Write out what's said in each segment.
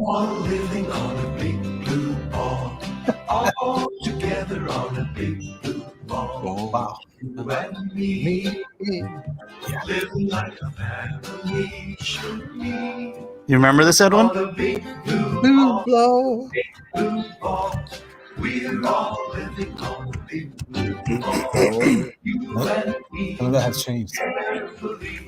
all living on a big blue ball. All together on a big blue ball. Wow. You and me. Living like a family should be. You remember this, Edwin? On a big blue Blue ball. blow. Big blue ball. We're all living on a big blue ball. You and me. None of that has changed. Carefully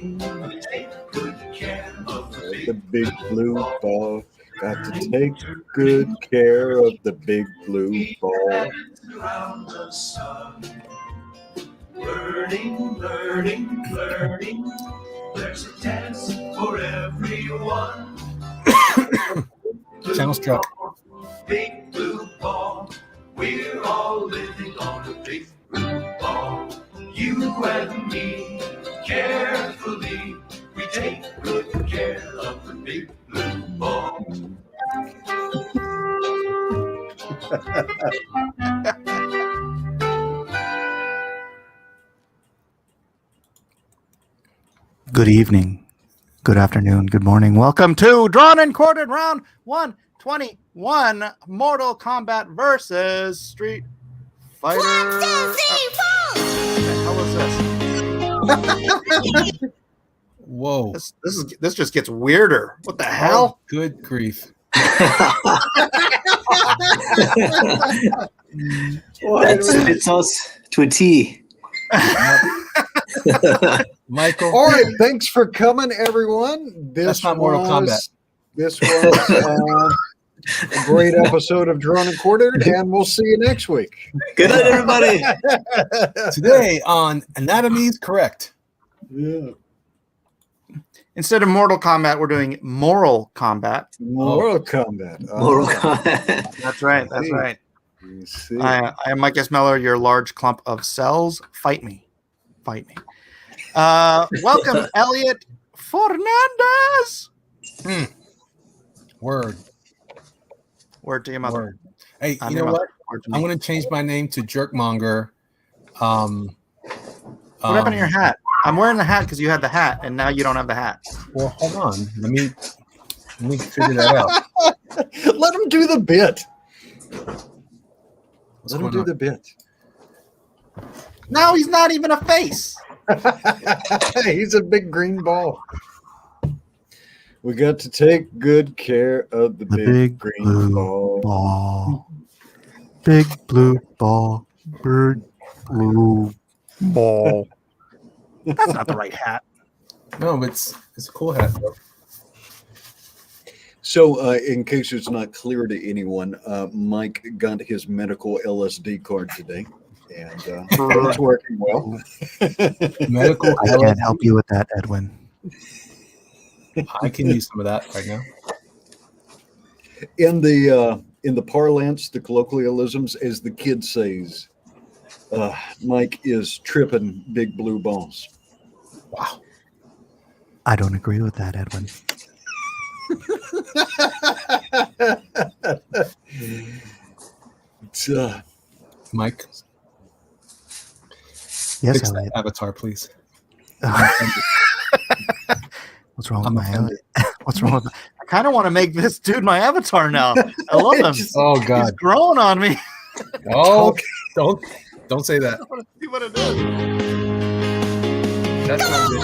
take good care of The big blue ball. Got to take good care of the big blue ball. around the sun. Learning, learning, learning. There's a test for everyone. Channel struck. Big blue ball. We're all living on a big blue ball. You and me, carefully, we take good care of the big blue ball. Good evening, good afternoon, good morning. Welcome to Drawn and Quartered Round 121 Mortal Kombat versus Street Fighter. What the hell is this? Whoa. This just gets weirder. What the hell? Good grief. That fits us to a T. Michael. All right, thanks for coming, everyone. That's not Mortal Kombat. This was a great episode of Drawn and Quartered, and we'll see you next week. Good night, everybody. Today on Anatomy's Correct. Yeah. Instead of Mortal Kombat, we're doing Moral Kombat. Mortal Kombat. Mortal Kombat. That's right. That's right. You see. I am Mike S. Miller, your large clump of cells. Fight me. Fight me. Welcome, Elliot Fernandez. Word. Word to your mother. Word. Hey, I'm you your know mother. what? Word to me. I'm going to change my name to Jerkmonger. What happened to your hat? I'm wearing the hat because you had the hat, and now you don't have the hat. Well, hold on. Let me figure that out. Let him do the bit. What's Let him going do on? the bit. Now he's not even a face. He's a big green ball. We got to take good care of the big green ball. Big blue ball. Big blue ball. That's not the right hat. No, but it's a cool hat, though. So, in case it's not clear to anyone, Mike got his medical LSD card today, and it's working well. Medical. I can't help you with that, Edwin. I can use some of that right now. In the parlance, the colloquialisms, as the kid says, Mike is tripping big blue balls. Wow. I don't agree with that, Edwin. It's, Mike, Yes, fix Elliot. that avatar, please. What's wrong with I'm my offended. Elliot? What's wrong with my... I kind of want to make this dude my avatar now. I love him. Oh He's God. growing on me. Oh, don't say that. I want to see what it is. That's not good.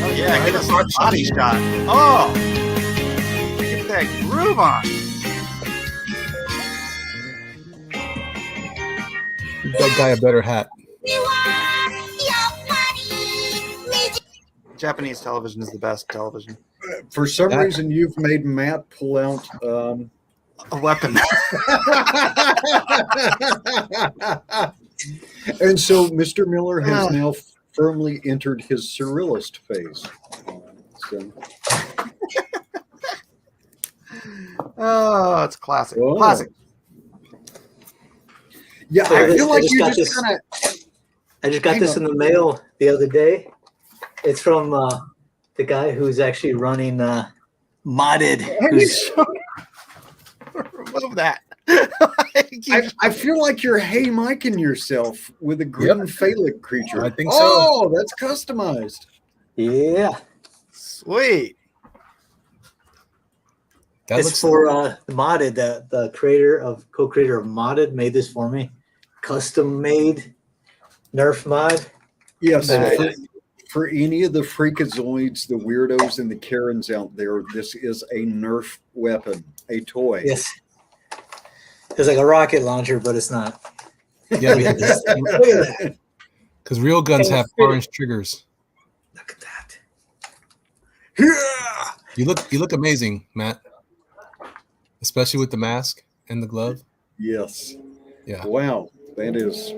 Oh, yeah, get us a body shot. Oh, get that groove on. Give that guy a better hat. Japanese television is the best television. for some reason, you've made Matt pull out A weapon. and so Mr. Miller has now firmly entered his surrealist phase. So. Oh, it's classic. Oh. Classic. Yeah, So I this- feel I like just you got just this- kind of. I just got Hang this on. in the mail the other day. It's from the guy who's actually running Modded. Who's, Remove that. I feel like you're hey Mike-ing yourself with a green phallic creature. I think so. Oh, that's customized. yeah. Sweet. It's looks for Modded. The co-creator of Modded made this for me. Custom made Nerf mod. Yes, Nice. for any of the freakazoids, the weirdos, and the Karens out there, this is a Nerf weapon, a toy. Yes. It's like a rocket launcher, but it's not. Yeah, Look at this thing. Look at that. because real guns Can't have fit it. orange triggers. Look at that. Yeah. You look amazing, Matt. Especially with the mask and the glove. Yes. Yeah. Wow, that is.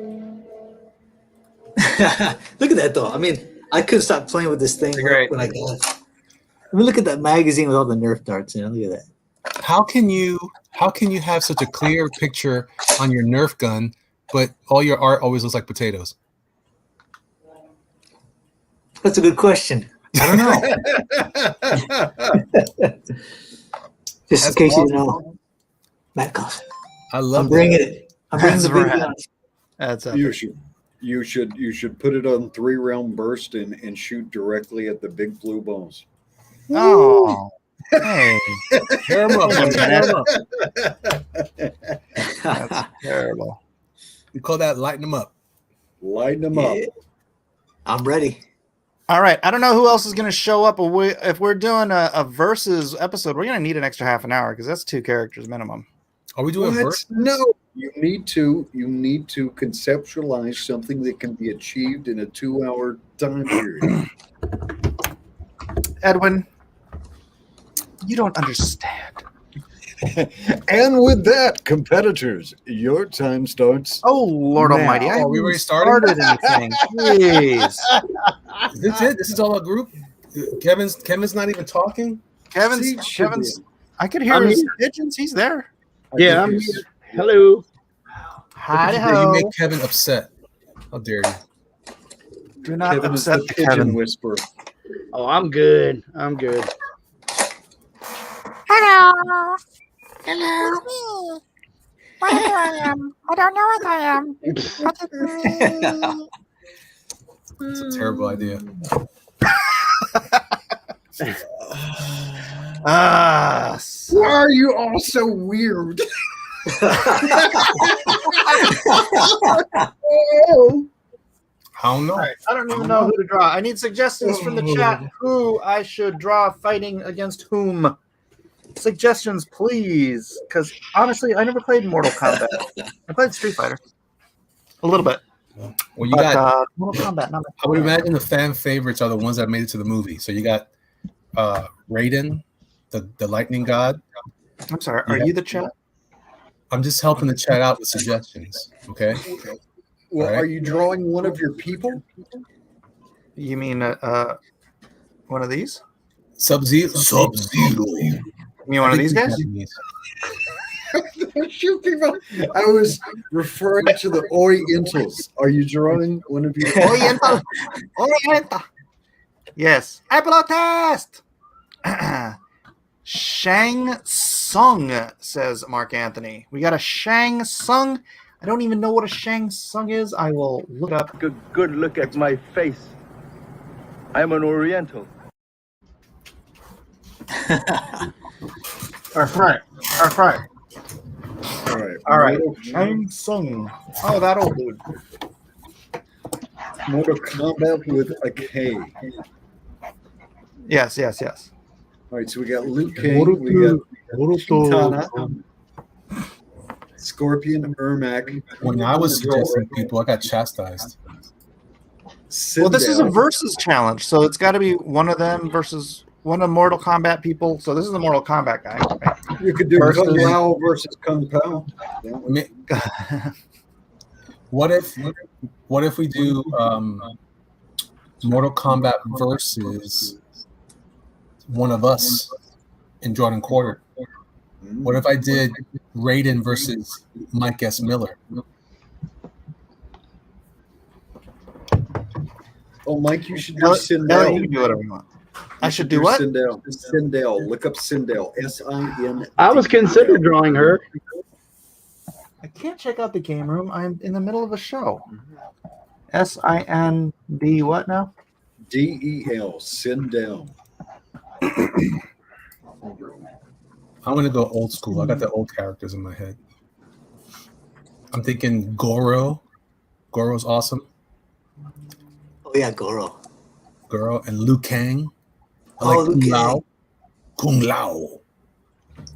Look at that, though. I mean, I couldn't stop playing with this thing Great. when I got it. I mean, look at that magazine with all the Nerf darts. Look at that. How can you have such a clear picture on your Nerf gun, but all your art always looks like potatoes? That's a good question. I don't know. Just in case you didn't know. Matt Coffin. I love I'm bringing it. I'm bringing That's the big rad. guns. That's You should put it on 3-round burst and shoot directly at the big blue balls. Oh, hey, tear 'em up, buddy, tear 'em up. That's terrible. We call that lighten them up. Lighten them up. Yeah. I'm ready. All right, I don't know who else is going to show up. If we're doing a versus episode, we're going to need an extra half an hour because that's 2 characters minimum. Are we doing a What? verse? No, you need to conceptualize something that can be achieved in a 2-hour time period. Edwin, you don't understand. And with that, competitors, your time starts. Oh, Lord now. Almighty! I we already started anything. Jeez, Is this it? This is all a group? Kevin's not even talking? Kevin's. I could hear I'm his here. pigeons. He's there. Yeah, I'm here. Hello. Hi You ho. make Kevin upset. How dare you? Do not Kevin is upset the the pigeon Kevin. whisperer. Oh, I'm good. I'm good. Hello. Hello. Where I am. I don't know what I am. But it's me. It's a terrible idea. Ah, Why are you all so weird? Oh. I don't know. all right. I don't even know who to draw. I need suggestions from the chat who I should draw fighting against whom. Suggestions, please. Because honestly, I never played Mortal Kombat. I played Street Fighter. A little bit. Well, you But got. Mortal Kombat, not I would imagine the fan favorites are the ones that made it to the movie. So you got Raiden, the lightning god. I'm sorry. Are you the chat? I'm just helping the chat out with suggestions. Okay. Well, All right. are you drawing one of your people? You mean one of these? Sub-Zero. You mean one of these guys? Shoot people. I was referring to the Orientals. Are you drawing one of your? Oriental. Oriental. Yes. Apple test. Shang Tsung, says Mark Anthony. We got a Shang Tsung. I don't even know what a Shang Tsung is. I will look it up. Good look at my face. I am an Oriental. All right. All right. All right. Shang Tsung. Oh, that old dude. Mortal Kombat with a K. Yes. All right, so we got Liu Kang, we got Kitana, Scorpion, Ermac. When I was suggesting people, I got chastised. Well, this is a Sindel. versus challenge, so it's got to be one of them versus one of Mortal Kombat people. So this is the Mortal Kombat guy. Right? You could do versus- Kung Lao versus Kung Pao. That would- What if we do Mortal Kombat versus one of us in Jordan Quarter? What if I did Raiden versus Mike S. Miller? Oh, Mike, you should do No, you Sindel. can do whatever you want. I You should do what? Sindel. Sindel. Look up Sindel. S-I-N. I was considering drawing her. I can't check out the game room. I'm in the middle of a show. S-I-N-D what now? D-E-L. Sindel. I'm gonna go old school. I got the old characters in my head. I'm thinking Goro. Goro's awesome. Oh yeah, Goro. Goro and Liu Kang. I Oh, like Liu Kung Kang. Lao. Kung Lao.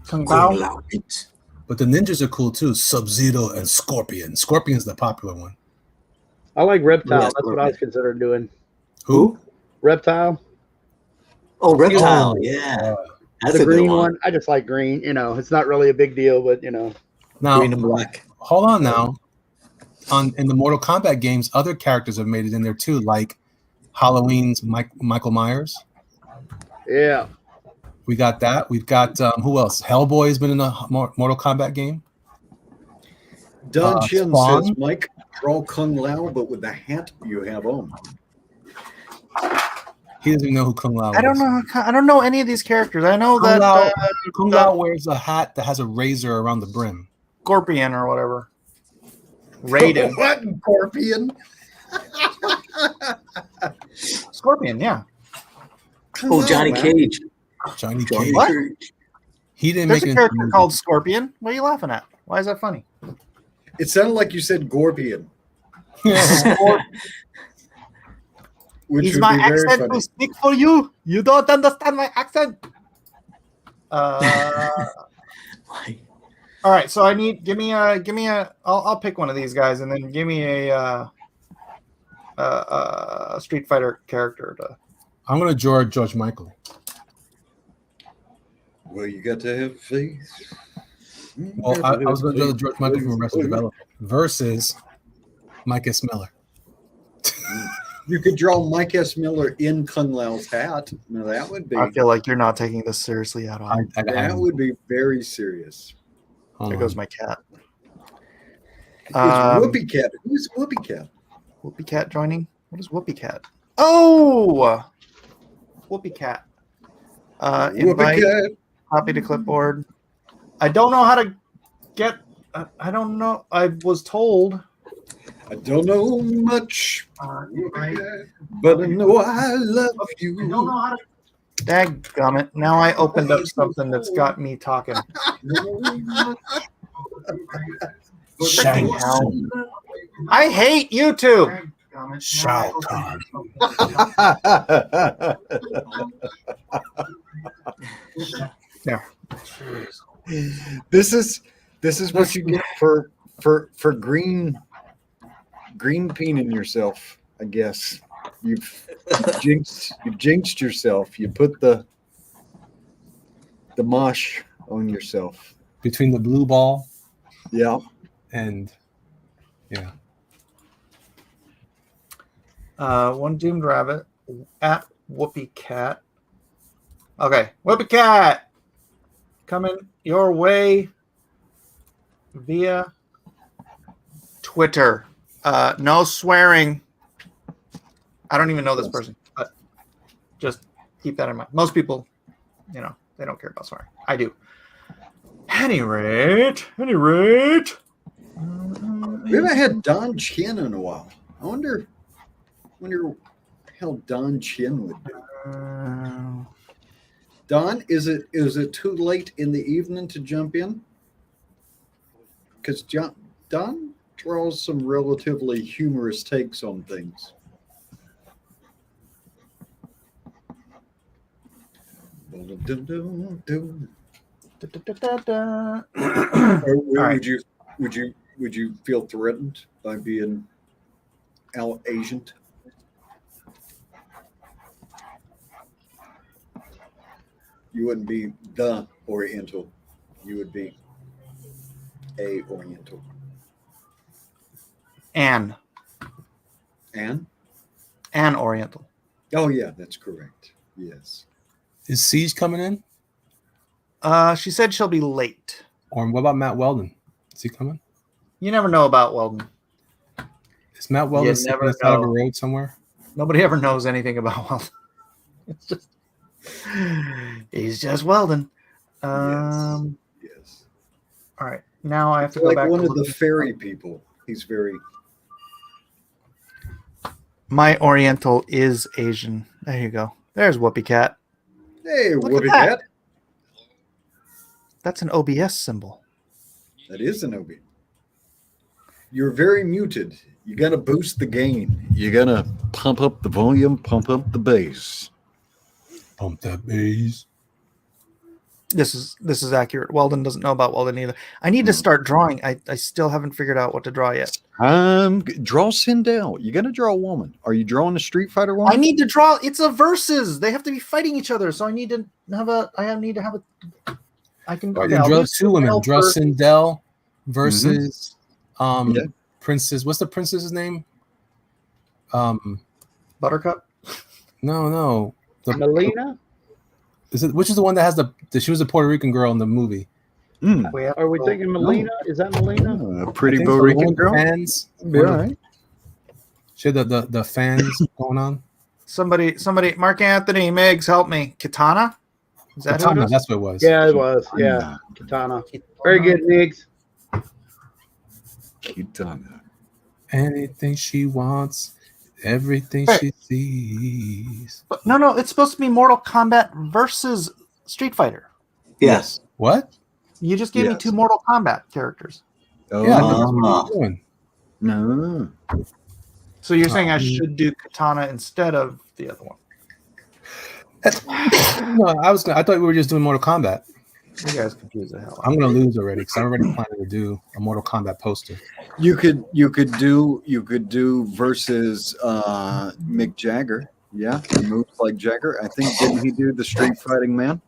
Kung Kung Lao. Lao. But the ninjas are cool too. Sub-Zero and Scorpion. Scorpion's the popular one. I like Reptile. Yes, That's what I was considering doing. Who? Reptile. Oh, Reptile. Oh, Yeah, that's The a good green one. one. I just like green. You know, it's not really a big deal, but you know. Now, Green and black. hold on now. In the Mortal Kombat games, other characters have made it in there too, like Halloween's Michael Myers. Yeah. We got that. We've got who else? Hellboy's been in a Mortal Kombat game. Don Chin Spawn? says, Mike, draw Kung Lao, but with the hat you have on. He doesn't even know who Kung Lao is. I don't know. I don't know any of these characters. I know Kung that Lao, Kung Lao wears a hat that has a razor around the brim. Scorpion or whatever. Raiden. What? Scorpion? Scorpion, yeah. Oh, Johnny Cage. Johnny Johnny Cage. What? Cage. He didn't There's make a it. character called Scorpion. What are you laughing at? Why is that funny? It sounded like you said Gorpion. Which Is would my be very accent funny. too thick for you? You don't understand my accent. All right, so give me a. I'll pick one of these guys, and then give me a Street Fighter character to. I'm gonna George Michael. Well, you got to have faith. Well, I was gonna do the George Michael from Arrested Development versus Mike S. Miller. You could draw Mike S. Miller in Kung Lao's hat. Now that would be I feel like you're not taking this seriously at all. that would be very serious. There goes my cat. Is Whoopi Cat? Who's Whoopi Cat? Whoopi Cat joining. What is Whoopi Cat? Oh, Whoopi Cat. Invite. Cat. Copy to clipboard. I don't know how to get. I don't know. I was told. I don't know much, Right. but I know I love you. I don't know how to. Dadgummit. Now I opened up something that's got me talking. Shang hell. I hate YouTube. Shao Kahn. Yeah. This is what you get for green peening yourself, I guess. You've jinxed yourself. You put the mosh on yourself. Between the blue ball Yeah. and yeah. One doomed rabbit at Whoopi Cat. Okay, Whoopi Cat, coming your way via Twitter. No swearing. I don't even know this person, but just keep that in mind. Most people, they don't care about swearing. I do. Any rate. We haven't had Don Chin in a while. I wonder how Don Chin would do. Don, is it too late in the evening to jump in? Because Don draws some relatively humorous takes on things. Or would you feel threatened by being out Asian? You wouldn't be the Oriental. You would be a Oriental. An Oriental. Oh yeah, that's correct. Yes. Is Siege coming in? She said she'll be late. Or what about Matt Weldon? Is he coming? You never know about Weldon. Is Matt Weldon You sitting never on the side of a know. road somewhere? Nobody ever knows anything about Weldon. It's just he's just Weldon. Yes. All right. Now I have to It's go like back. one to of the looking- fairy people. He's very. My Oriental is Asian. There you go. There's Whoopi Cat. Hey, Look at Whoopi that. Cat. That's an OBS symbol. That is an OB. You're very muted. You got to boost the gain. You got to pump up the volume, pump up the bass. Pump that bass. This is accurate. Weldon doesn't know about Weldon either. I need to start drawing. I still haven't figured out what to draw yet. Draw Sindel. You got to draw a woman. Are you drawing a Street Fighter woman? I need to draw. It's a versus. They have to be fighting each other. So I need to have a. I can. Okay, draw two women. Draw Sindel versus Princess. What's the princess's name? Buttercup. No. Melina? Which is the one that has she was a Puerto Rican girl in the movie? Are we thinking Melina? Is that Melina? A pretty Puerto Rican girl. Fans. Yeah, right. She had the fans going on. Somebody, Mark Anthony, Miggs, help me. Katana? Is that who it Katana, is? that's what it was. Yeah, it was. Yeah, Katana. Very good, Niggs. Katana. Anything she wants, everything she sees. No, it's supposed to be Mortal Kombat versus Street Fighter. Yes. What? You just gave me two Mortal Kombat characters. Oh, Yeah, that's what you're doing. no. So you're saying I should do Katana instead of the other one? No, I thought we were just doing Mortal Kombat. You guys confused the hell out. I'm gonna lose already because I'm already planning to do a Mortal Kombat poster. You could do versus Mick Jagger. Yeah, he moves like Jagger. I think didn't he do the Street Fighting Man?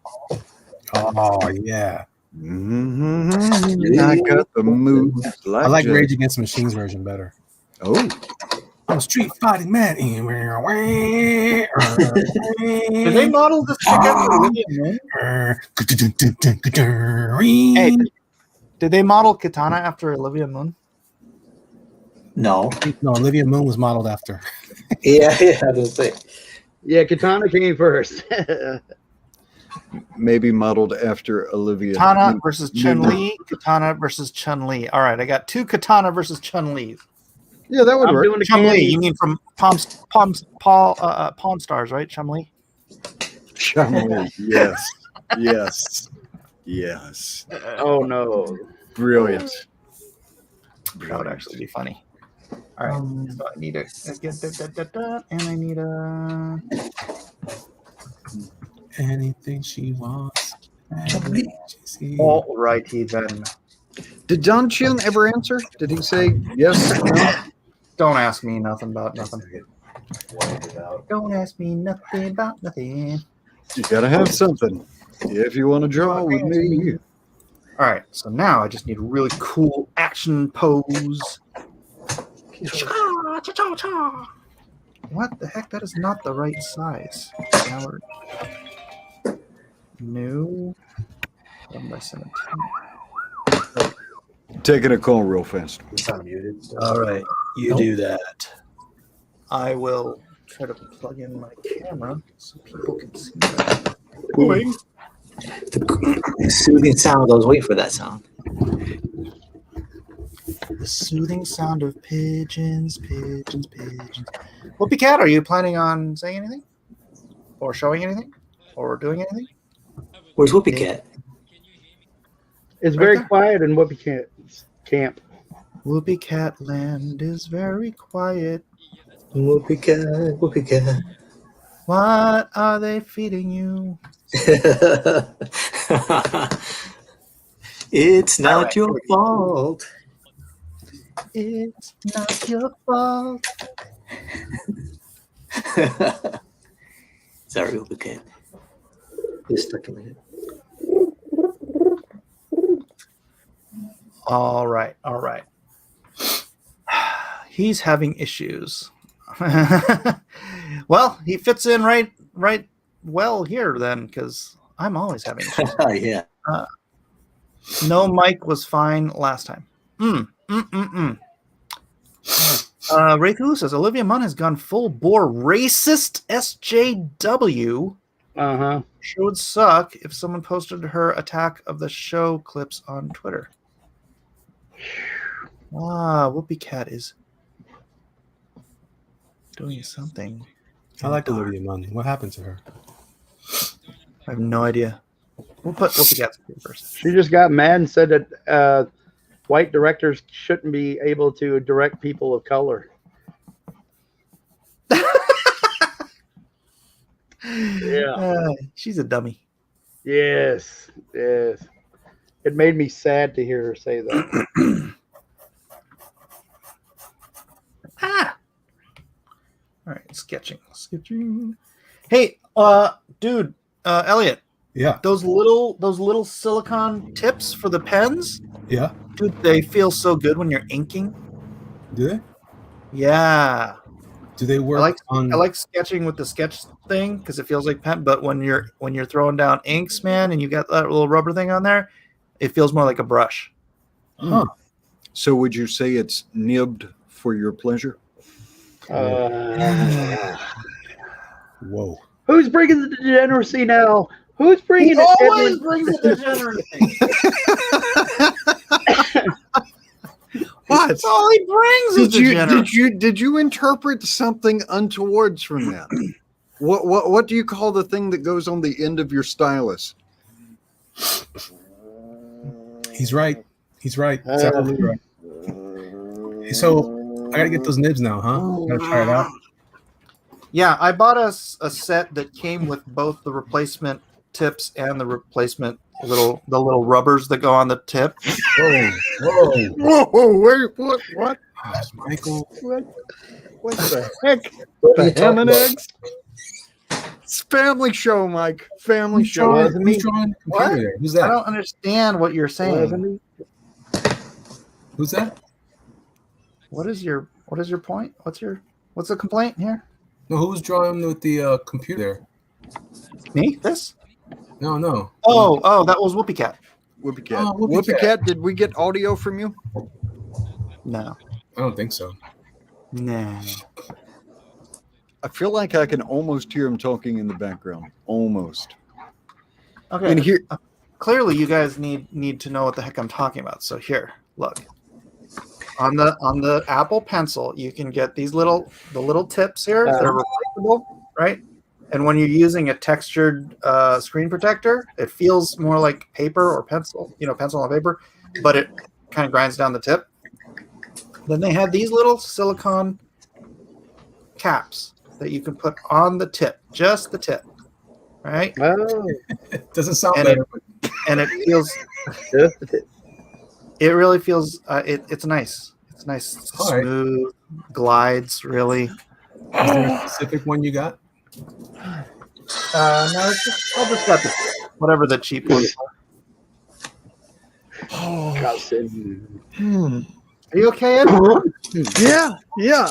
Oh yeah. Mm-hmm. I got the moves. I like Jagger. Rage Against the Machine's version better. Oh, I'm Street Fighting Man. Did they model this together? Hey, did they model Katana after Olivia Munn? No. No, Olivia Moon was modeled after. Yeah, I was say. Yeah, Katana came first. maybe modeled after Olivia. Katana versus Chun-Li. Katana versus Chun-Li. All right, I got two Katana versus Chun-Li. Yeah, that would I'm work. doing the Chun-Li, candy. you mean from Pawn Stars, right? Chun-Li? Chun-Li. Yes. Oh no. Brilliant. That would actually be funny. All right, so I need a and I need a Anything she wants. all righty then. Did Don Chun ever answer? Did he say yes? No? Don't ask me nothing about nothing. Don't ask me nothing about nothing. You gotta have something if you want to draw with me. All right, so now I just need a really cool action pose. What the heck? That is not the right size. Gallery. No. 1 by 17. Taking a call real fast. All right, you do that. I will try to plug in my camera so people can see that. The soothing sound. I was waiting for that sound. The soothing sound of pigeons. Whoopie Cat, are you planning on saying anything? Or showing anything? Or doing anything? Where's Whoopie Cat? It's Right very there. quiet in Whoopie Camp. Whoopie Cat land is very quiet. Whoopie Cat, Whoopie Cat. What are they feeding you? It's not right. your fault. It's not your fault. Sorry, Whoopie Cat. You're stuck in my head. All right. He's having issues. Well, he fits in right well here then, because I'm always having issues. Yeah. No mic was fine last time. Raythulu says Olivia Munn has gone full bore racist SJW. Sure would suck if someone posted her Attack of the Show clips on Twitter. Whoopie Cat is doing something. I like Olivia Munn. What happened to her? I have no idea. We'll put Whoopi Cat first. She just got mad and said that white directors shouldn't be able to direct people of color. Yeah. She's a dummy. Yes. Yes. It made me sad to hear her say that. All right, sketching. Hey, dude, Elliot. Yeah. Those little silicone tips for the pens. Yeah. Dude, they feel so good when you're inking. Do they? Yeah. Do they work I like sketching with the sketch thing because it feels like pen. But when you're throwing down inks, man, and you got that little rubber thing on there, it feels more like a brush. Huh. So would you say it's nibbed for your pleasure? Whoa. Who's bringing the degeneracy now? Who's bringing He it? always brings the degeneracy. What? That's all he brings is degeneracy. Did you interpret something untowards from that? What do you call the thing that goes on the end of your stylus? He's right. He's absolutely right. So I gotta get those nibs now, huh? Gotta try it out. Yeah, I bought a set that came with both the replacement tips and the replacement little rubbers that go on the tip. Whoa! Wait, what? Michael, What the heck? The ham and eggs? It's family show, Mike. Family show. who's drawing the computer there? Who's I that? don't understand what you're saying. Who's that? What is your point? What's the complaint here? No, who was drawing with the computer there? Me? This? No. Oh, that was Whoopi Cat. Whoopi Cat. Oh, Whoopi Cat, did we get audio from you? No. I don't think so. Nah. I feel like I can almost hear him talking in the background. Almost. Okay. And here, Clearly, you guys need to know what the heck I'm talking about. So here, look. On the Apple Pencil, you can get these little tips here. They're replaceable, right? And when you're using a textured screen protector, it feels more like paper or pencil, pencil on paper, but it kind of grinds down the tip. Then they have these little silicone caps that you can put on the tip, just the tip, right? Oh, It doesn't sound And better. And it feels, just the tip. it really feels, it's nice. It's nice, All right. smooth, glides, really. Is there a specific one you got? No, I'll just got whatever the cheap ones are. Are you okay, Ed? yeah,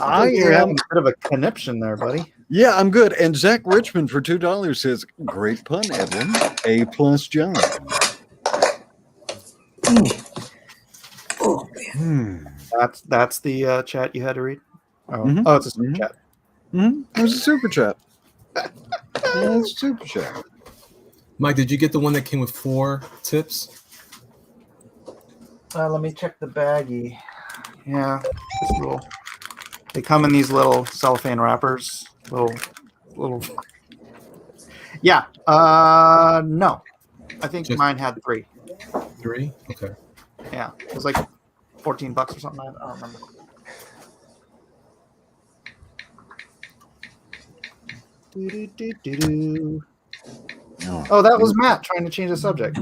I You're am. having a bit of a conniption there, buddy. Yeah, I'm good. And Zach Richmond for $2 says, "Great pun, Edwin. A+ job." That's the chat you had to read. Oh, Mhm. oh, it's a super chat. It was a super chat. It was a super chat. Mike, did you get the one that came with 4 tips? Let me check the baggie. Yeah, they come in these little cellophane wrappers. Little. Yeah. No, I think mine had 3. 3? Okay. Yeah, it was like $14 or something. I don't remember. Do-do-do-do-do. Oh, that was Matt trying to change the subject.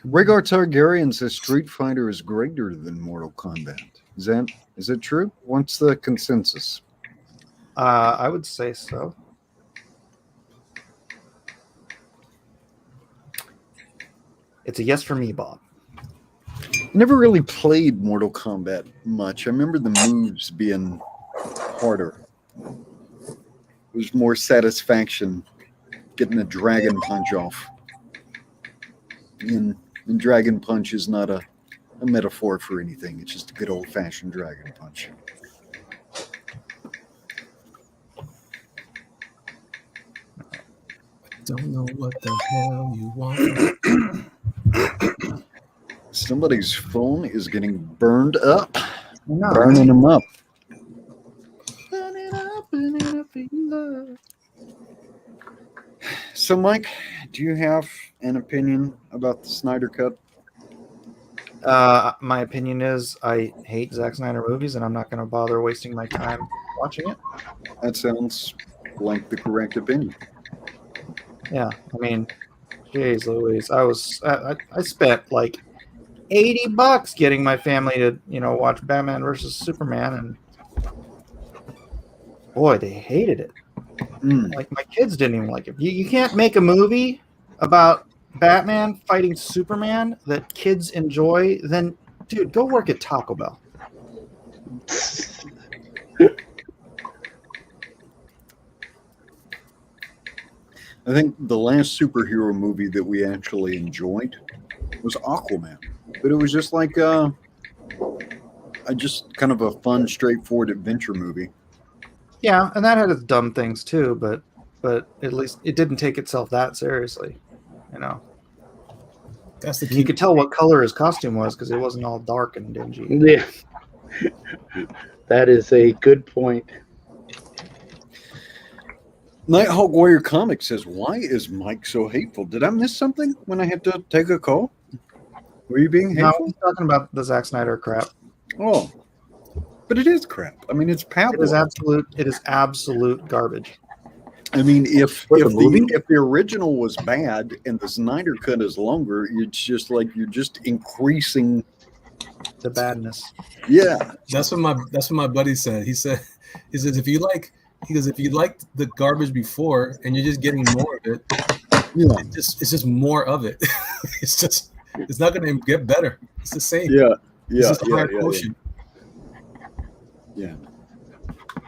Rhaegar Targaryen says Street Fighter is greater than Mortal Kombat. Is it true? What's the consensus? I would say so. It's a yes for me, Bob. Never really played Mortal Kombat much. I remember the moves being harder. There's more satisfaction getting a dragon punch off. And dragon punch is not a metaphor for anything. It's just a good old-fashioned dragon punch. Don't know what the hell you want. Somebody's phone is getting burned up. No. Burning them up. So, Mike, do you have an opinion about the Snyder Cut? My opinion is I hate Zack Snyder movies, and I'm not going to bother wasting my time watching it. That sounds like the correct opinion. Yeah, I mean, jeez Louise, I spent like $80 getting my family to watch Batman versus Superman, and boy, they hated it. Like my kids didn't even like it. You can't make a movie about Batman fighting Superman that kids enjoy. Then, dude, go work at Taco Bell. I think the last superhero movie that we actually enjoyed was Aquaman, but it was just like just kind of a fun, straightforward adventure movie. Yeah, and that had its dumb things too, but at least it didn't take itself that seriously. That's the You could tell what color his costume was because it wasn't all dark and dingy. Yeah. That is a good point. Nighthawk Warrior Comics says, "Why is Mike so hateful? Did I miss something when I had to take a call? Were you being No, hateful?" he's talking about the Zack Snyder crap. Oh, but it is crap. I mean, it's pablum. It is absolute garbage. I mean, if What, the movie? if the original was bad and the Snyder Cut is longer, it's just like you're just increasing The badness. Yeah, That's what my buddy said. He says if you liked the garbage before and you're just getting more of it, yeah, it's just more of it. It's not going to get better. It's the same. yeah, It's yeah, just a yeah, higher yeah, quotient. yeah.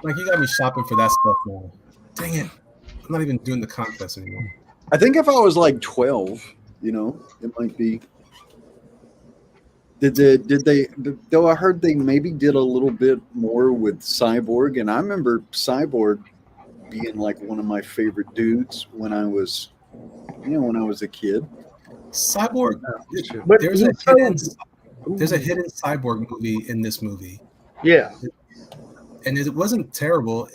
Like you got me shopping for that stuff now. Dang it! I'm not even doing the contest anymore. I think if I was like 12, it might be. Did they? Though I heard they maybe did a little bit more with Cyborg, and I remember Cyborg being like one of my favorite dudes when I was, a kid. Cyborg. But There's a hidden Cyborg movie in this movie. Yeah. And it wasn't terrible.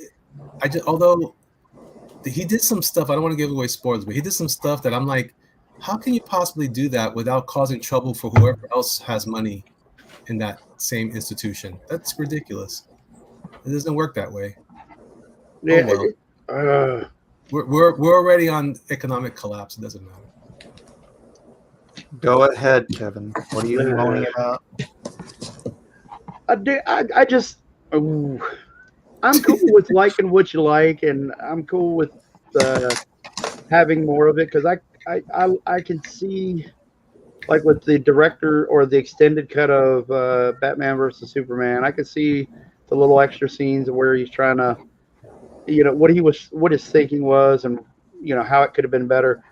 Although he did some stuff, I don't want to give away spoilers, but he did some stuff that I'm like, how can you possibly do that without causing trouble for whoever else has money in that same institution? That's ridiculous. It doesn't work that way. Yeah. Oh, well. We're already on economic collapse. It doesn't matter. Go ahead, Kevin. What are you moaning about? I just, I'm cool with liking what you like, and I'm cool with having more of it because I can see, like with the director or the extended cut of Batman versus Superman, I can see the little extra scenes where he's trying to, what his thinking was, and how it could have been better.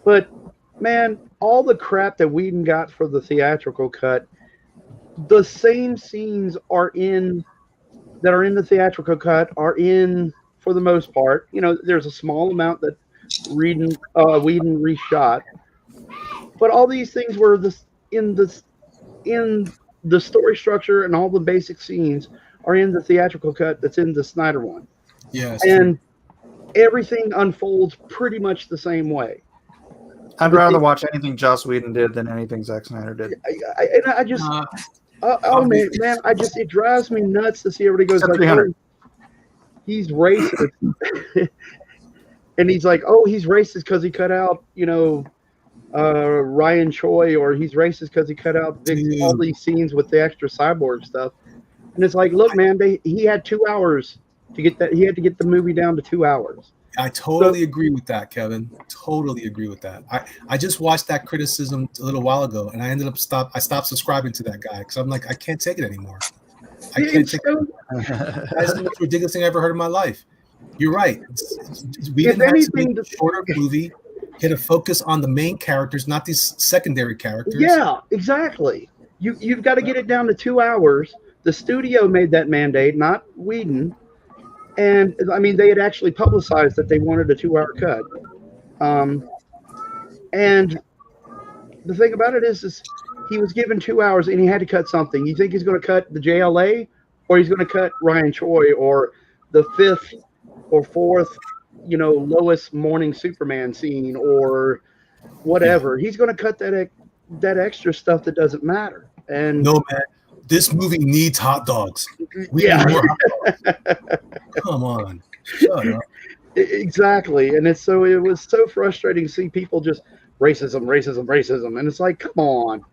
But man, all the crap that Whedon got for the theatrical cut, the same scenes that are in the theatrical cut are in, for the most part. There's a small amount that Whedon reshot, but all these things were in the story structure, and all the basic scenes are in the theatrical cut that's in the Snyder one. Yes. And everything unfolds pretty much the same way. I'd rather watch anything Joss Whedon did than anything Zack Snyder did. I just, man, it drives me nuts to see everybody goes like, oh, he's racist. And he's like, oh, he's racist because he cut out, Ryan Choi, or he's racist because he cut out all these scenes with the extra Cyborg stuff. And it's like, look, man, he had 2 hours to get that. He had to get the movie down to 2 hours. I totally agree with that, Kevin. Totally agree with that. I just watched that criticism a little while ago, and I stopped subscribing to that guy because I'm like, I can't take it anymore. I can't take it. That's the most ridiculous thing I ever heard in my life. You're right. We didn't have to make a shorter movie. Hit a focus on the main characters, not these secondary characters. Yeah, exactly. You've got to get it down to 2 hours. The studio made that mandate, not Whedon. And I mean, they had actually publicized that they wanted a 2 hour cut. And the thing about it is he was given 2 hours and he had to cut something. You think he's going to cut the JLA, or he's going to cut Ryan Choi, or the fifth or fourth Lois morning Superman scene or whatever. He's going to cut that extra stuff that doesn't matter. And no, man, this movie needs hot dogs. We yeah, need more hot dogs. Come on, shut up. exactly. And it was so frustrating to see people just racism, and it's like, come on,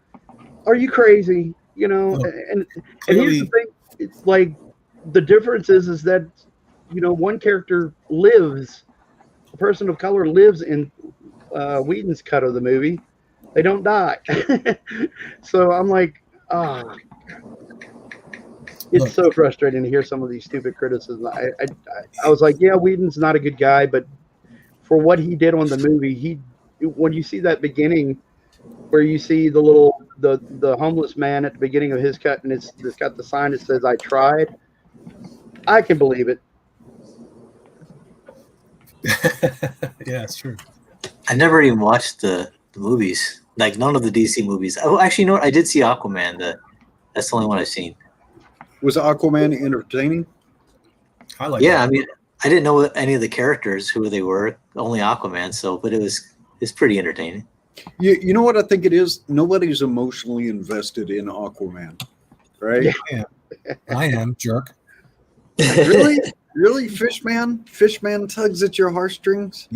are you crazy? No, And here's the thing: it's like the difference is that one character lives, a person of color lives in Whedon's cut of the movie. They don't die. So I'm like, it's so frustrating to hear some of these stupid criticisms. I was like, yeah, Whedon's not a good guy, but for what he did on the movie, when you see that beginning where you see the homeless man at the beginning of his cut, and it's got the sign that says "I tried," I can believe it. Yeah, it's true. I never even watched the movies, like none of the DC movies. Oh, actually, you know what? I did see Aquaman. That's the only one I've seen. Was Aquaman entertaining? I like. Yeah, I mean, I didn't know any of the characters, who they were, only Aquaman. So, but it's pretty entertaining. You know what I think it is? Nobody's emotionally invested in Aquaman, right? Yeah, I am jerk. Really, Fishman tugs at your heartstrings.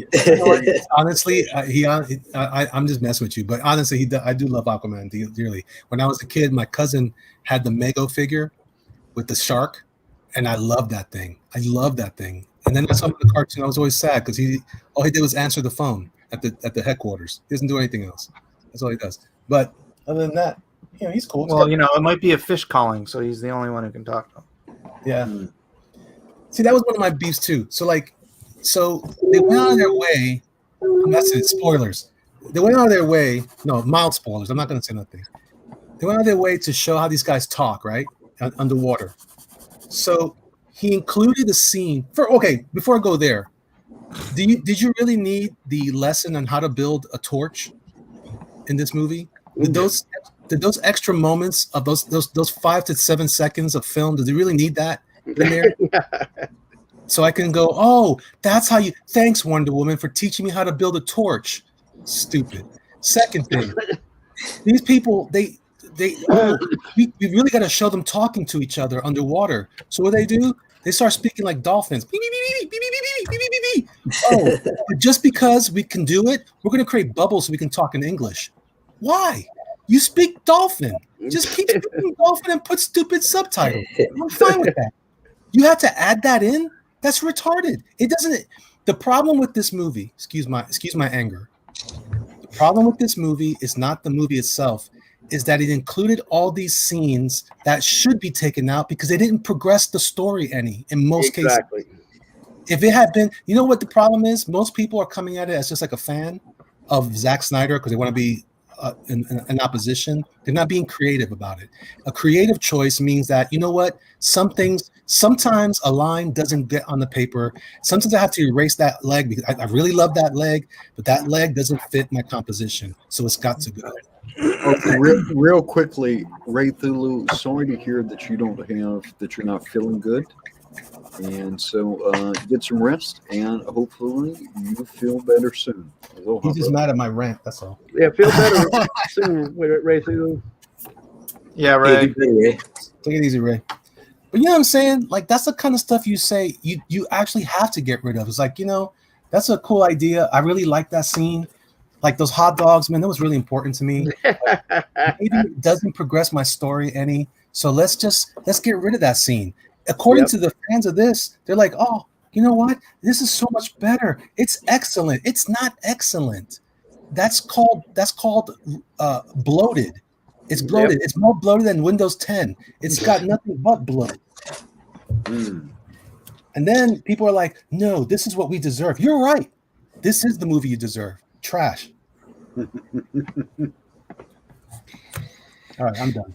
Honestly, I'm just messing with you, but honestly, I do love Aquaman dearly. When I was a kid, my cousin had the Mego figure with the shark, and I love that thing. And then I saw him in the cartoon. I was always sad because all he did was answer the phone at the headquarters. He doesn't do anything else. That's all he does. But other than that, he's cool. Well, it might be a fish calling, so he's the only one who can talk to him. Yeah. See, that was one of my beefs too. So they went out of their way. That's it. Spoilers. They went out of their way. No, mild spoilers. I'm not going to say nothing. They went out of their way to show how these guys talk, right? Underwater. So he included a scene before I go there, did you really need the lesson on how to build a torch in this movie? Did those extra moments of those 5 to 7 seconds of film, did you really need that in there? So I can go, oh, that's how thanks, Wonder Woman, for teaching me how to build a torch. Stupid. Second thing, these people, we really got to show them talking to each other underwater. So what do? They start speaking like dolphins. Oh, just because we can do it, we're going to create bubbles so we can talk in English. Why? You speak dolphin. Just keep speaking dolphin and put stupid subtitles. I'm fine with that. You had to add that in? That's retarded. It doesn't. The problem with this movie, excuse my anger. The problem with this movie is not the movie itself, is that it included all these scenes that should be taken out because they didn't progress the story any in most cases. If it had been, you know what the problem is? Most people are coming at it as just like a fan of Zack Snyder because they want to be in opposition. They're not being creative about it. A creative choice means that, you know what? Sometimes a line doesn't get on the paper. Sometimes I have to erase that leg because I really love that leg, but that leg doesn't fit my composition. So it's got to go. Okay, real quickly, Ray Thulu, sorry to hear that you're not feeling good. And so get some rest, and hopefully you feel better soon. Aloha, He's just mad at my rant, that's all. Yeah, feel better soon, Ray Thulu. Yeah, Ray. Take it easy, Ray. But you know what I'm saying? Like, that's the kind of stuff you say you actually have to get rid of. It's like, that's a cool idea. I really like that scene. Like those hot dogs, man, that was really important to me. Maybe it doesn't progress my story any. So let's get rid of that scene. According to the fans of this, they're like, oh, you know what? This is so much better. It's excellent. It's not excellent. That's called bloated. It's bloated. Yep. It's more bloated than Windows 10. It's got nothing but bloat. And then people are like, no, this is what we deserve. You're right. This is the movie you deserve. Trash. All right, I'm done.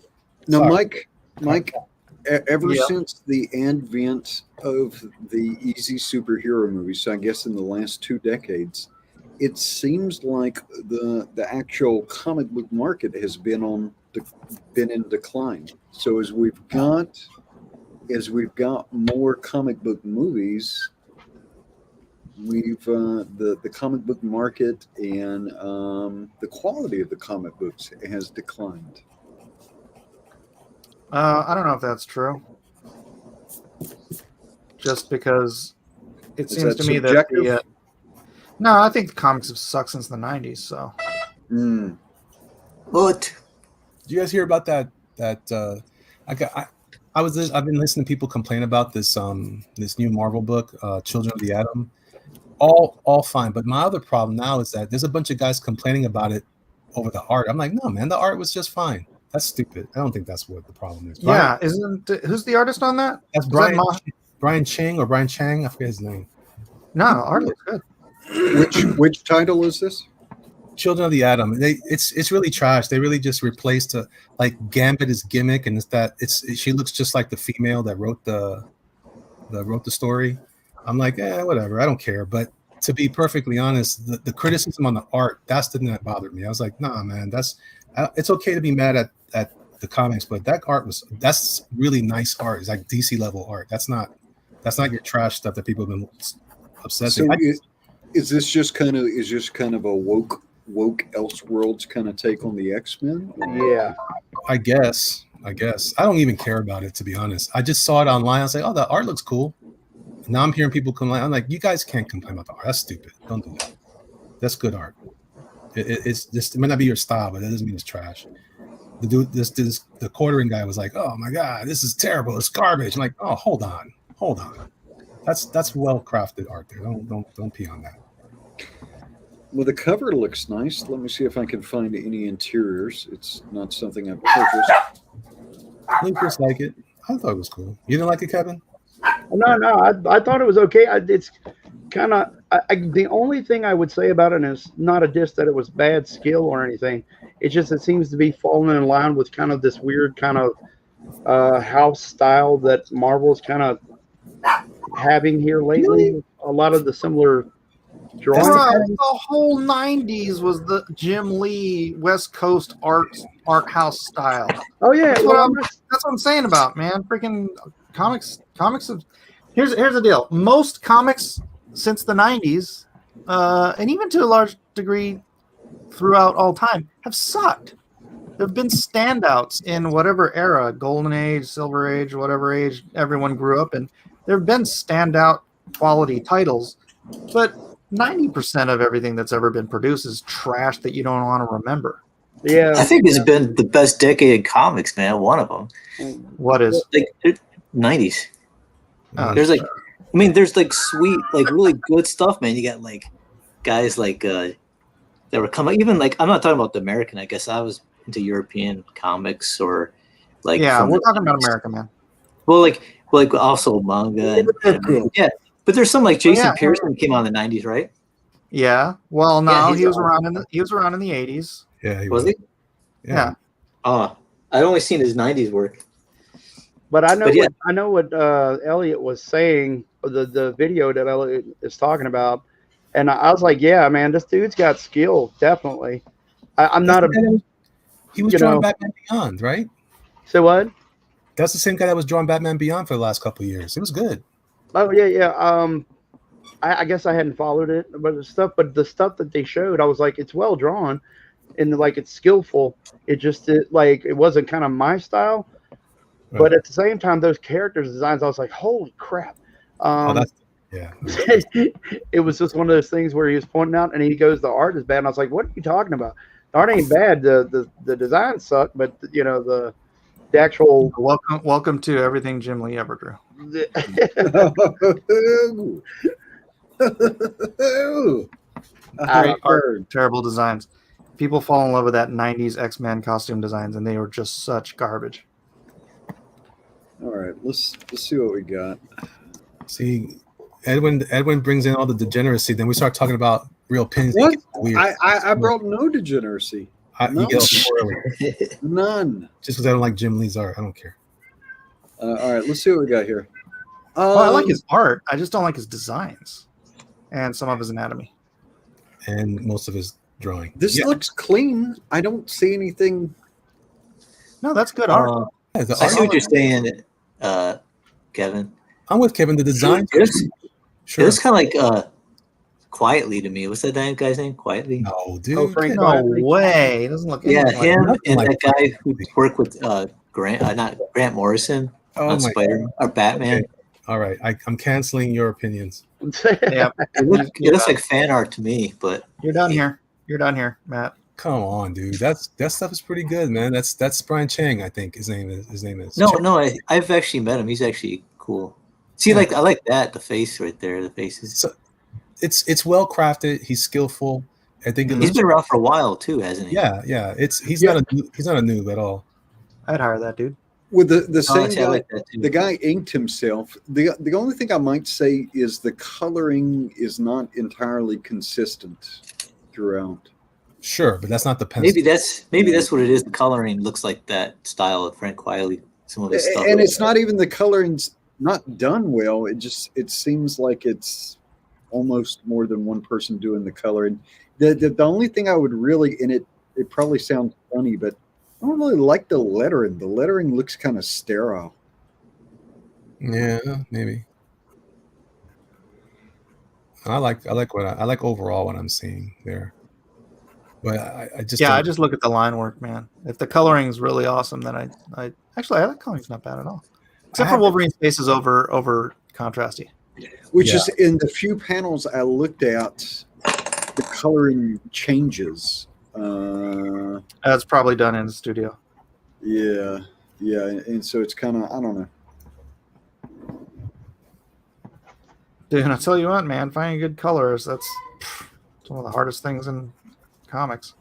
Now, Mike, ever since the advent of the easy superhero movies, so I guess in the last 2 decades, it seems like the actual comic book market has been in decline. So as we've got more comic book movies, we've the comic book market and the quality of the comic books has declined. I don't know if that's true. Just because it Is seems that to me that subjective? no, I think the comics have sucked since the '90s. So What? Did you guys hear about that? I've been listening to people complain about this this new Marvel book, Children of the Atom. All fine, but my other problem now is that there's a bunch of guys complaining about it over the art. I'm like, no, man, the art was just fine. That's stupid. I don't think that's what the problem is. yeah, who's the artist on that? That's Is Brian. that Brian Chang or Brian Chang? I forget his name. No, art looks good. Which title is this? Children of the Atom. It's really trash. They really just replaced like Gambit is gimmick, and she looks just like the female that wrote the story. I'm like, whatever. I don't care. But to be perfectly honest, the criticism on the art, that's the thing that bothered me. I was like, nah, man, it's okay to be mad at the comics, but that's really nice art. It's like DC level art. That's not your trash stuff that people have been obsessing. So is this just kind of a woke Elseworlds kind of take on the X-Men? Yeah. I guess. I don't even care about it, to be honest. I just saw it online. I was like, oh, the art looks cool. Now I'm hearing people complain. I'm like, you guys can't complain about the art. That's stupid. Don't do that. That's good art. It's just, it might not be your style, but that doesn't mean it's trash. The dude, the quartering guy was like, oh my God, this is terrible. It's garbage. I'm like, oh, hold on. That's well crafted art there. Don't pee on that. Well, the cover looks nice. Let me see if I can find any interiors. It's not something I've purchased. Lucas like it. I thought it was cool. You didn't like it, Kevin? No, I thought it was okay. It's kind of the only thing I would say about it is not a diss that it was bad skill or anything. It's just it seems to be falling in line with kind of this weird kind of house style that Marvel's kind of having here lately. A lot of the similar drawings. The whole '90s was the Jim Lee West Coast art house style. Oh yeah, That's what I'm saying about, man. Freaking comics have. Here's the deal. Most comics since the '90s, and even to a large degree throughout all time, have sucked. There have been standouts in whatever era, Golden Age, Silver Age, whatever age everyone grew up in. There have been standout quality titles, but 90% of everything that's ever been produced is trash that you don't want to remember. Yeah, I think it's been the best decade in comics, man. One of them. What is? Like 90s. There's there's like sweet, like really good stuff, man. You got like guys like that were coming. Even like I'm not talking about the American. I guess I was into European comics or like we're talking about America, man. Well, like also manga. Yeah, but there's some like Jason Pearson came out in the 90s, right? Yeah. Well, no, Yeah, he was around in the 80s. Yeah, he Was he? Yeah. Oh, I'd only seen his 90s work. But I know But yeah. I know what Elliot was saying, the video that Elliot is talking about, and I was like, yeah, man, this dude's got skill, definitely. I'm not a. He was drawing Batman Beyond, right? So what? That's the same guy that was drawing Batman Beyond for the last couple of years. It was good. Oh yeah. I guess I hadn't followed it, but the stuff that they showed, I was like, it's well drawn, and like it's skillful. It wasn't kind of my style, but at the same time, those characters designs, I was like, holy crap. It was just one of those things where he was pointing out, and he goes, the art is bad. And I was like, what are you talking about? The art ain't bad. The design sucked, but the actual welcome to everything Jim Lee ever drew. Terrible designs. People fall in love with that '90s X-Men costume designs, and they were just such garbage. All right, let's see what we got. See, Edwin brings in all the degeneracy. Then we start talking about real pins. What? Weird. I brought no degeneracy. You get off early. None. Just because I don't like Jim Lee's art, I don't care. All right, let's see what we got here. I like his art. I just don't like his designs and some of his anatomy and most of his drawing. This looks clean. I don't see anything. No, that's good art. I see what you're saying, Kevin. I'm with Kevin. The design. It looks kind of like Quietly to me. What's that guy's name? Quietly. No, dude. Oh, Frank No Quietly. way. It doesn't look Yeah, anything like him nothing and like that guy who Quietly. worked with not Grant Morrison Oh on my Spider or Batman. Okay. All right, I'm canceling your opinions. Yeah. It looks like fan art to me, but You're done here. You're done here, Matt. Come on, dude. That stuff is pretty good, man. That's Brian Chang, I think his name is. no, I've actually met him. He's actually cool. See, Yeah. like I like that the face right there. The faces. So, it's well crafted. He's skillful. I think He's been around for a while too, hasn't he? Yeah. He's Yeah. not a noob at all. I'd hire that dude. With the Oh, same see, I guy, like that too. the guy inked himself. The only thing I might say is the coloring is not entirely consistent throughout. Sure, but that's not the pencil. Maybe that's what it is. The coloring looks like that style of Frank Quietly. Some of his stuff, And it's not even the coloring's not done well. It seems like it's almost more than one person doing the coloring. The only thing I would really, and it probably sounds funny, but I don't really like the lettering. The lettering looks kind of sterile. Yeah, maybe. I like overall what I'm seeing there. But I just Yeah, I don't- just look at the line work, man. If the coloring is really awesome, then I like coloring's not bad at all. Except for Wolverine's face is over contrasty. Which Yeah. is in the few panels I looked at, the coloring changes. That's probably done in the studio. Yeah, and so it's kind of, I don't know. Dude, I tell you what, man, finding good colors, that's one of the hardest things in comics.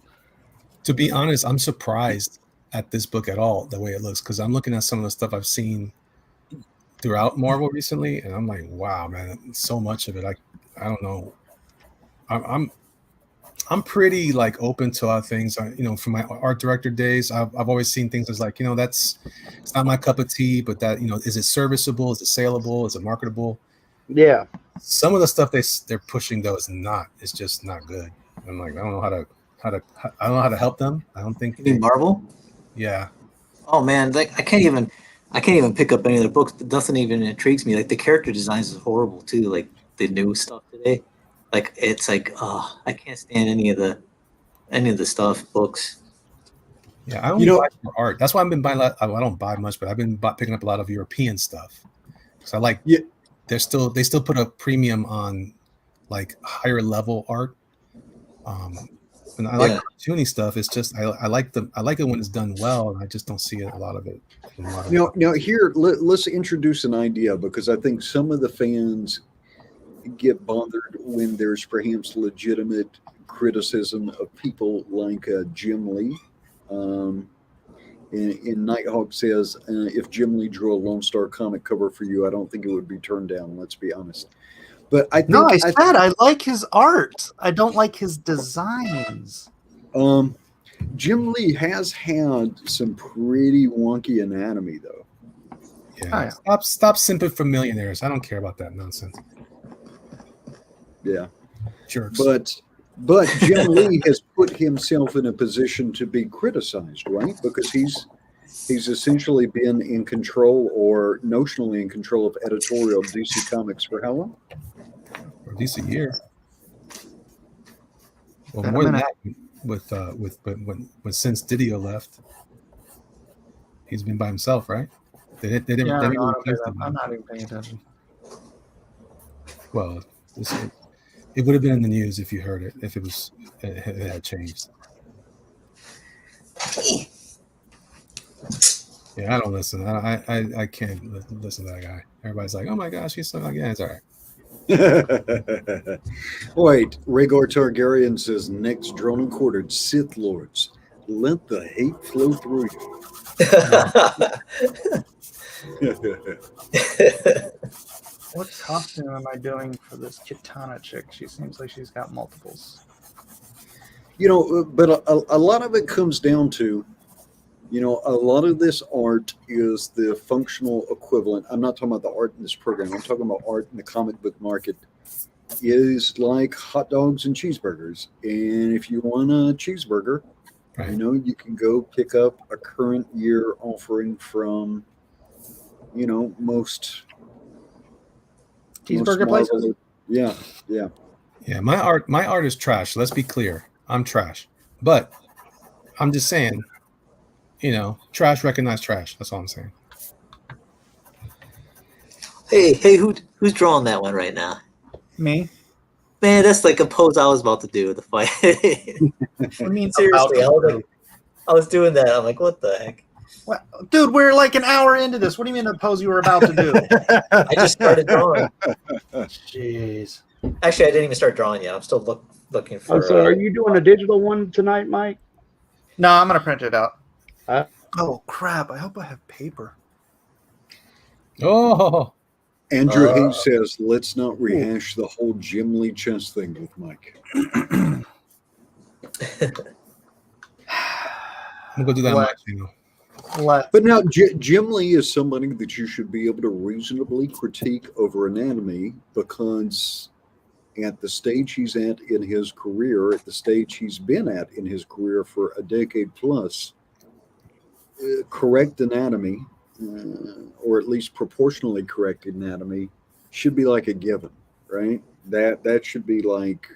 To be honest, I'm surprised at this book at all, the way it looks, because I'm looking at some of the stuff I've seen throughout Marvel recently, and I'm like, wow, man, so much of it. I don't know. I'm pretty like open to other things. From my art director days, I've always seen things as like, it's not my cup of tea, but that, is it serviceable? Is it saleable? Is it marketable? Yeah. Some of the stuff they're pushing though is not. It's just not good. I'm like, I don't know how to help them. I don't think. You mean Marvel? Yeah. Oh man, like I can't even pick up any of their books. Nothing even intrigues me. Like the character designs is horrible too. Like the new stuff today. Like it's like, I can't stand any of the stuff books. Yeah, I don't buy for art. That's why I've been buying a lot. I don't buy much, but I've been picking up a lot of European stuff. Because I like. Yeah. They still put a premium on like higher level art. And I like cartoony stuff. It's just I like it when it's done well, and I just don't see a lot of it. Now here, let's introduce an idea, because I think some of the fans get bothered when there's perhaps legitimate criticism of people like Jim Lee. And Nighthawk says, if Jim Lee drew a Lone Star comic cover for you, I don't think it would be turned down. Let's be honest. But I think I like his art. I don't like his designs. Jim Lee has had some pretty wonky anatomy, though. Yeah. Stop simping for millionaires. I don't care about that nonsense. Yeah. Jerks. But Jim Lee has put himself in a position to be criticized, right? Because he's essentially been in control, or notionally in control, of editorial DC Comics for how long? For at least a year. Well, Been a more than minute. that, when since Didio left, he's been by himself, right? They didn't replace him. I'm not even paying attention. Well, it would have been in the news if you heard it, if it had changed. Yeah, I don't listen. I can't listen to that guy. Everybody's like, oh my gosh, he's so, like, yeah, it's all right. Wait, Rhaegar Targaryen says, next drawn and quartered, Sith Lords, let the hate flow through you. What costume am I doing for this Kitana chick? She seems like she's got multiples. But a lot of it comes down to, a lot of this art is the functional equivalent. I'm not talking about the art in this program. I'm talking about art in the comic book market. Is like hot dogs and cheeseburgers. And if you want a cheeseburger, right, you can go pick up a current year offering from, most cheeseburger places. Yeah. Yeah, my art is trash. Let's be clear. I'm trash. But I'm just saying, trash recognize trash. That's all I'm saying. Hey, who's drawing that one right now? Me? Man, that's like a pose I was about to do the fight. I mean, Seriously, I was doing that. I'm like, what the heck? What? Dude, we're like an hour into this. What do you mean the pose you were about to do? I just started drawing. Jeez. Actually, I didn't even start drawing yet. I'm still looking for. So are you doing a digital one tonight, Mike? No, I'm gonna print it out. Huh? Oh crap! I hope I have paper. Oh, Andrew Hayes says, let's not rehash the whole Jim Lee chess thing with Mike. I'm gonna go do that on my channel. What? But now, Jim Lee is somebody that you should be able to reasonably critique over anatomy because at the stage he's at in his career, at the stage he's been at in his career for a decade plus, correct anatomy, or at least proportionally correct anatomy, should be like a given, right? That should be like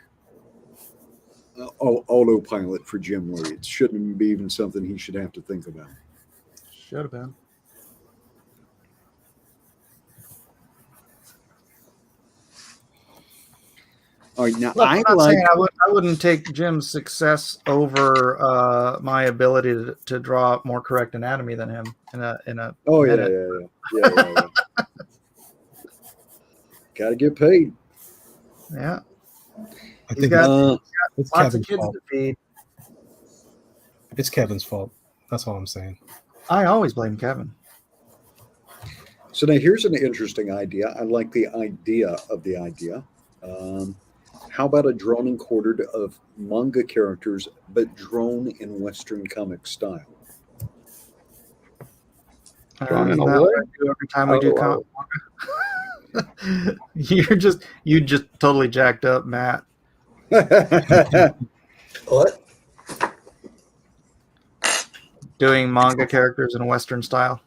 autopilot for Jim Lee. It shouldn't be even something he should have to think about. Should have been. All right, now Look, I'm not like saying I wouldn't take Jim's success over my ability to draw more correct anatomy than him in a. oh yeah, minute. yeah. Got to get paid. Yeah. I He's think got it's lots of Kevin's kids fault. to feed. It's Kevin's fault. That's all I'm saying. I always blame Kevin. So now here's an interesting idea. I like the idea of the idea. How about a drawn and quartered of manga characters, but drawn in Western comic style? Drawn in Isn't a that what? what I do every time we do comic? You just totally jacked up, Matt. What? Doing manga characters in Western style.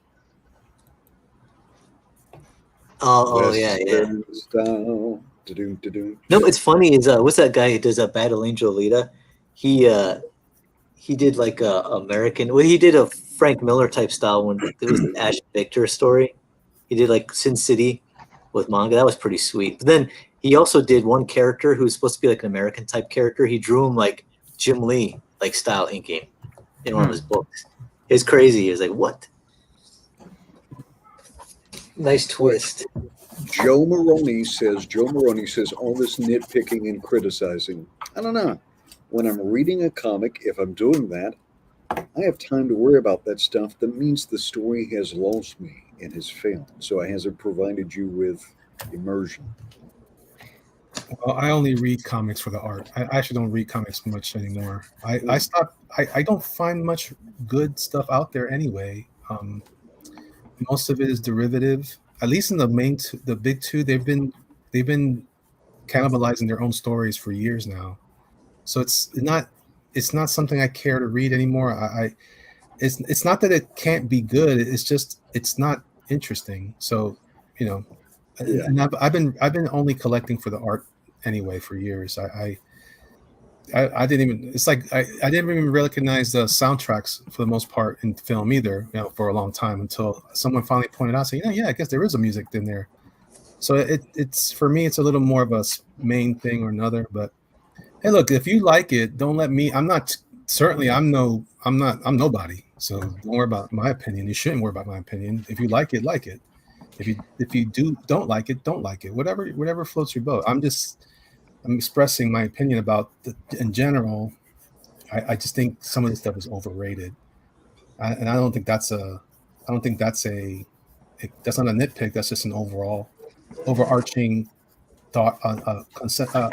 Oh yeah. Western style. Do-do-do-do. No, it's funny is what's that guy who does Battle Angel Alita? He did like a American. Well, he did a Frank Miller type style when it was the Ash Victor story. He did like Sin City with manga. That was pretty sweet. But then he also did one character who's supposed to be like an American type character. He drew him like Jim Lee like style inking in one of his books. It's crazy. It's like what? Nice twist. Joe Maroney says all this nitpicking and criticizing. I don't know. When I'm reading a comic, if I'm doing that, I have time to worry about that stuff. That means the story has lost me and has failed. So it hasn't provided you with immersion. Well, I only read comics for the art. I actually don't read comics much anymore. I stopped. I don't find much good stuff out there anyway. Most of it is derivative. At least in the the big two, they've been cannibalizing their own stories for years now. So it's not something I care to read anymore. It's not that it can't be good. It's just it's not interesting. So and I've been only collecting for the art anyway for years. I didn't even. It's like I didn't even recognize the soundtracks for the most part in film either. For a long time until someone finally pointed out, saying, I guess there is a music in there. So it's for me, it's a little more of a main thing or another. But hey, look, if you like it, don't let me. I'm nobody. So don't worry about my opinion. You shouldn't worry about my opinion. If you like it, like it. If you don't like it, don't like it. Whatever floats your boat. I'm expressing my opinion about in general. I just think some of this stuff is overrated, and I don't think that's not a nitpick. That's just an overarching thought,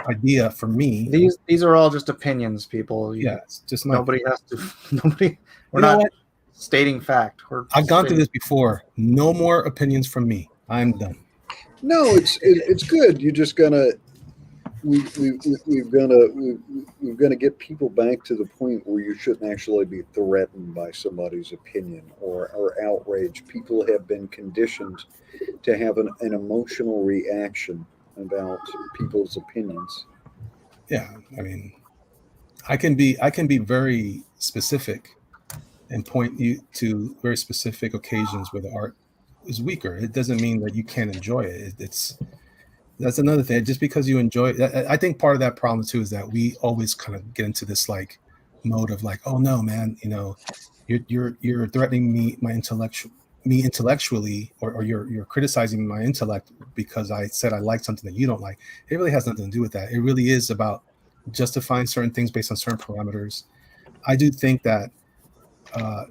idea for me. These are all just opinions, people. Yeah, it's just nobody has to. Nobody. We're not stating fact. I've gone through this before. No more opinions from me. I'm done. No, it's good. You're just gonna. We're gonna get people back to the point where you shouldn't actually be threatened by somebody's opinion or outraged. People have been conditioned to have an emotional reaction about people's opinions. Yeah, I mean, I can be very specific and point you to very specific occasions where the art is weaker. It doesn't mean that you can't enjoy it. That's another thing. Just because you enjoy it, I think part of that problem too is that we always kind of get into this like mode of like, oh no, man, you're threatening me intellectually, or you're criticizing my intellect because I said I like something that you don't like. It really has nothing to do with that. It really is about justifying certain things based on certain parameters. I do think that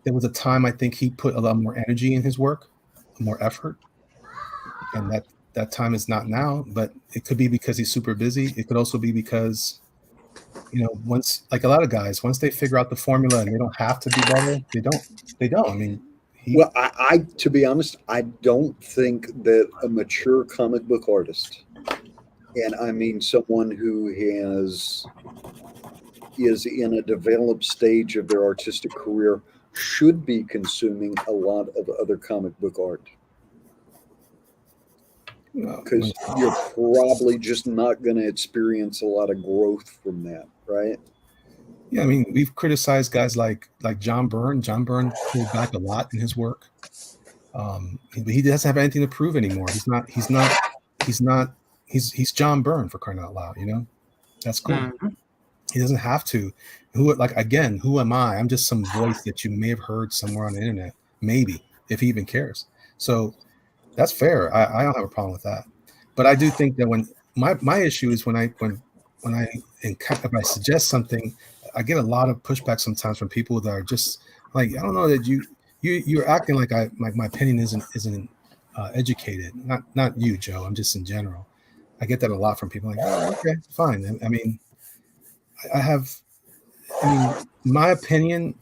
there was a time I think he put a lot more energy in his work, more effort, and that time is not now. But it could be because he's super busy. It could also be because once, like a lot of guys, once they figure out the formula and they don't have to do better, they don't. I mean, well, I to be honest, I don't think that a mature comic book artist, and I mean someone who is in a developed stage of their artistic career, should be consuming a lot of other comic book art. Because you're probably just not going to experience a lot of growth from that, right? Yeah, I mean, we've criticized guys like John Byrne. John Byrne pulled back a lot in his work. He doesn't have anything to prove anymore. He's John Byrne, for crying out loud. That's cool. Mm-hmm. He doesn't have to. Who am I? I'm just some voice that you may have heard somewhere on the internet, maybe, if he even cares. So that's fair. I don't have a problem with that. But I do think that when my issue is when I suggest something, I get a lot of pushback sometimes from people that are just like, I don't know, that you're acting like my opinion isn't educated. Not you, Joe. I'm just in general. I get that a lot from people like, oh, okay, fine. I mean, my opinion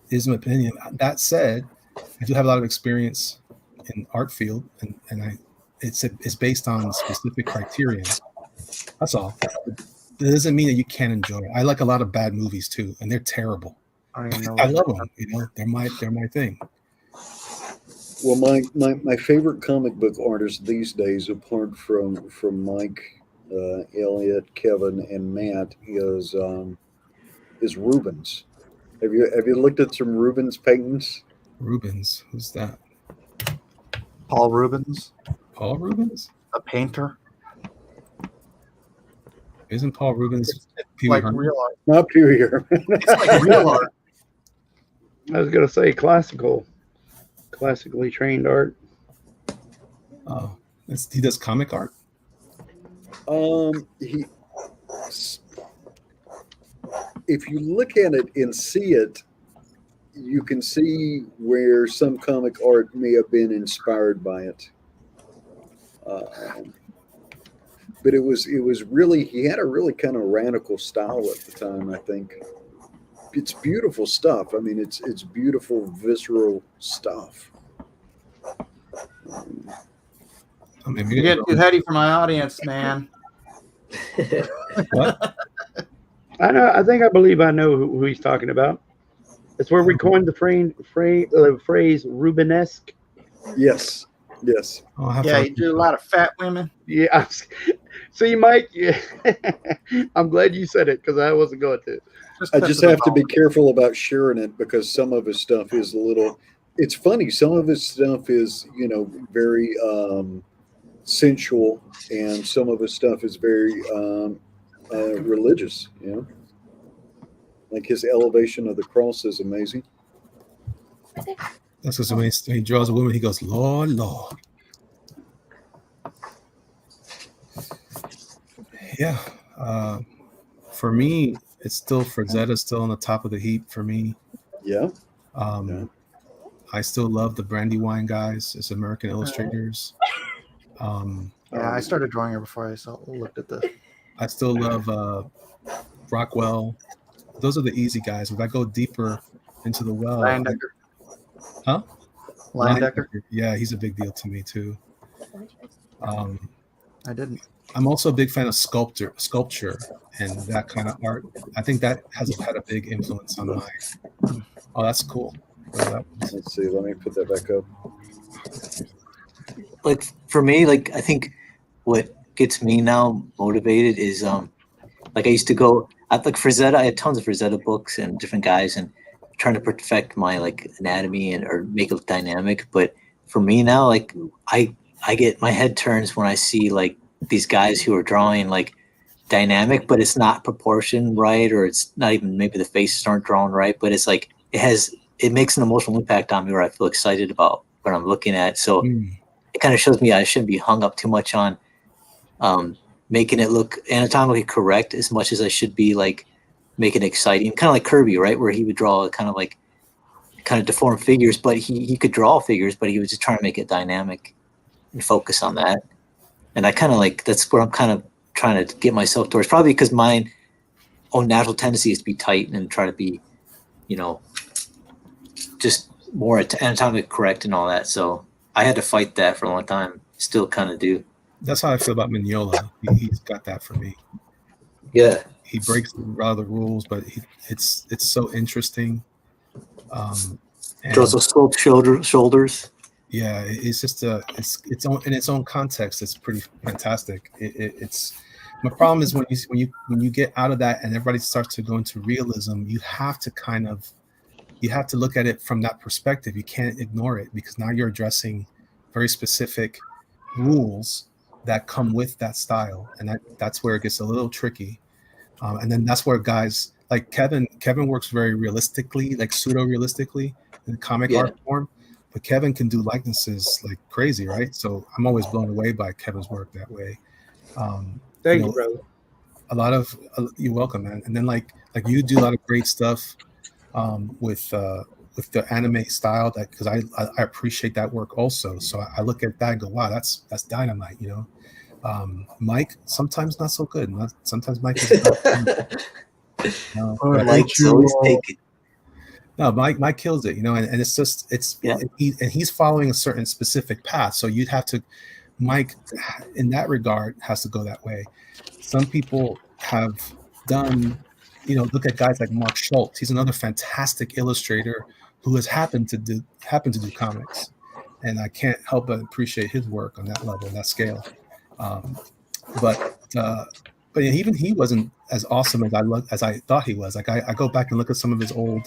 is an opinion. That said, I do have a lot of experience in art field, and it's based on specific criteria. That's all. It doesn't mean that you can't enjoy it. I like a lot of bad movies too, and they're terrible. I love them. They're my thing. Well, my favorite comic book artist these days, apart from Mike, Elliot, Kevin, and Matt, is Rubens. Have you looked at some Rubens paintings? Rubens, who's that? Paul Rubens. Paul Rubens, a painter. Isn't Paul Rubens It's like Herman? real art? Not Pee-wee. It's like real art. I was gonna say classically trained art. Oh, he does comic art. If you look at it and see it, you can see where some comic art may have been inspired by it. But it was really, he had a really kind of radical style at the time, I think. It's beautiful stuff. I mean, it's beautiful, visceral stuff. You get too heady for my audience, man. What? I know. I believe I know who he's talking about. It's where we coined the phrase Rubenesque. Yes. Oh, Yeah, you do a lot of fat women. Yeah. See, Mike, yeah. I'm glad you said it because I wasn't going to. I just have to be careful about sharing it because some of his stuff is a little. It's funny. Some of his stuff is, very sensual, and some of his stuff is very religious. Like his elevation of the cross is amazing. That's because when he draws a woman, he goes, Lord, Lord. Yeah. For me, it's still Frazetta still on the top of the heap for me. Yeah. I still love the Brandywine guys as American illustrators. I started drawing her before I looked at this. I still love Rockwell. Those are the easy guys. If I go deeper into the well, Leyendecker. Yeah, he's a big deal to me too. I didn't. I'm also a big fan of sculpture and that kind of art. I think that has had a big influence on my. Oh, that's cool. Let's see. Let me put that back up. Like for me, like I think what gets me now motivated is Like I used to go, I like Frazetta. I had tons of Frazetta books and different guys, and trying to perfect my like anatomy and or make it dynamic. But for me now, like I get my head turns when I see like these guys who are drawing like dynamic, but it's not proportioned right, or it's not even maybe the faces aren't drawn right, but it's like it makes an emotional impact on me where I feel excited about what I'm looking at. So it kind of shows me I shouldn't be hung up too much on making it look anatomically correct as much as I should be like making it exciting, kind of like Kirby, right, where he would draw kind of deformed figures, but he could draw figures, but he was just trying to make it dynamic and focus on that. And I kind of like, that's where I'm kind of trying to get myself towards, probably because mine own natural tendency is to be tight and try to be, you know, just more anatomically correct and all that. So I had to fight that for a long time. Still kind of do. That's how I feel about Mignola. He's got that for me. Yeah. He breaks a lot of the rules, but it's so interesting. Draws those sloped shoulders. Yeah, it's just it's own in its own context. It's pretty fantastic. It's my problem is when you get out of that and everybody starts to go into realism, you have to look at it from that perspective. You can't ignore it because now you're addressing very specific rules that come with that style, and that's where it gets a little tricky. And then that's where guys like Kevin works very realistically, like pseudo realistically in comic art form. But Kevin can do likenesses like crazy, right? So I'm always blown away by Kevin's work that way. Thank you, brother. A lot of you're welcome, man. And then like you do a lot of great stuff with the anime style, that because I appreciate that work also. So I look at that and go, wow, that's dynamite, you know. Mike sometimes not so good. Sometimes Mike is Mike's always taken. No, Mike kills it, you know, and it's just he's following a certain specific path. So you'd have to, Mike, in that regard, has to go that way. Some people have done, you know, look at guys like Mark Schultz. He's another fantastic illustrator who has happened to do comics, and I can't help but appreciate his work on that level, that scale. But even he wasn't as awesome as I thought he was. Like I go back and look at some of his old.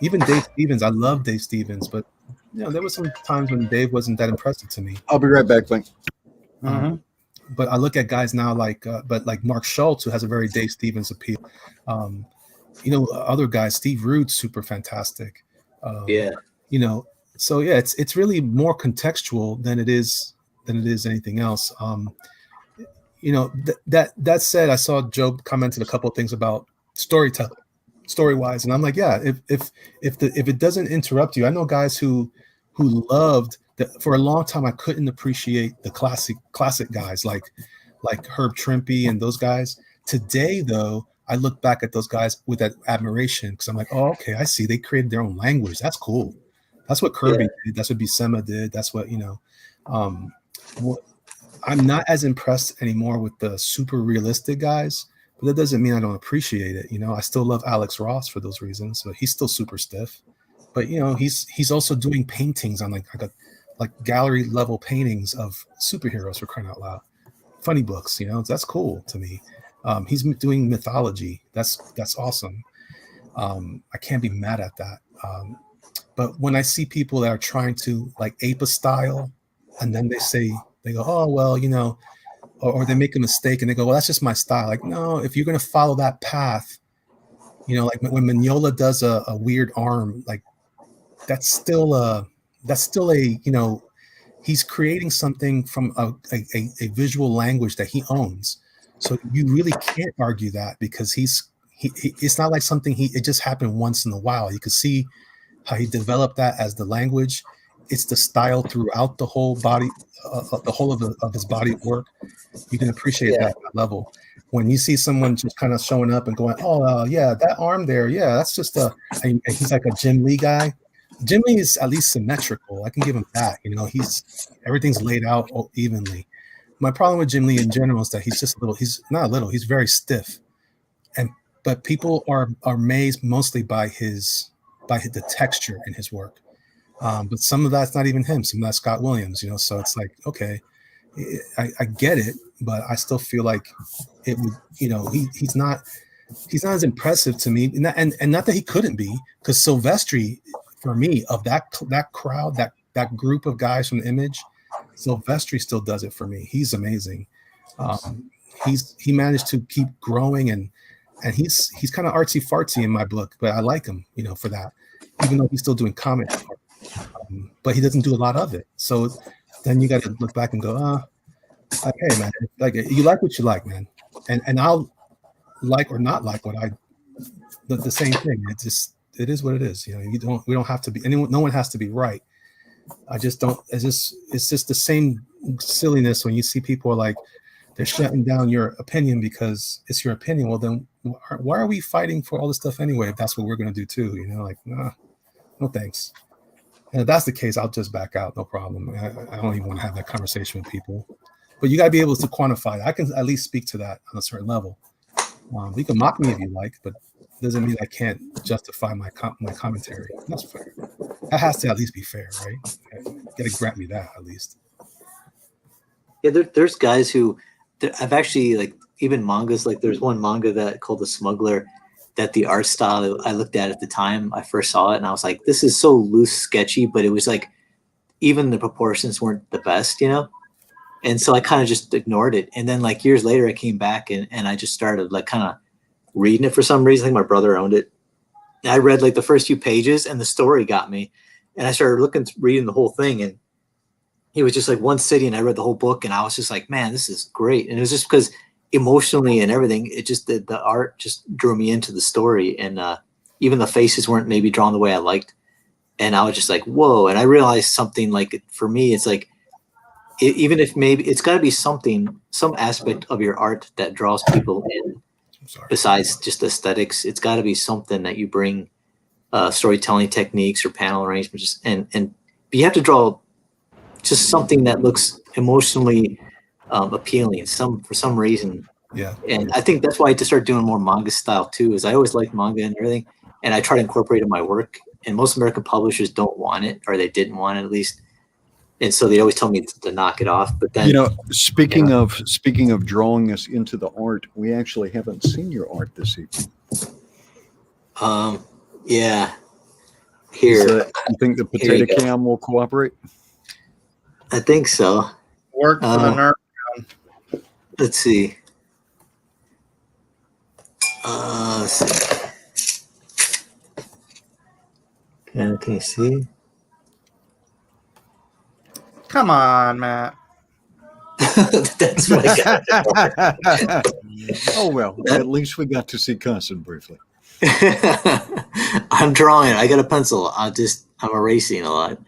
Even Dave Stevens, I love Dave Stevens, but you know there were some times when Dave wasn't that impressive to me. I'll be right back, Frank. But I look at guys now like Mark Schultz, who has a very Dave Stevens appeal. You know, other guys, Steve Rude's super fantastic. You know, so yeah, it's really more contextual than it is anything else. You know, that said, I saw Joe commented a couple of things about storytelling. Story-wise, and I'm like, yeah, if it doesn't interrupt you, I know guys who loved that for a long time. I couldn't appreciate the classic guys like Herb Trimpe and those guys. Today, though, I look back at those guys with that admiration because I'm like, oh, okay, I see they created their own language. That's cool. That's what Kirby did. That's what Buscema did. That's what, you know. I'm not as impressed anymore with the super realistic guys. But that doesn't mean I don't appreciate it. You know, I still love Alex Ross for those reasons. So he's still super stiff. But you know, he's also doing paintings on like gallery level paintings of superheroes, for crying out loud. Funny books, you know, that's cool to me. He's doing mythology. That's awesome. I can't be mad at that. But when I see people that are trying to like ape a style, and then they go, oh well, you know. Or they make a mistake and they go, well, that's just my style. Like, no, if you're going to follow that path, you know, like when Mignola does a weird arm, like that's still a, you know, he's creating something from a visual language that he owns. So you really can't argue that because it's not like something it just happened once in a while. You can see how he developed that as the language. It's the style throughout the whole body, the whole of his body of work. You can appreciate that level. When you see someone just kind of showing up and going, oh, yeah, that arm there, yeah, that's just and he's like a Jim Lee guy. Jim Lee is at least symmetrical. I can give him that. You know, everything's laid out evenly. My problem with Jim Lee in general is that he's very stiff. But people are amazed mostly by the texture in his work. But some of that's not even him. Some of that's Scott Williams, you know, so it's like, okay, I get it, but I still feel like it would, he's not as impressive to me, and not that he couldn't be, because Silvestri, for me, of that crowd, that group of guys from the Image, Silvestri still does it for me. He's amazing. He managed to keep growing, and he's kind of artsy fartsy in my book, but I like him, for that, even though he's still doing comic art. But he doesn't do a lot of it. So then you got to look back and go, hey man, like you like what you like, man, and I'll like or not like what the same thing. It is what it is. We don't have to be anyone. No one has to be right. I just don't. It's just the same silliness when you see people like they're shutting down your opinion because it's your opinion. Well, then why are we fighting for all this stuff anyway? If that's what we're going to do too, no thanks. And if that's the case, I'll just back out. No problem. I don't even want to have that conversation with people. But you got to be able to quantify it. I can at least speak to that on a certain level. You can mock me if you like, but it doesn't mean I can't justify my commentary. That's fair. That has to at least be fair, right? You got to grant me that at least. Yeah, there's guys who I've actually, like, even mangas, like there's one manga called The Smuggler, that the art style I looked at the time I first saw it, and I was like, this is so loose, sketchy, but it was like even the proportions weren't the best, and so I kind of just ignored it. And then like years later I came back and I just started like kind of reading it for some reason. I think my brother owned it, and I read like the first few pages and the story got me, and I started reading the whole thing, and it was just like one sitting, and I read the whole book, and I was just like, man, this is great. And it was just because emotionally and everything, it just the art just drew me into the story, and even the faces weren't maybe drawn the way I liked, and I was just like, whoa. And I realized something, like, for me, it's like, even if maybe it's got to be some aspect of your art that draws people in besides just aesthetics. It's got to be something that you bring, storytelling techniques or panel arrangements, and you have to draw just something that looks emotionally appealing for some reason. Yeah. And I think that's why I just started doing more manga style too, is I always liked manga and everything, and I try to incorporate it in my work, and most American publishers don't want it, or they didn't want it at least. And so they always tell me to knock it off. But then, speaking of drawing us into the art, we actually haven't seen your art this evening. Yeah. Here. You think the potato cam will cooperate? I think so. Work for the Nerf. Let's see. Let's see. Can you see? Come on, Matt. That's what I got. Oh, well, at least we got to see Carson briefly. I'm drawing. I got a pencil. I'm erasing a lot.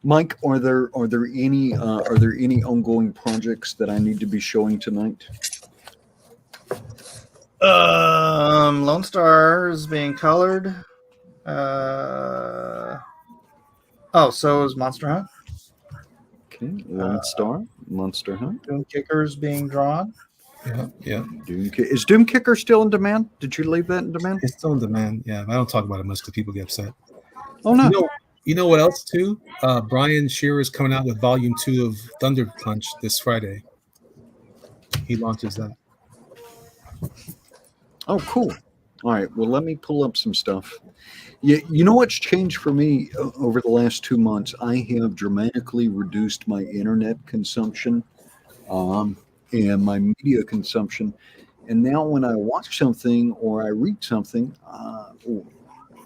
Mike, are there any ongoing projects that I need to be showing tonight? Lone Star is being colored. So is Monster Hunt. Okay, Lone Star, Monster Hunt. Doom Kicker is being drawn. Yeah. Is Doom Kicker still in demand? Did you leave that in demand? It's still in demand. Yeah, I don't talk about it much because people get upset. Oh no. You know what else too? Brian Shearer is coming out with Volume 2 of Thunder Punch this Friday. He launches that. Oh, cool. All right. Well, let me pull up some stuff. You know what's changed for me over the last 2 months? I have dramatically reduced my internet consumption and my media consumption. And now when I watch something or I read something,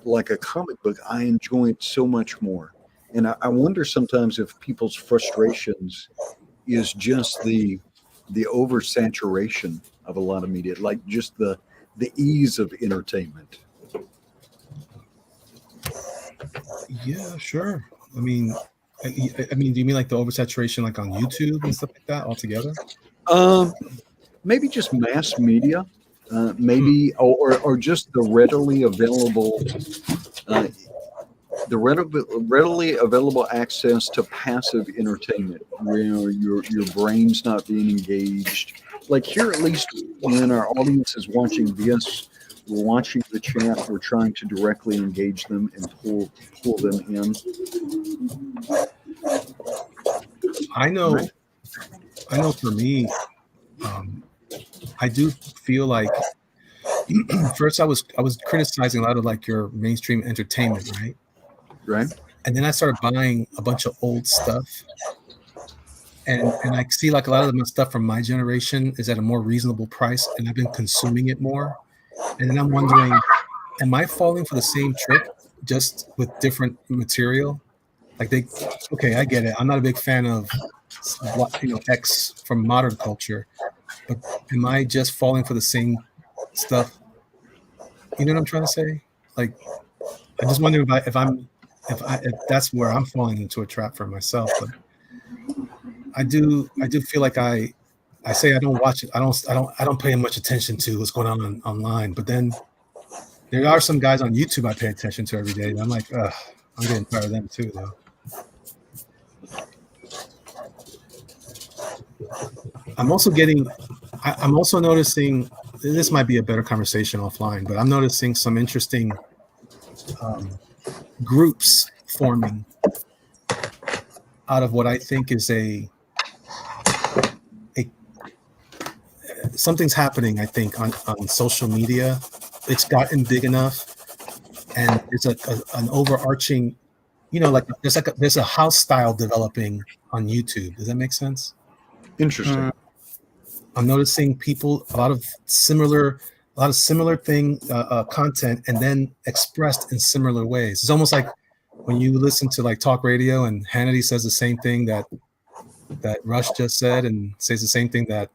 like a comic book, I enjoy it so much more. And I wonder sometimes if people's frustrations is just the oversaturation of a lot of media, like just the ease of entertainment. Yeah, sure. I mean, do you mean like the oversaturation, like on YouTube and stuff like that altogether? Maybe just mass media, maybe, or just the readily available access to passive entertainment, where your brain's not being engaged. Like here, at least when our audience is watching this, we're watching the chat, we're trying to directly engage them and pull them in. I know for me, I do feel like first I was criticizing a lot of like your mainstream entertainment, right? Right. And then I started buying a bunch of old stuff. And I see like a lot of the stuff from my generation is at a more reasonable price, and I've been consuming it more. And then I'm wondering, am I falling for the same trick just with different material? Like okay, I get it. I'm not a big fan of X from modern culture, but am I just falling for the same stuff? You know what I'm trying to say? Like, I just wonder if that's where I'm falling into a trap for myself. But I do feel like I say I don't watch it. I don't pay much attention to what's going on online. But then there are some guys on YouTube I pay attention to every day. And I'm like, I'm getting tired of them too, though. I'm also noticing, this might be a better conversation offline, but I'm noticing some interesting groups forming out of what I think is something's happening, I think, on social media. It's gotten big enough, and it's an overarching, there's a house style developing on YouTube. Does that make sense? Interesting. I'm noticing people a lot of similar thing content, and then expressed in similar ways. It's almost like when you listen to like talk radio and Hannity says the same thing that Rush just said, and says the same thing that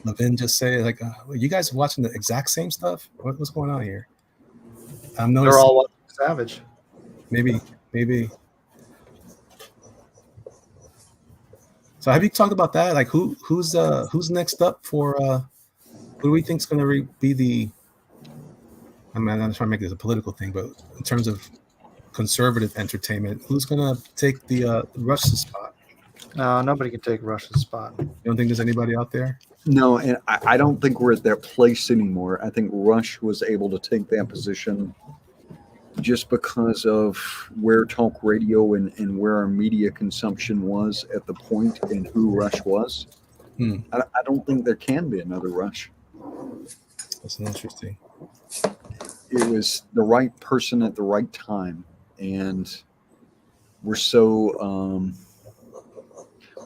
Levin just said. Like, you guys watching the exact same stuff? What's going on here? I'm noticing. They're all watching Savage. Maybe. So have you talked about that? Like, who's next up for? Who do we think is going to be the? I'm not trying to make this a political thing, but in terms of conservative entertainment, who's going to take the Rush's spot? No, nobody can take Rush's spot. You don't think there's anybody out there? No, and I don't think we're at that place anymore. I think Rush was able to take that position just because of where talk radio and where our media consumption was at the point and who Rush was. I don't think there can be another Rush. That's interesting. It was the right person at the right time, and we're so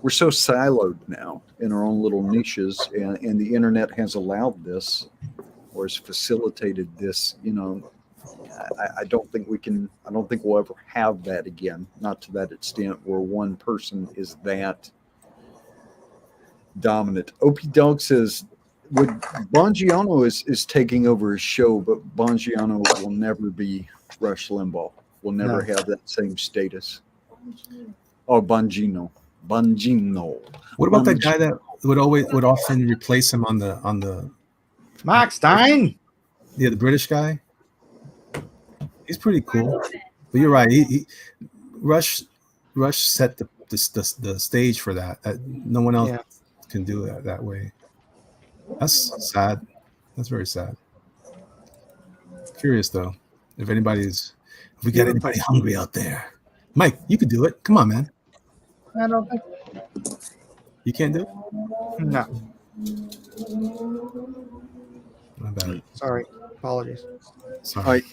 siloed now in our own little niches, and the internet has allowed this, or has facilitated this. I don't think we'll ever have that again. Not to that extent where one person is that dominant. OP Dog says, Bongiorno is taking over his show, but Bongiorno will never be Rush Limbaugh. Will never have that same status. Oh, Bongino. What about that guy that would often replace him on the Mark Stein? Yeah, the British guy. He's pretty cool. But you're right. He Rush set the stage for that. No one else can do that way. That's sad. That's very sad. Curious though, if we got anybody hungry out there. Mike, you could do it. Come on, man. I don't think. You can't do it? No. My bad. Sorry. Apologies. Sorry. All right.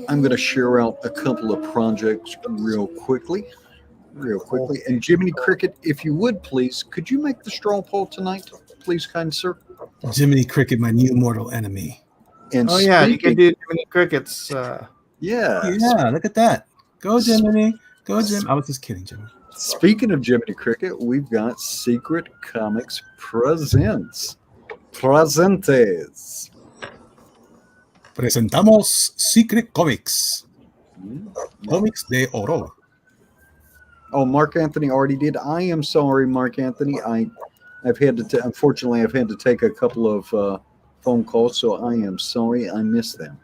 I'm going to share out a couple of projects real quickly. And Jiminy Cricket, if you would please, could you make the straw poll tonight, please, kind sir? Jiminy Cricket, my new mortal enemy. And you can do Jiminy Cricket's. Yeah, look at that. Go, Jiminy. Go, Jim. I was just kidding, Jimmy. Speaking of Jiminy Cricket, we've got Secret Comics Presents. Presentes. Presentamos Secret Comics. Comics de Oro. Oh, Mark Anthony already did. I am sorry, Mark Anthony. Unfortunately, I've had to take a couple of phone calls, so I am sorry I missed them.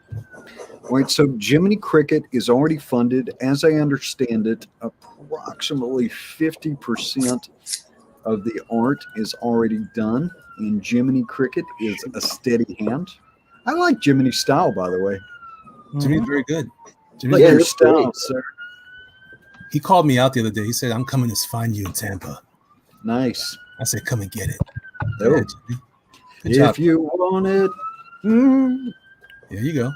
All right, so Jiminy Cricket is already funded. As I understand it, approximately 50% of the art is already done, and Jiminy Cricket is a steady hand. I like Jiminy's style, by the way. Jimmy's very good. Like your style, sir. He called me out the other day. He said, I'm coming to find you in Tampa. Nice. I said, come and get it. Oh. Yeah, Jimmy. Good job. If you want it. There you go.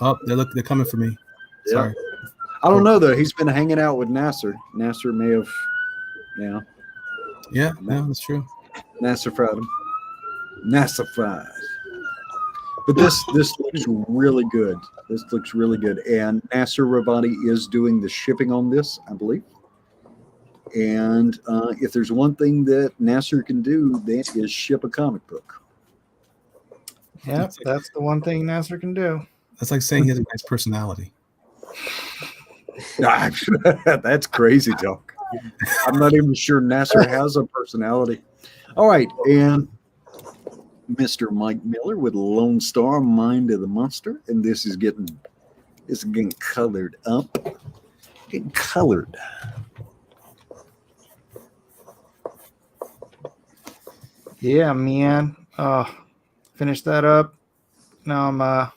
Oh, they're coming for me. Yeah. Sorry. I don't know though. He's been hanging out with Nasser. Nasser may have, Yeah, no, that's true. Nasser fried him. Nasser fried. But this looks really good. This looks really good. And Nasser Ravati is doing the shipping on this, I believe. And if there's one thing that Nasser can do, that is ship a comic book. Yep, that's the one thing Nasser can do. That's like saying he has a nice personality. That's crazy talk. I'm not even sure Nasser has a personality. All right, and Mr. Mike Miller with Lone Star, Mind of the Monster, and this is getting colored up, getting colored. Yeah, man. Finish that up. Now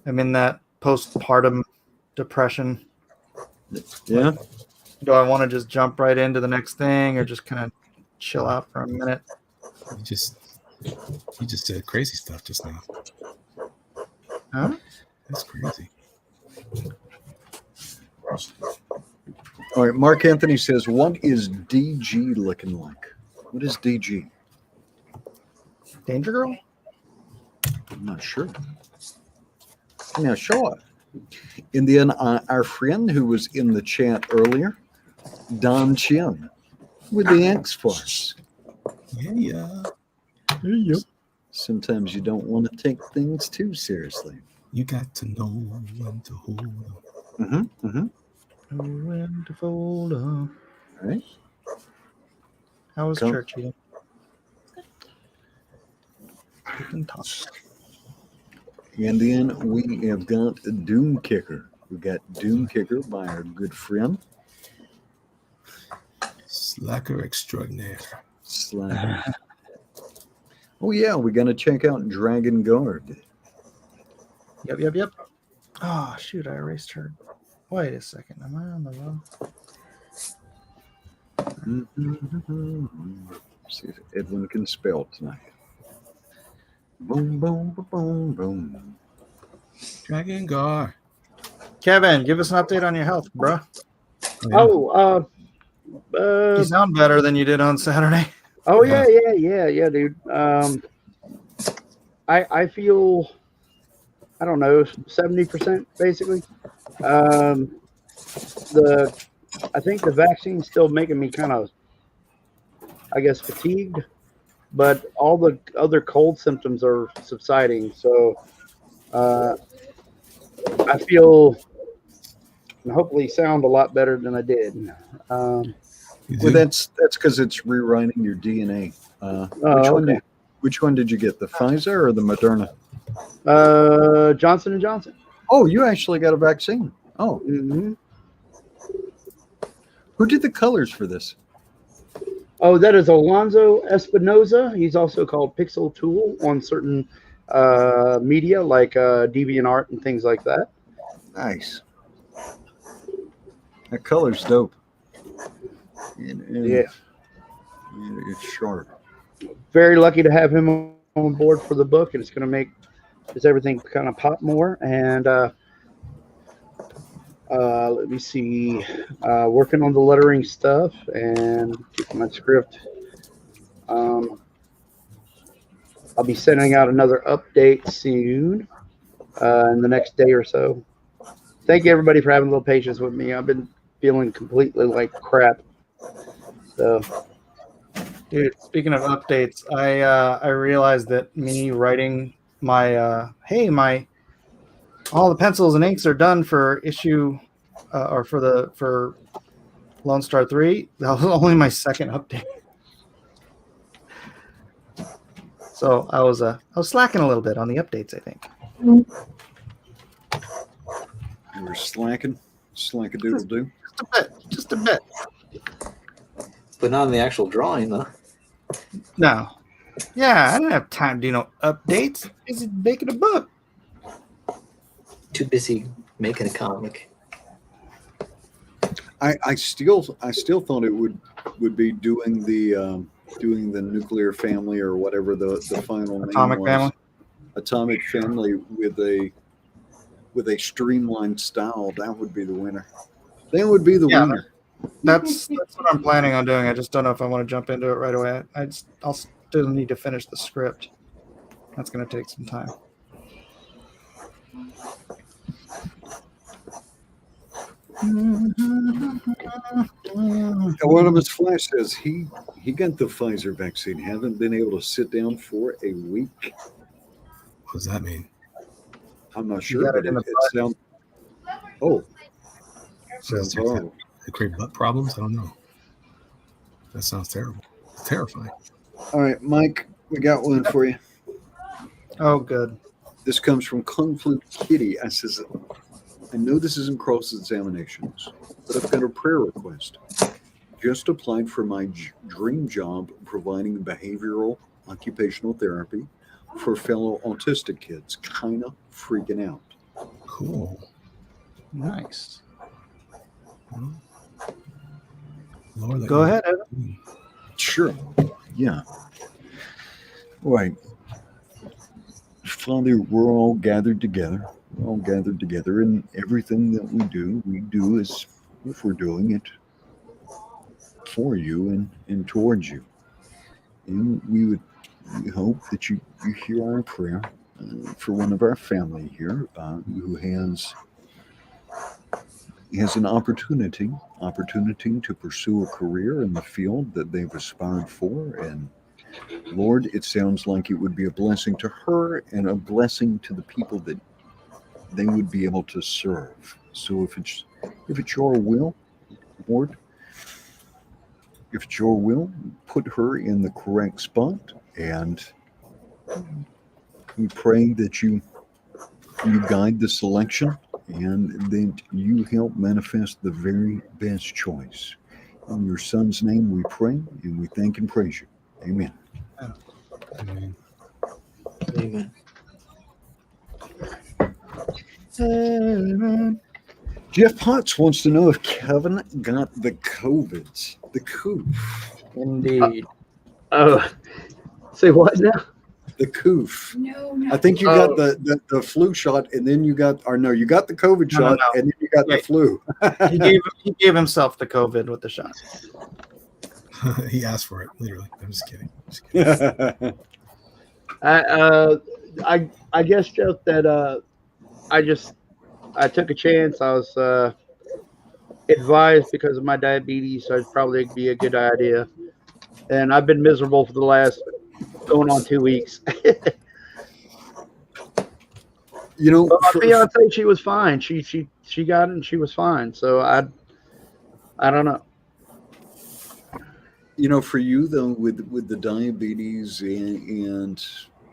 I'm in that postpartum depression. Yeah. Do I want to just jump right into the next thing or just kind of chill out for a minute? You just said crazy stuff just now. Huh? That's crazy. All right, Mark Anthony says, what is DG looking like? What is DG? Danger Girl? I'm not sure. Now, show up. And then our friend who was in the chat earlier, Don Chin, with the X-Force. Yeah. Sometimes you don't want to take things too seriously. You got to know when to hold them. Mm-hmm. Mm-hmm. When to fold up. All right. How was Come. Churchill? We can talk. And then we have got Doom Kicker. We got Doom Kicker by our good friend Slacker extraordinaire. Slacker. Oh yeah, we're gonna check out Dragon Guard. Yep. Oh shoot, I erased her. Wait a second. Am I on the wrong? See if Edwin can spell tonight. Boom, boom, boom, boom. Dragon Gar. Kevin, give us an update on your health, bro. You sound better than you did on Saturday. Yeah, dude. I feel, I don't know, 70% basically. I think the vaccine's still making me kind of, I guess, fatigued, but all the other cold symptoms are subsiding. So I feel and hopefully sound a lot better than I did. Well, that's because it's rewriting your DNA. Which one did you get? The Pfizer or the Moderna? Johnson & Johnson. Oh, you actually got a vaccine. Oh. Mm-hmm. Who did the colors for this? Oh, that is Alonzo Espinoza. He's also called Pixel Tool on certain media like DeviantArt and things like that. Nice. That color's dope. Yeah. It's sharp. Very lucky to have him on board for the book, and it's going to make everything kind of pop more. And let me see, working on the lettering stuff and keeping my script. I'll be sending out another update soon in the next day or so. Thank you, everybody, for having a little patience with me. I've been feeling completely like crap. So, dude, speaking of updates, I realized that me writing my all the pencils and inks are done for issue or for Lone Star 3. That was only my second update. So I was slacking a little bit on the updates, I think. You were slack-a-doodle-doo. Just a bit. But not in the actual drawing, though. No. Yeah, I didn't have time to do no updates. Busy making a book. Too busy making a comic. I still thought it would be doing the doing the nuclear family or whatever the final Atomic name was. Family. Atomic Family with a streamlined style, that would be the winner. That would be the winner. That's what I'm planning on doing. I just don't know if I want to jump into it right away. I'll still need to finish the script. That's going to take some time. Anonymous Flash says he got the Pfizer vaccine. Haven't been able to sit down for a week. What does that mean? I'm not You sure, got but it in it the sounds. Oh, sounds horrible. They create butt problems? I don't know. That sounds terrible. It's terrifying. All right, Mike, we got one for you. Oh, good. This comes from Kung Flu Kitty. I says, I know this isn't cross examinations, but I've got a prayer request. Just applied for my dream job providing behavioral occupational therapy for fellow autistic kids. Kind of freaking out. Cool. Nice. Lord, let Go me- ahead, Evan. Sure. Yeah. Right. Father, we're all gathered together. We're all gathered together, and everything that we do is if we're doing it for you and towards you. And we hope that you hear our prayer for one of our family here who has an opportunity to pursue a career in the field that they've aspired for. And Lord, it sounds like it would be a blessing to her and a blessing to the people that they would be able to serve. So if it's your will, Lord, if it's your will, put her in the correct spot, and we pray that you guide the selection and that you help manifest the very best choice. In your son's name we pray, and we thank and praise you. Amen. Amen. Amen. Jeff Potts wants to know if Kevin got the COVID. The coof. Indeed. Oh, say what now? The coof. No, I think you got the flu shot, and then you got you got the COVID No, shot, no. and then you got the flu. He gave himself the COVID with the shot. He asked for it, literally. I'm just kidding. I guess just that I took a chance. I was advised because of my diabetes, so it'd probably be a good idea. And I've been miserable for the last going on 2 weeks. You know, But my fiance, she was fine. She got it and she was fine. So I don't know. you know, for you though, with the diabetes and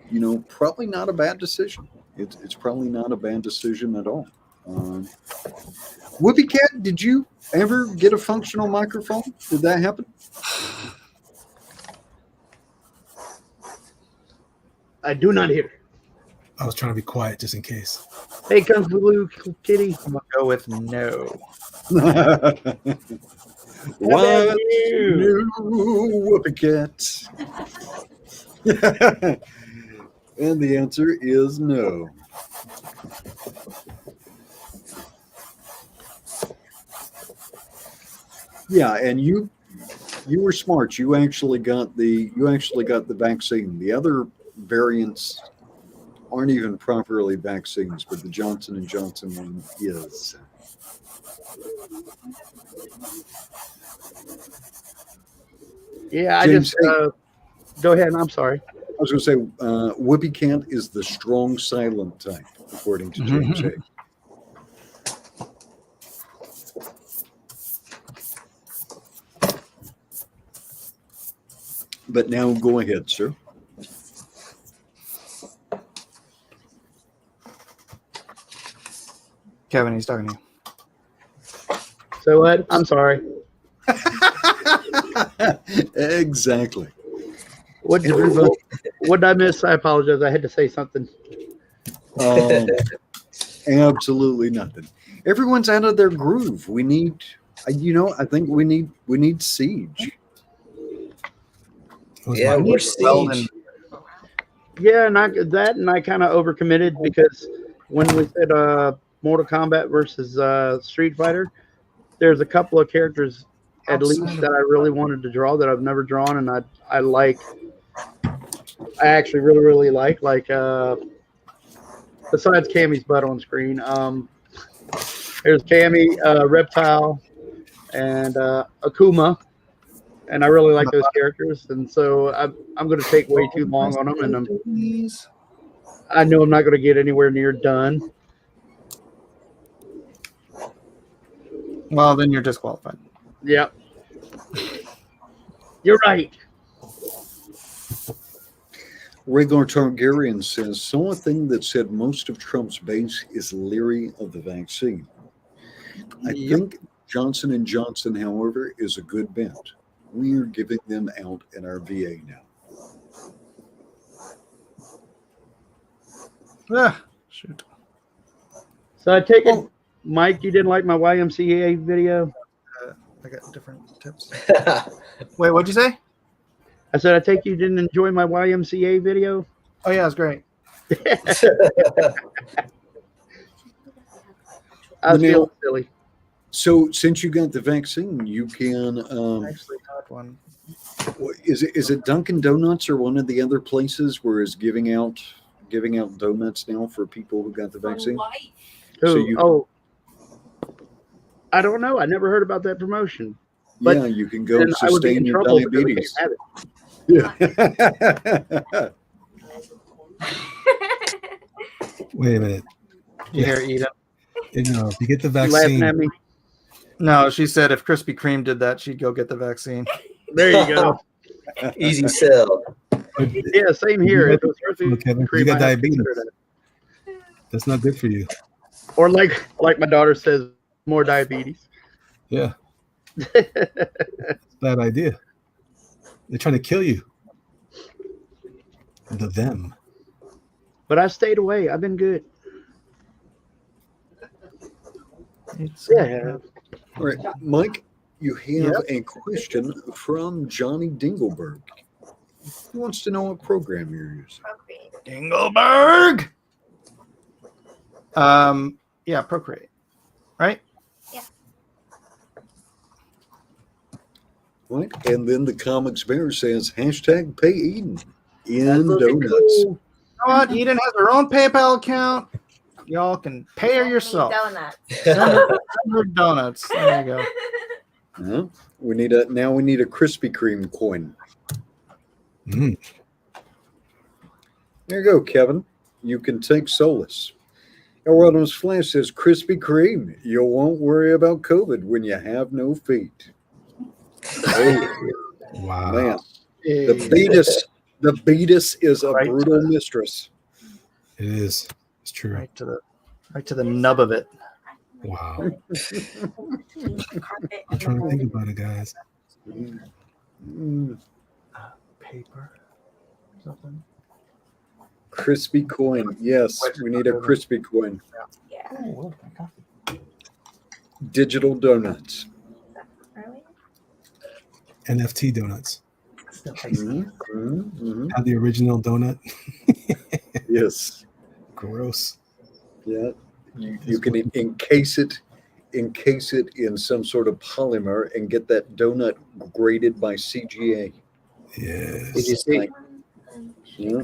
you know, probably not a bad decision. It's probably not a bad decision at all. Whoopi Cat, did you ever get a functional microphone? Did that happen? I do not hear. I was trying to be quiet just in case. Hey, Kung Fu Kitty. I'm gonna go with no. What? No, Whoopi Cat. And the answer is no. Yeah, and you were smart. You actually got the vaccine. The other variants aren't even properly vaccines, but the Johnson & Johnson one is. Yeah, James, go ahead. I'm sorry. I was going to say, Whoopi Cant is the strong silent type, according to James Hay. But now go ahead, sir. Kevin, he's talking to you. So what? I'm sorry. Exactly. What did I miss? I apologize. I had to say something. Absolutely nothing. Everyone's out of their groove. We need, I think we need Siege. It was Yeah, my- we're Weldon. Siege. Yeah, and I kind of overcommitted because when we said Mortal Kombat versus Street Fighter, there's a couple of characters at least Outside of- that I really wanted to draw that I've never drawn, and I actually really like besides Cammy's butt on screen. There's Cammy, Reptile, and Akuma, and I really like those characters, and so I'm going to take way too long on them, and I know I'm not going to get anywhere near done. Well, then you're disqualified. Yep. You're right. Rhaegar Targaryen says, saw a thing that said most of Trump's base is leery of the vaccine. I think Johnson & Johnson, however, is a good bet. We are giving them out in our VA now. Ah, shoot. So I take it, Mike, you didn't like my YMCA video? I got different tips. Wait, what'd you say? I said, I take you didn't enjoy my YMCA video? Oh yeah, it's great. I was You know- feeling silly. So since you got the vaccine, you can, I actually got one. is it Dunkin' Donuts or one of the other places where it's giving out donuts now for people who got the vaccine? So you- I don't know. I never heard about that promotion. But yeah, you can go Then I would be sustain in your trouble because I diabetes. can't have it. Yeah. Wait a minute. You hear Eden? If you get the You laughing vaccine, at me? No, she said if Krispy Kreme did that, she'd go get the vaccine. There you go. Easy sell. Yeah, same here. If it was Krispy Okay, Kevin, Kreme, you got I'd diabetes. consider that. that's not good for you. Or like my daughter says, more diabetes. Yeah, it's a bad idea. They're trying to kill you. Them. But I stayed away. I've been good. It's, Yeah. All right, Mike, you have a question from Johnny Dingleberg. He wants to know what program you're using. Dingleberg. Yeah, Procreate. Right? Right, and then the Comics Bear says hashtag pay Eden in That's looking donuts. cool. You know what? Eden has her own PayPal account. Y'all can pay her yourself. Donuts. Send her donuts. There you go. Huh? We need a Krispy Kreme coin. Mm. There you go, Kevin. You can take solace. Elrod's Flash says Krispy Kreme. You won't worry about COVID when you have no feet. Oh Wow. man, the beatus is a Right to brutal the- mistress. It is. It's true. Right to the nub of it. Wow. I'm trying to think about it, guys. Mm, Paper. Something. crispy coin. Yes, we need a crispy coin. Yeah. Oh, look, my coffee. Digital donuts. Really? NFT donuts. Still tasty. Mhm. Have the original donut. Yes. Gross. Yeah. You can encase it in some sort of polymer and get that donut graded by CGA. Yes. Did you see? Yeah.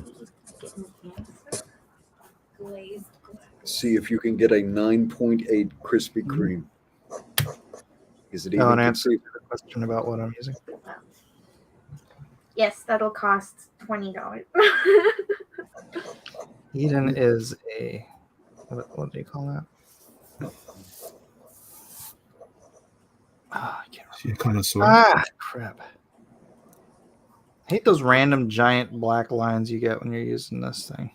See if you can get a 9.8 Krispy Kreme. Is it even Oh, an answer conceivable? to the question about what I'm using. Yes, that'll cost $20. Eden is a what do you call that? Ah, I can't She a connoisseur. Ah, crap. I hate those random giant black lines you get when you're using this thing.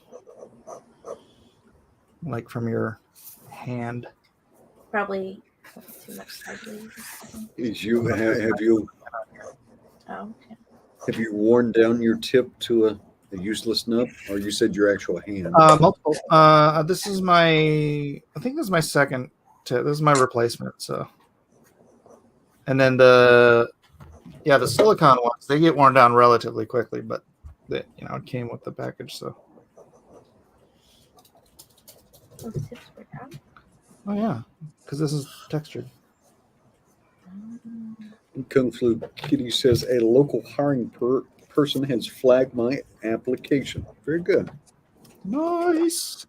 Like from your hand. Probably too much ugly. Have you Oh, okay. have you worn down your tip to a useless nub, or you said your actual hand? Multiple. This is I think this is my second tip. This is my replacement. So, and then the Yeah, the silicone ones, they get worn down relatively quickly, but it came with the package, so. Those tips were down. Oh yeah, because this is textured. Kung Flu Kitty says a local hiring person has flagged my application. Very good. Nice.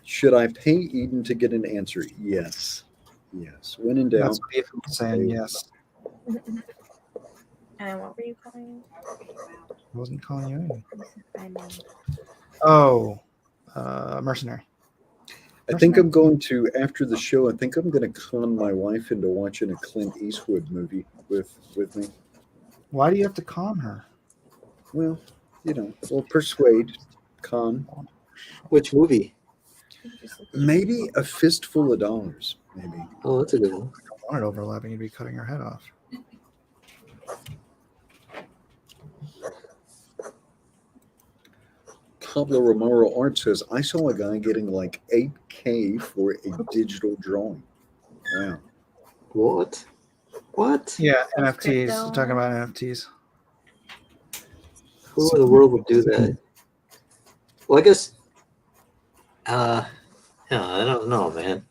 Should I pay Eden to get an answer? Yes. Yes. When in doubt. That's what Ethan's saying, yes. And what were you calling? I wasn't calling you anything. I mean, Oh, mercenary. I think I'm going to, after the show, I think I'm going to con my wife into watching a Clint Eastwood movie with me. Why do you have to con her? Well, we'll persuade, con. Which movie? Maybe A Fistful of Dollars, maybe. Oh, that's a good one. I don't want it overlapping. You'd be cutting her head off. Pablo Romero Art says, I saw a guy getting like $8K for a digital drawing. Wow. What? Yeah, NFTs. Crypto. We're talking about NFTs. Who in the world would do that? Well, I guess. I don't know, man.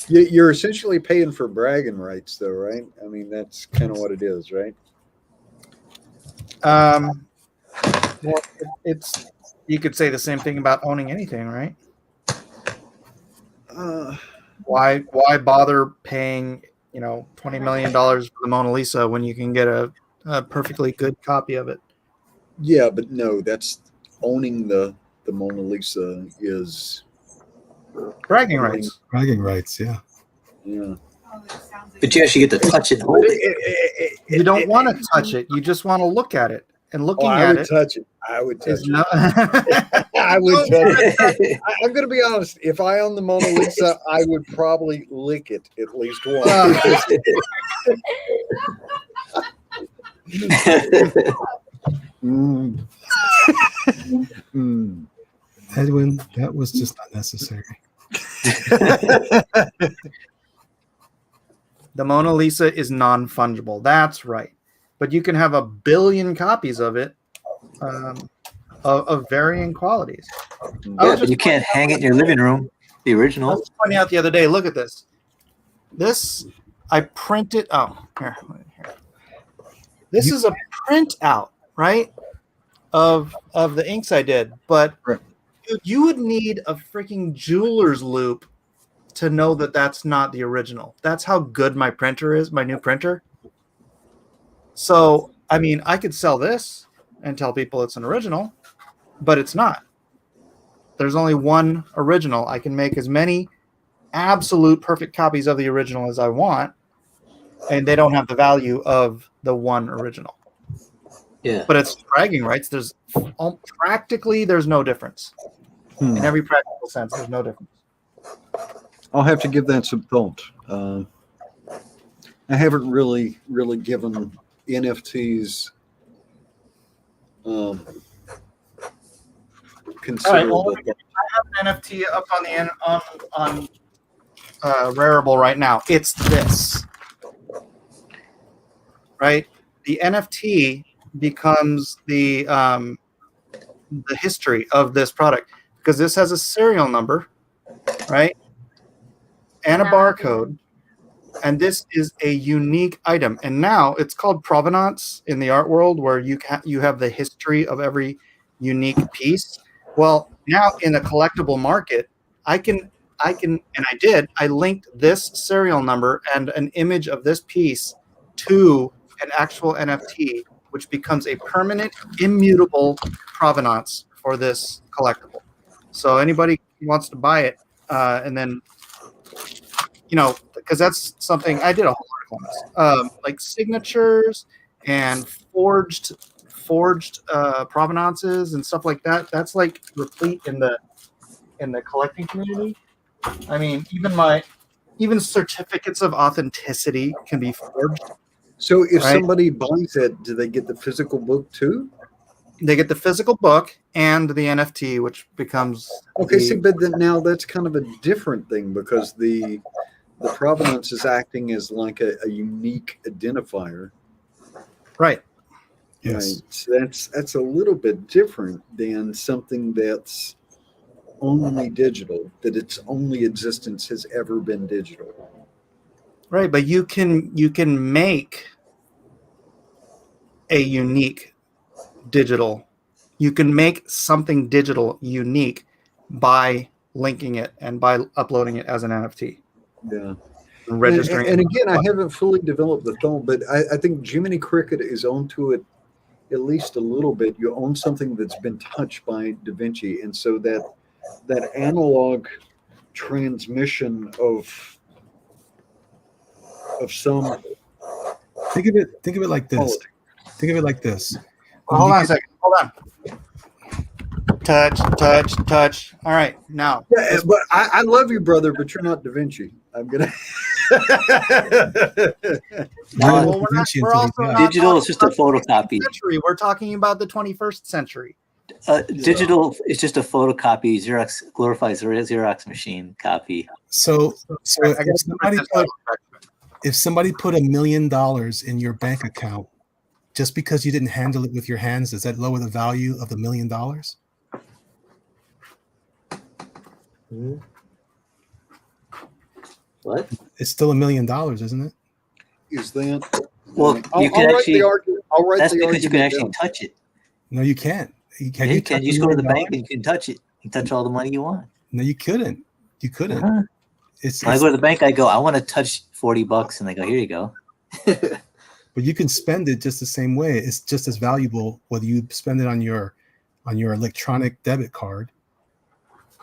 You're essentially paying for bragging rights, though, right? I mean, that's kind of what it is, right? Well, it's you could say the same thing about owning anything, right? Why bother paying $20 million for the Mona Lisa when you can get a perfectly good copy of it? Yeah, but no, that's owning the Mona Lisa is Bragging rights. Bragging rights, yeah. Yeah. But you actually get to touch it and hold it. You don't want to touch it. You just want to look at it. And looking I at would it touch it. I would touch is it. no. I would touch it. I'm going to be honest. If I own the Mona Lisa, I would probably lick it at least once. Edwin, that was just unnecessary. The Mona Lisa is non-fungible. That's right. But you can have 1 billion copies of it of varying qualities. Yeah, but you can't hang it in your living room. The I original. was pointing out the other day, look at this. This, I printed, here. This is a printout, right, of the inks I did. But dude, you would need a freaking jeweler's loop to know that that's not the original. That's how good my printer is, my new printer. So, I mean, I could sell this and tell people it's an original, but it's not. There's only one original. I can make as many absolute perfect copies of the original as I want, and they don't have the value of the one original. Yeah. But it's bragging rights. There's no difference. In every practical sense, there's no difference. I'll have to give that some thought. I haven't really given NFTs considerable. All right, well, I have an NFT up on Rarible right now. It's this, right? The NFT becomes the history of this product because this has a serial number, right, and a barcode, and this is a unique item. And now it's called provenance in the art world, where you have the history of every unique piece. Well, now in the collectible market, I linked this serial number and an image of this piece to an actual NFT, which becomes a permanent, immutable provenance for this collectible. So anybody who wants to buy it, and then, because that's something I did a whole article on this, like signatures and forged provenances and stuff like that. That's like replete in the collecting community. I mean, even certificates of authenticity can be forged. So if somebody buys it, do they get the physical book too? They get the physical book and the NFT, which becomes okay. See, but then now that's kind of a different thing because the the provenance is acting as like a unique identifier. Right. Yes. Right. So that's a little bit different than something that's only digital, that its only existence has ever been digital. Right, but you can make a unique digital. You can make something digital unique by linking it and by uploading it as an NFT. Yeah. And registering. And again, I haven't fully developed the thought, but I think Jiminy Cricket is onto it at least a little bit. You own something that's been touched by Da Vinci, and so that analog transmission of some Think of it like this. quality. Think of it like this. Well, hold on a second. Hold on. Touch. All right, now. Yeah, but I love you, brother, but you're not Da Vinci. I'm gonna. Well, we're also not Digital is talking just a about the 20th photocopy. century. We're talking about the 21st century. Digital is just a photocopy, Xerox, glorified Xerox machine copy. So I guess if somebody put $1 million in your bank account, just because you didn't handle it with your hands, does that lower the value of the $1 million? What? It's still $1 million, isn't it? Is that? Well, you can actually. That's because you can actually touch it. No, you can't. Can You touch can. You just go to the $1 million? bank and you can touch it. You can touch all the money you want. No, you couldn't. You couldn't. Uh-huh. It's When I go to the bank, I go, I want to touch $40, and they go, here you go. but you can spend it just the same way. It's just as valuable whether you spend it on your electronic debit card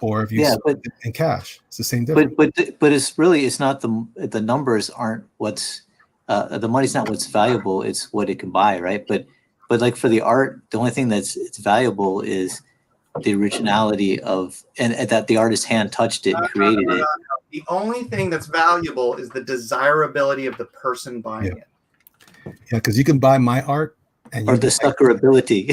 or if you spend it in cash. It's the same difference. But it's not the numbers aren't what's the money's not what's valuable. It's what it can buy, right? But like for the art, the only thing it's valuable is the originality of and that the artist hand touched it and created it. The only thing that's valuable is the desirability of the person buying it. Yeah, because you can buy my art and or the suckerability.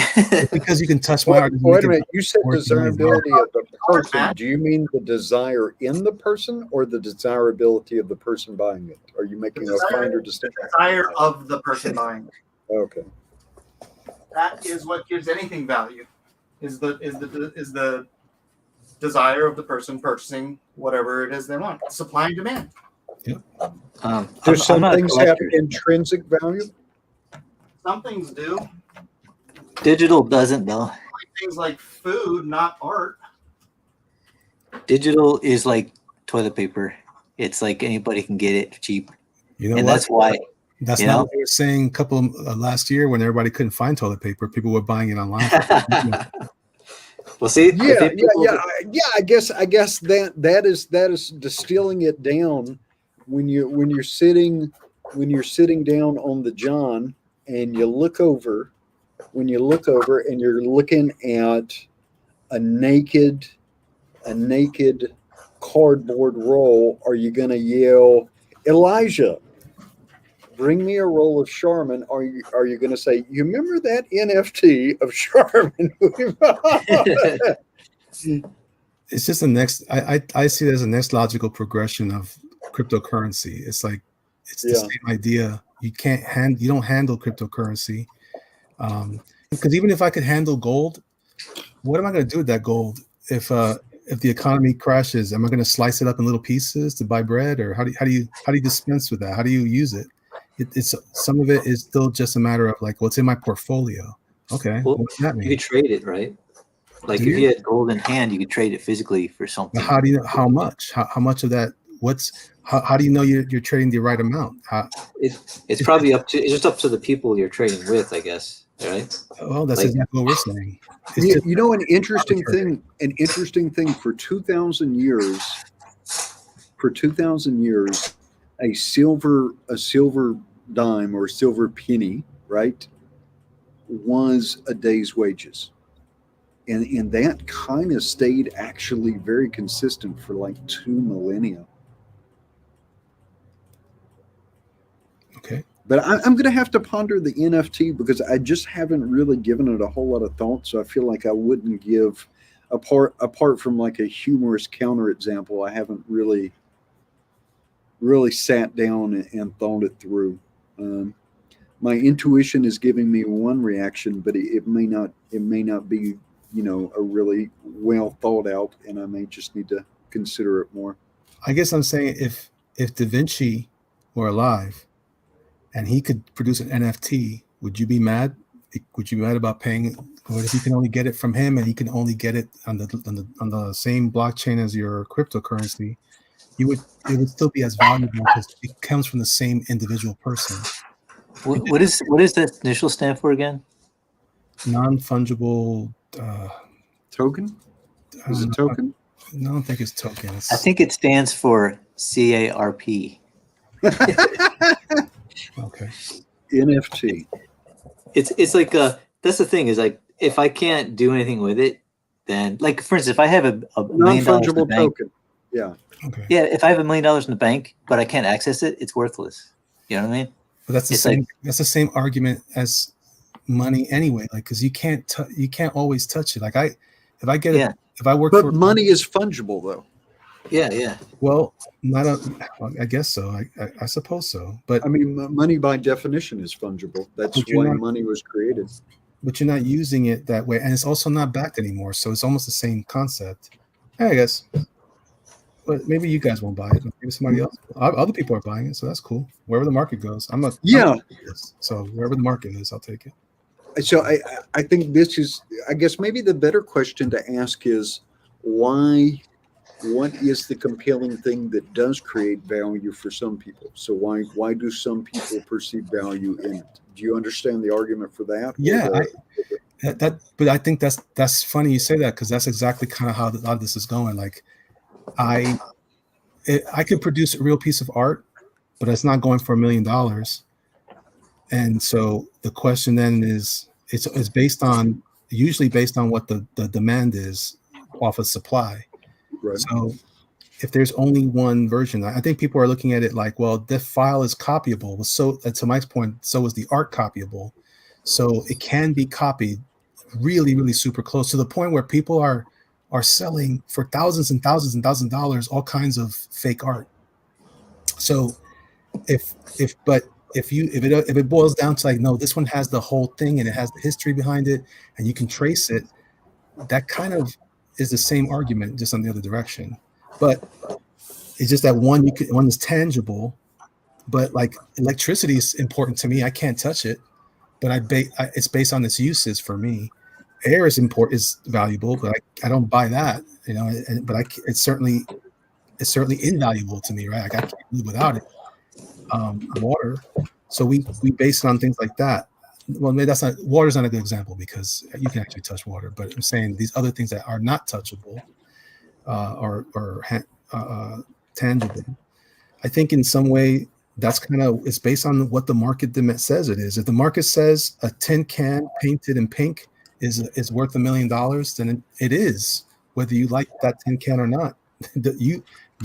because you can touch my art. Wait a minute, you said desirability of the person. Do you mean the desire in the person or the desirability of the person buying it? Are you making a finer distinction? Desire of the person buying it. Okay. That is what gives anything value. Is the desire of the person purchasing whatever it is they want. Supply and demand. Yep. Do some things have intrinsic value? Some things do. Digital doesn't though. Like things like food, not art. Digital is like toilet paper. It's like anybody can get it cheap. You know and what? that's why. That's not what they were saying a couple last year when everybody couldn't find toilet paper. People were buying it online. Well, see, I guess that is distilling it down when you're sitting down on the john and you look over and you're looking at a naked cardboard roll. Are you going to yell, Elijah, bring me a roll of Charmin? Are you going to say, you remember that NFT of Charmin? It's just the next. I see it as a next logical progression of cryptocurrency. It's like it's the same idea. You don't handle cryptocurrency because even if I could handle gold, what am I going to do with that gold if the economy crashes? Am I going to slice it up in little pieces to buy bread, or how do you dispense with that? How do you use it? It's some of it is still just a matter of like what's in my portfolio. Okay, well, what does that mean? You could trade it, right? Like if you had gold in hand, you could trade it physically for something. How do you know how much? How much of that? How do you know you're trading the right amount? It's probably up to the people you're trading with, I guess. Right? Well, that's exactly what we're saying. You know, an interesting thing for 2,000 years. For 2,000 years, a silver dime or a silver penny, right, was a day's wages. And that kind of stayed actually very consistent for like 2 millennia. Okay. But I'm going to have to ponder the NFT because I just haven't really given it a whole lot of thought. So I feel like I wouldn't give, apart from like a humorous counterexample, I haven't really really sat down and thought it through. My intuition is giving me one reaction, but it may not. It may not be, a really well thought out, and I may just need to consider it more. I guess I'm saying if Da Vinci were alive and he could produce an NFT, would you be mad? Would you be mad about paying? What if you can only get it from him and he can only get it on the same blockchain as your cryptocurrency? It would still be as valuable because it comes from the same individual person. What is that initial stand for again? Non-fungible token? Is it token? No, I don't think it's token. I think it stands for CARP. Okay. NFT. It's like that's the thing is like if I can't do anything with it, then like for instance, if I have a $1 million in the bank, token. Yeah. Okay. Yeah, if I have $1 million in the bank, but I can't access it, it's worthless. You know what I mean? But that's the It's same. like- That's the same argument as money anyway. Like, because you can't always touch it. Like if I work But for money is fungible, though. Yeah. Well, I guess so. I suppose so. But I mean, money by definition is fungible. That's But you're why not- money was created. but you're not using it that way, and it's also not backed anymore. So it's almost the same concept. I guess. But maybe you guys won't buy it. Maybe somebody else. Other people are buying it, so that's cool. Wherever the market goes, so wherever the market is, I'll take it. So I think this is, I guess maybe the better question to ask is why, what is the compelling thing that does create value for some people? So why do some people perceive value in it? Do you understand the argument for that? Yeah, but I think that's funny you say that because that's exactly kind of how this is going. Like, I could produce a real piece of art, but it's not going for $1 million. And so the question then is, it's usually based on what the demand is off of supply. Right. So if there's only one version, I think people are looking at it like, well, the file is copyable. So to Mike's point, so is the art copyable. So it can be copied really, really super close to the point where people are selling for thousands and thousands and thousands of dollars all kinds of fake art. So if it boils down to like, no, this one has the whole thing and it has the history behind it and you can trace it, that kind of is the same argument, just on the other direction. But it's just that one is tangible, but like electricity is important to me. I can't touch it, but it's based on its uses for me. Air is valuable, but I don't buy that, but it's certainly invaluable to me, right? Like I can't live without it. Water. So we base it on things like that. Well, maybe water's not a good example because you can actually touch water, but I'm saying these other things that are not touchable or tangible. I think in some way that's it's based on what the market says it is. If the market says a tin can painted in pink is worth $1 million, then it is, whether you like that tin can or not. You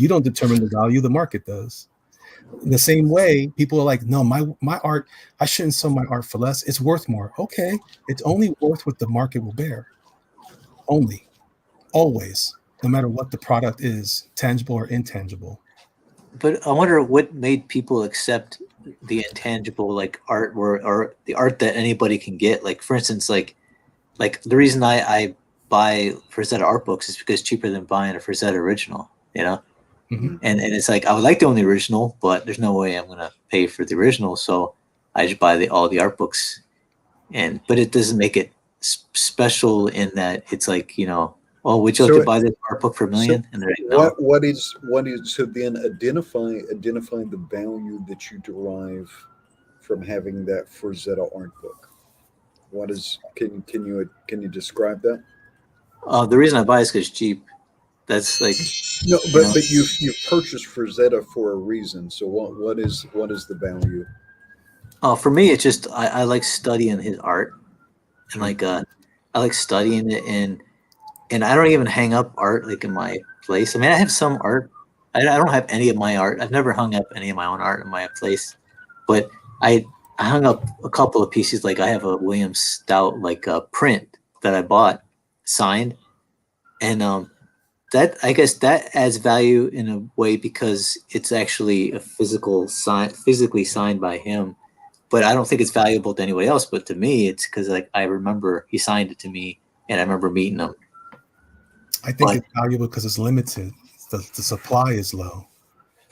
don't determine the value, the market does. In the same way, people are like, no, my art, I shouldn't sell my art for less. It's worth more. Okay, it's only worth what the market will bear. Only, always, no matter what the product is, tangible or intangible. But I wonder what made people accept the intangible, like art or the art that anybody can get. Like for instance, like the reason I buy Frazetta art books is because it's cheaper than buying a Frazetta original, Mm-hmm. And it's like I would like to own the original, but there's no way I'm gonna pay for the original, so I just buy all the art books. But it doesn't make it special in that it's like oh, would you like to buy this art book for $1 million? So and they're like, no. what is so then identify the value that you derive from having that Frazetta art book. What is can you describe that? The reason I buy is because it's cheap. That's like no, but you purchased Frazetta for a reason. So what is the value? For me, it's just I like studying his art, and like I like studying it, and I don't even hang up art like in my place. I mean, I have some art. I don't have any of my art. I've never hung up any of my own art in my place, but I hung up a couple of pieces. Like I have a William Stout print that I bought signed, and that I guess that adds value in a way because it's actually a physically signed by him. But I don't think it's valuable to anybody else. But to me, it's because like I remember he signed it to me, and I remember meeting him. I think it's valuable because it's limited. The supply is low.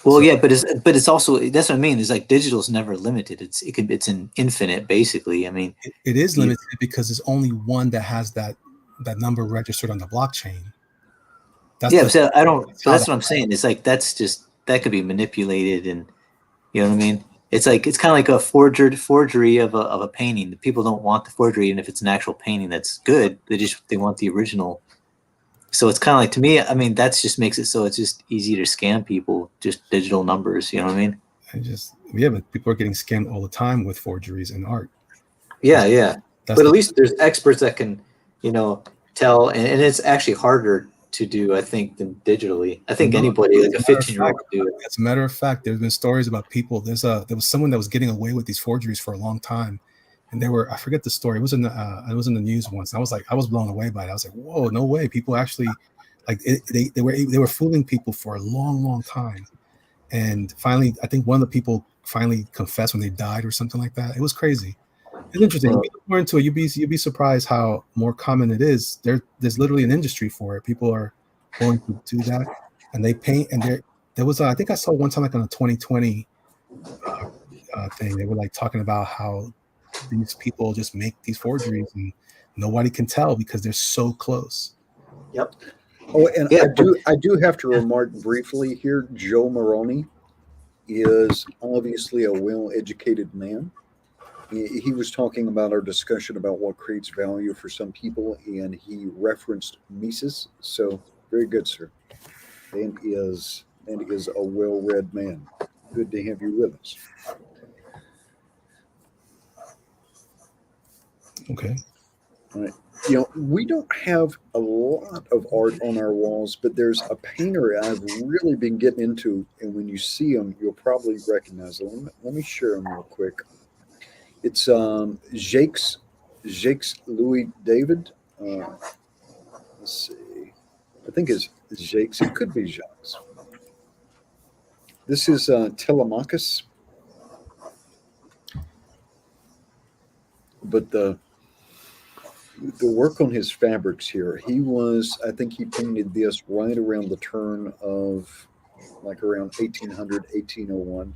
Well, yeah, but it's also that's what I mean. It's like digital is never limited. It's an infinite basically. I mean, it is limited because there's only one that has that number registered on the blockchain. That's what I'm saying. It's like that could be manipulated, and you know what I mean. It's like it's kind of like a forgery of a painting. The people don't want the forgery, and if it's an actual painting that's good, they want the original. So it's kind of like, to me, I mean, that's just makes it so it's just easy to scam people, just digital numbers. You know what I mean? But people are getting scammed all the time with forgeries in art. Yeah. But at least there's experts that can, tell, and it's actually harder to do, I think, than digitally. I think anybody, like a 15-year-old, could do it. As a matter of fact, there's been stories about people. There was someone that was getting away with these forgeries for a long time. And I forget the story. It was in the news once. And I was blown away by it. I was like, whoa, no way. People actually, they were fooling people for a long, long time. And finally, I think one of the people finally confessed when they died or something like that. It was crazy. It's interesting. If you look more into it, you'd be surprised how more common it is. There's literally an industry for it. People are going to do that, and they paint. And there was I think I saw one time like on a 2020 thing. They were like talking about how these people just make these forgeries and nobody can tell because they're so close. Yep. Oh, and I do have to remark briefly here, Joe Moroni is obviously a well-educated man. He was talking about our discussion about what creates value for some people, and he referenced Mises. So very good, sir. And is a well-read man. Good to have you with us. Okay. All right. We don't have a lot of art on our walls, but there's a painter I've really been getting into, and when you see him, you'll probably recognize him. Let me share him real quick. It's Jacques Louis David. Let's see. I think it's Jacques. It could be Jacques. This is Telemachus. But the work on his fabrics here, I think he painted this right around the turn of like around 1800, 1801.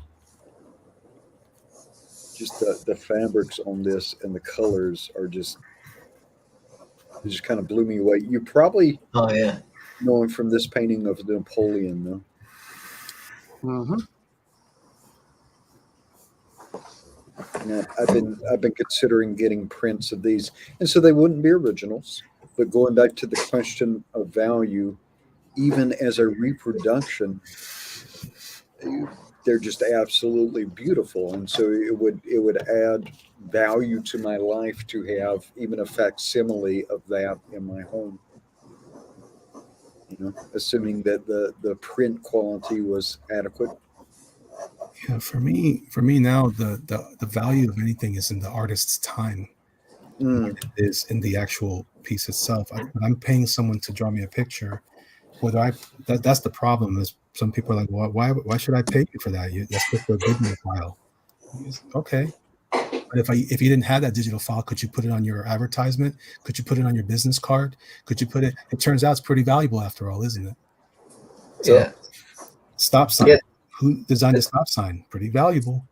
Just the fabrics on this and the colors are just kind of blew me away. You probably know him from this painting of Napoleon, though. Mm-hmm. Yeah, I've been considering getting prints of these, and so they wouldn't be originals. But going back to the question of value, even as a reproduction, they're just absolutely beautiful, and so it would add value to my life to have even a facsimile of that in my home. Assuming that the print quality was adequate. Yeah, for me now, the value of anything is in the artist's time. It is in the actual piece itself. When I'm paying someone to draw me a picture, that's the problem. Is some people are like, well, why should I pay you for that? That's just a digital file. Okay, but if you didn't have that digital file, could you put it on your advertisement? Could you put it on your business card? Could you put it? It turns out it's pretty valuable after all, isn't it? So, yeah. Stop sign. Yeah. Who designed a stop sign? Pretty valuable.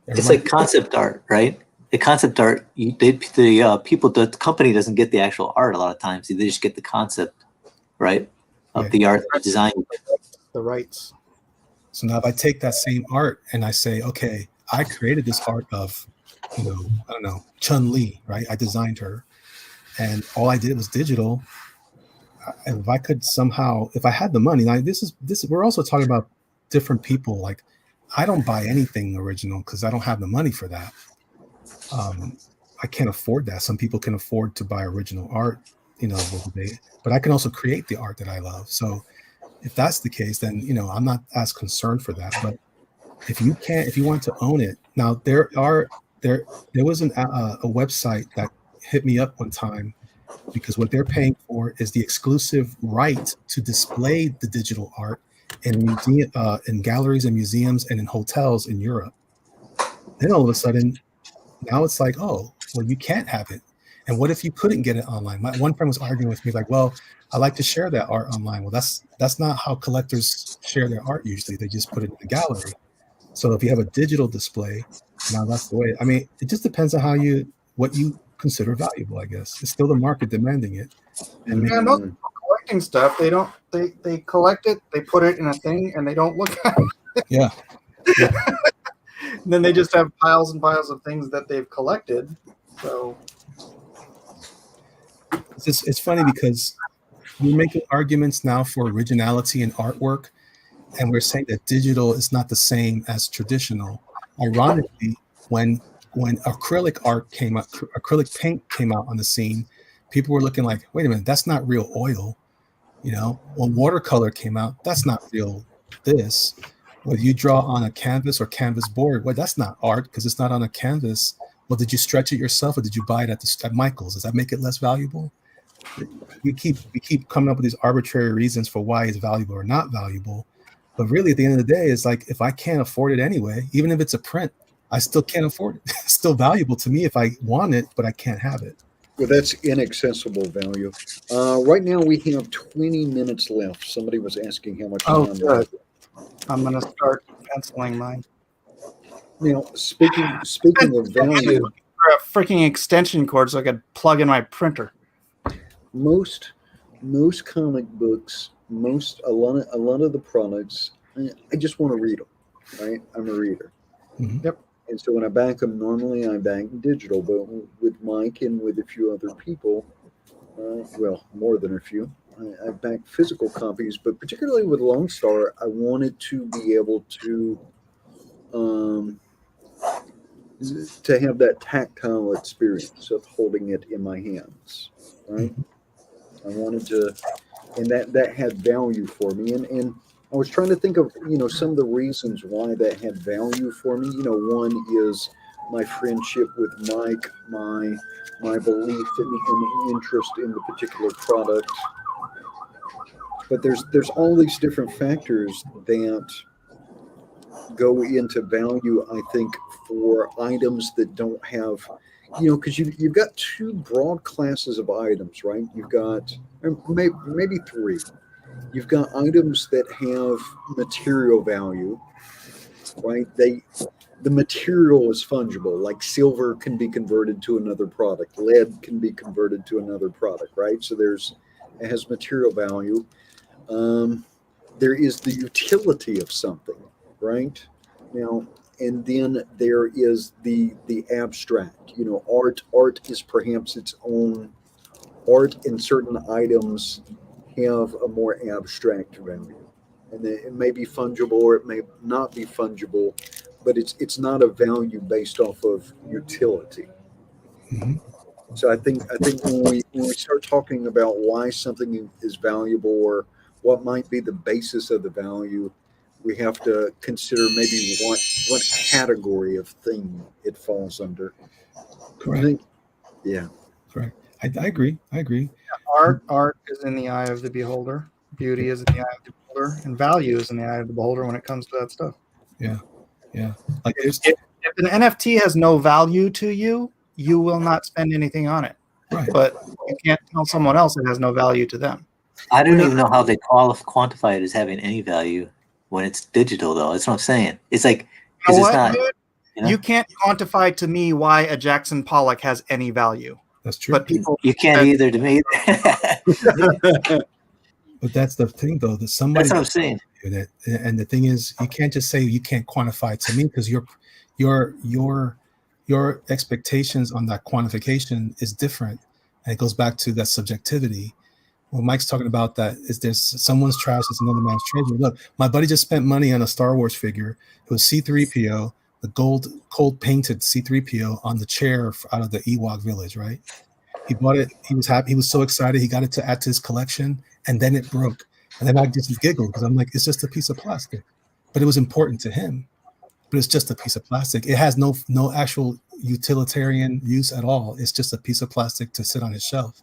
It's like concept art, right? The concept art, the company doesn't get the actual art a lot of times. They just get the concept, right, of the art design. The rights. So now if I take that same art and I say, okay, I created this art of, I don't know, Chun-Li, right? I designed her, and all I did was digital. If I could somehow, if I had the money, now this is we're also talking about different people. Like, I don't buy anything original because I don't have the money for that. I can't afford that. Some people can afford to buy original art, but I can also create the art that I love. So if that's the case, then I'm not as concerned for that. But if you want to own it, now there was a website that hit me up one time, because what they're paying for is the exclusive right to display the digital art in galleries and museums and in hotels in Europe. Then all of a sudden, now it's like, oh, well, you can't have it. And what if you couldn't get it online? My one friend was arguing with me like, well, I like to share that art online. Well, that's not how collectors share their art usually. They just put it in the gallery. So if you have a digital display, now that's the way. I mean, it just depends on what you consider valuable, I guess. It's still the market demanding it. And Yeah, most people collecting stuff, they collect it, they put it in a thing, and they don't look at it. yeah. And then they just have piles and piles of things that they've collected. So It's funny because we're making arguments now for originality in artwork, and we're saying that digital is not the same as traditional. Ironically, when acrylic paint came out on the scene, people were looking like, wait a minute, that's not real oil. When watercolor came out, that's not real this. Whether you draw on a canvas or canvas board, well, that's not art because it's not on a canvas. Well, did you stretch it yourself or did you buy it at Michael's? Does that make it less valuable? We keep coming up with these arbitrary reasons for why it's valuable or not valuable. But really, at the end of the day, it's like if I can't afford it anyway, even if it's a print, I still can't afford it. It's still valuable to me if I want it, but I can't have it. Well, that's inaccessible value. Right now, we have 20 minutes left. Somebody was asking how much Oh, time. good. I'm going to start penciling mine. Now, speaking of value, For a freaking extension cord so I could plug in my printer. most comic books, a lot of the products, I just want to read them. Right, I'm a reader. Mhm. Yep. And so when I back them, normally I back digital, but with Mike and with a few other people, well, more than a few, I back physical copies. But particularly with Lone Star, I wanted to be able to have that tactile experience of holding it in my hands. Right, I wanted to, and that had value for me. And I was trying to think of, some of the reasons why that had value for me. One is my friendship with Mike, my belief and interest in the particular product. But there's all these different factors that go into value, I think, for items that don't have, because you've got two broad classes of items, right? You've got maybe three. You've got items that have material value, right? The material is fungible, like silver can be converted to another product, lead can be converted to another product, right? So it has material value. There is the utility of something, right? Now, and then there is the abstract. Art is perhaps its own. Art and certain items have a more abstract value, and it may be fungible or it may not be fungible, but it's not a value based off of utility. Mhm. So I think when we start talking about why something is valuable or what might be the basis of the value, we have to consider maybe what category of thing it falls under. Correct. I think, yeah. Correct. I agree. Art is in the eye of the beholder. Beauty is in the eye of the beholder, and value is in the eye of the beholder when it comes to that stuff. Yeah. Like there's If an NFT has no value to you, you will not spend anything on it. right. But you can't tell someone else it has no value to them. I don't even know how they quantify it as having any value when it's digital, though. That's what I'm saying. It's like, because it's not. Dude? You can't quantify to me why a Jackson Pollock has any value. That's true. But people, You can't either to me. But that's the thing, though, that somebody. That's what I'm saying. And the thing is, you can't just say you can't quantify it to me because your expectations on that quantification is different, and it goes back to that subjectivity. When Mike's talking about that, is there's someone's trash is another man's treasure. Look, my buddy just spent money on a Star Wars figure. It was C-3PO, the cold painted C-3PO on the chair out of the Ewok village, right? He bought it. He was happy. He was so excited. He got it to add to his collection, and then it broke. And then I just giggled because I'm like, it's just a piece of plastic. But it was important to him. But it's just a piece of plastic. It has no actual utilitarian use at all. It's just a piece of plastic to sit on his shelf.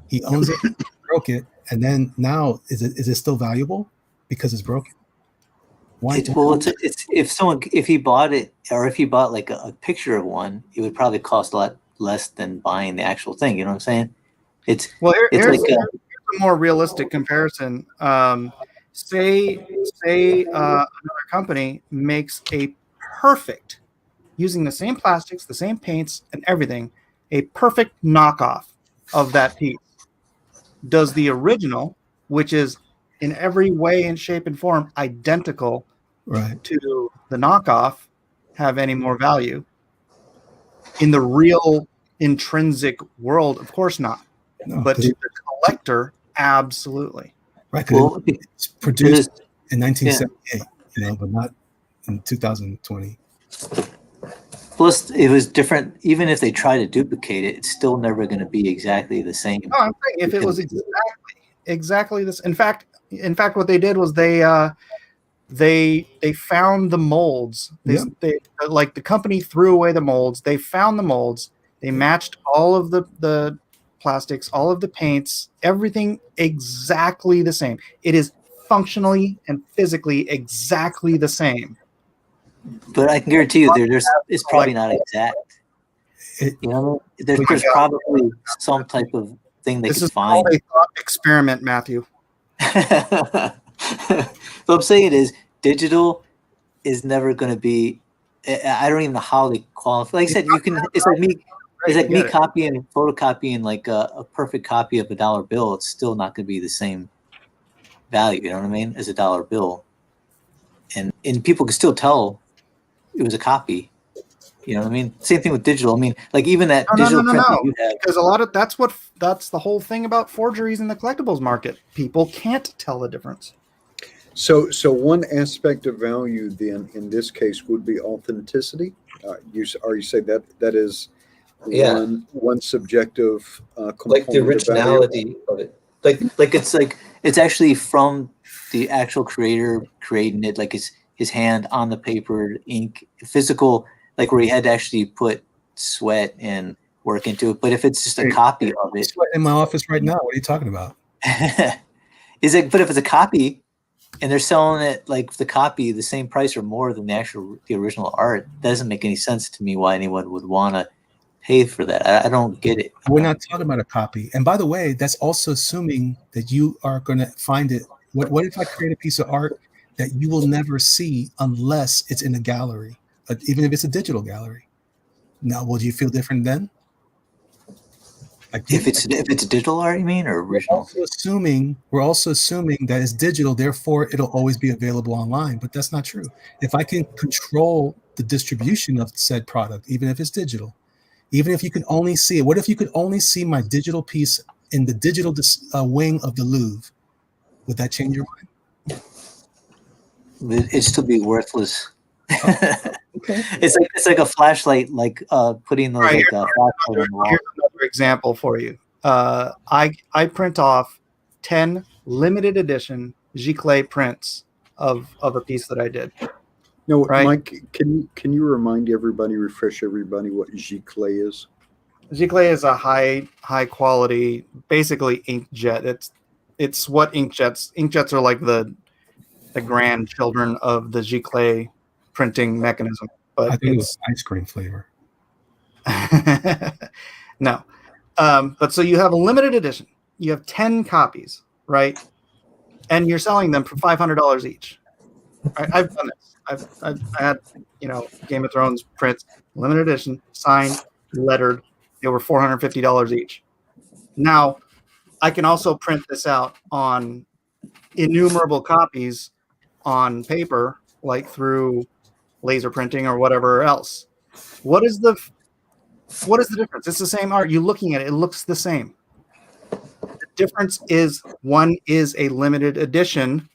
He owns it, broke it, and then now is it still valuable because it's broken? Why? It's if he bought it, or if he bought like a picture of one, it would probably cost a lot less than buying the actual thing. You know what I'm saying? It's here's like a more realistic comparison. Say another company makes a perfect, using the same plastics, the same paints, and everything, a perfect knockoff of that piece. Does the original, which is in every way and shape and form identical to the knockoff, have any more value? In the real intrinsic world, of course not. No, but to the collector, absolutely. Right. Well, it's produced in 1978, but not in 2020. Plus, it was different. Even if they try to duplicate it, it's still never going to be exactly the same. No, I'm saying if it was exactly this. In fact, what they did was they found the molds. They like the company threw away the molds. They found the molds. They matched all of the plastics, all of the paints, everything exactly the same. It is functionally and physically exactly the same. But I can guarantee you, it's probably not exact. There's probably some type of thing they can find. This is a thought experiment, Matthew. What I'm saying is, digital is never going to be. I don't even know how they qualify. Like I said, you can. It's like me. It's like me photocopying like a perfect copy of a dollar bill. It's still not going to be the same value. You know what I mean? As a dollar bill, and people can still tell it was a copy. You know what I mean? Same thing with digital. I mean, like even that digital print that you have. Because that's the whole thing about forgeries in the collectibles market. People can't tell the difference. So one aspect of value then in this case would be authenticity. You say that is one subjective component, like the originality of it. Like it's actually from the actual creator creating it, like his hand on the paper, ink, physical, like where he had to actually put sweat and work into it. But if it's just a copy of it, in my office right now, what are you talking about? Is it? But if it's a copy, and they're selling it like the copy the same price or more than the original art, that doesn't make any sense to me. Why anyone would want to pay for that? I don't get it. We're not talking about a copy. And by the way, that's also assuming that you are going to find it. What if I create a piece of art that you will never see unless it's in a gallery, even if it's a digital gallery? Now, will you feel different then? If it's digital art, you mean, or original? We're also assuming that it's digital, therefore it'll always be available online. But that's not true. If I can control the distribution of said product, even if it's digital, even if you can only see it, what if you could only see my digital piece in the digital wing of the Louvre? Would that change your mind? It'd still be worthless. Okay. It's like a flashlight, like putting those flashlight on the wall. Here's another example for you. I print off 10 limited edition giclée prints of a piece that I did. No, right? Mike, can you refresh everybody what giclée is? Giclée is a high quality, basically inkjet. It's what inkjets are like the grandchildren of the giclée printing mechanism. But I think it was ice cream flavor. No. But so you have a limited edition. You have 10 copies, right? And you're selling them for $500 each. I've done this. I had, Game of Thrones prints, limited edition, signed, lettered. They were $450 each. Now, I can also print this out on innumerable copies on paper, like through laser printing or whatever else. What is the difference? It's the same art. You're looking at it, it looks the same. The difference is one is a limited edition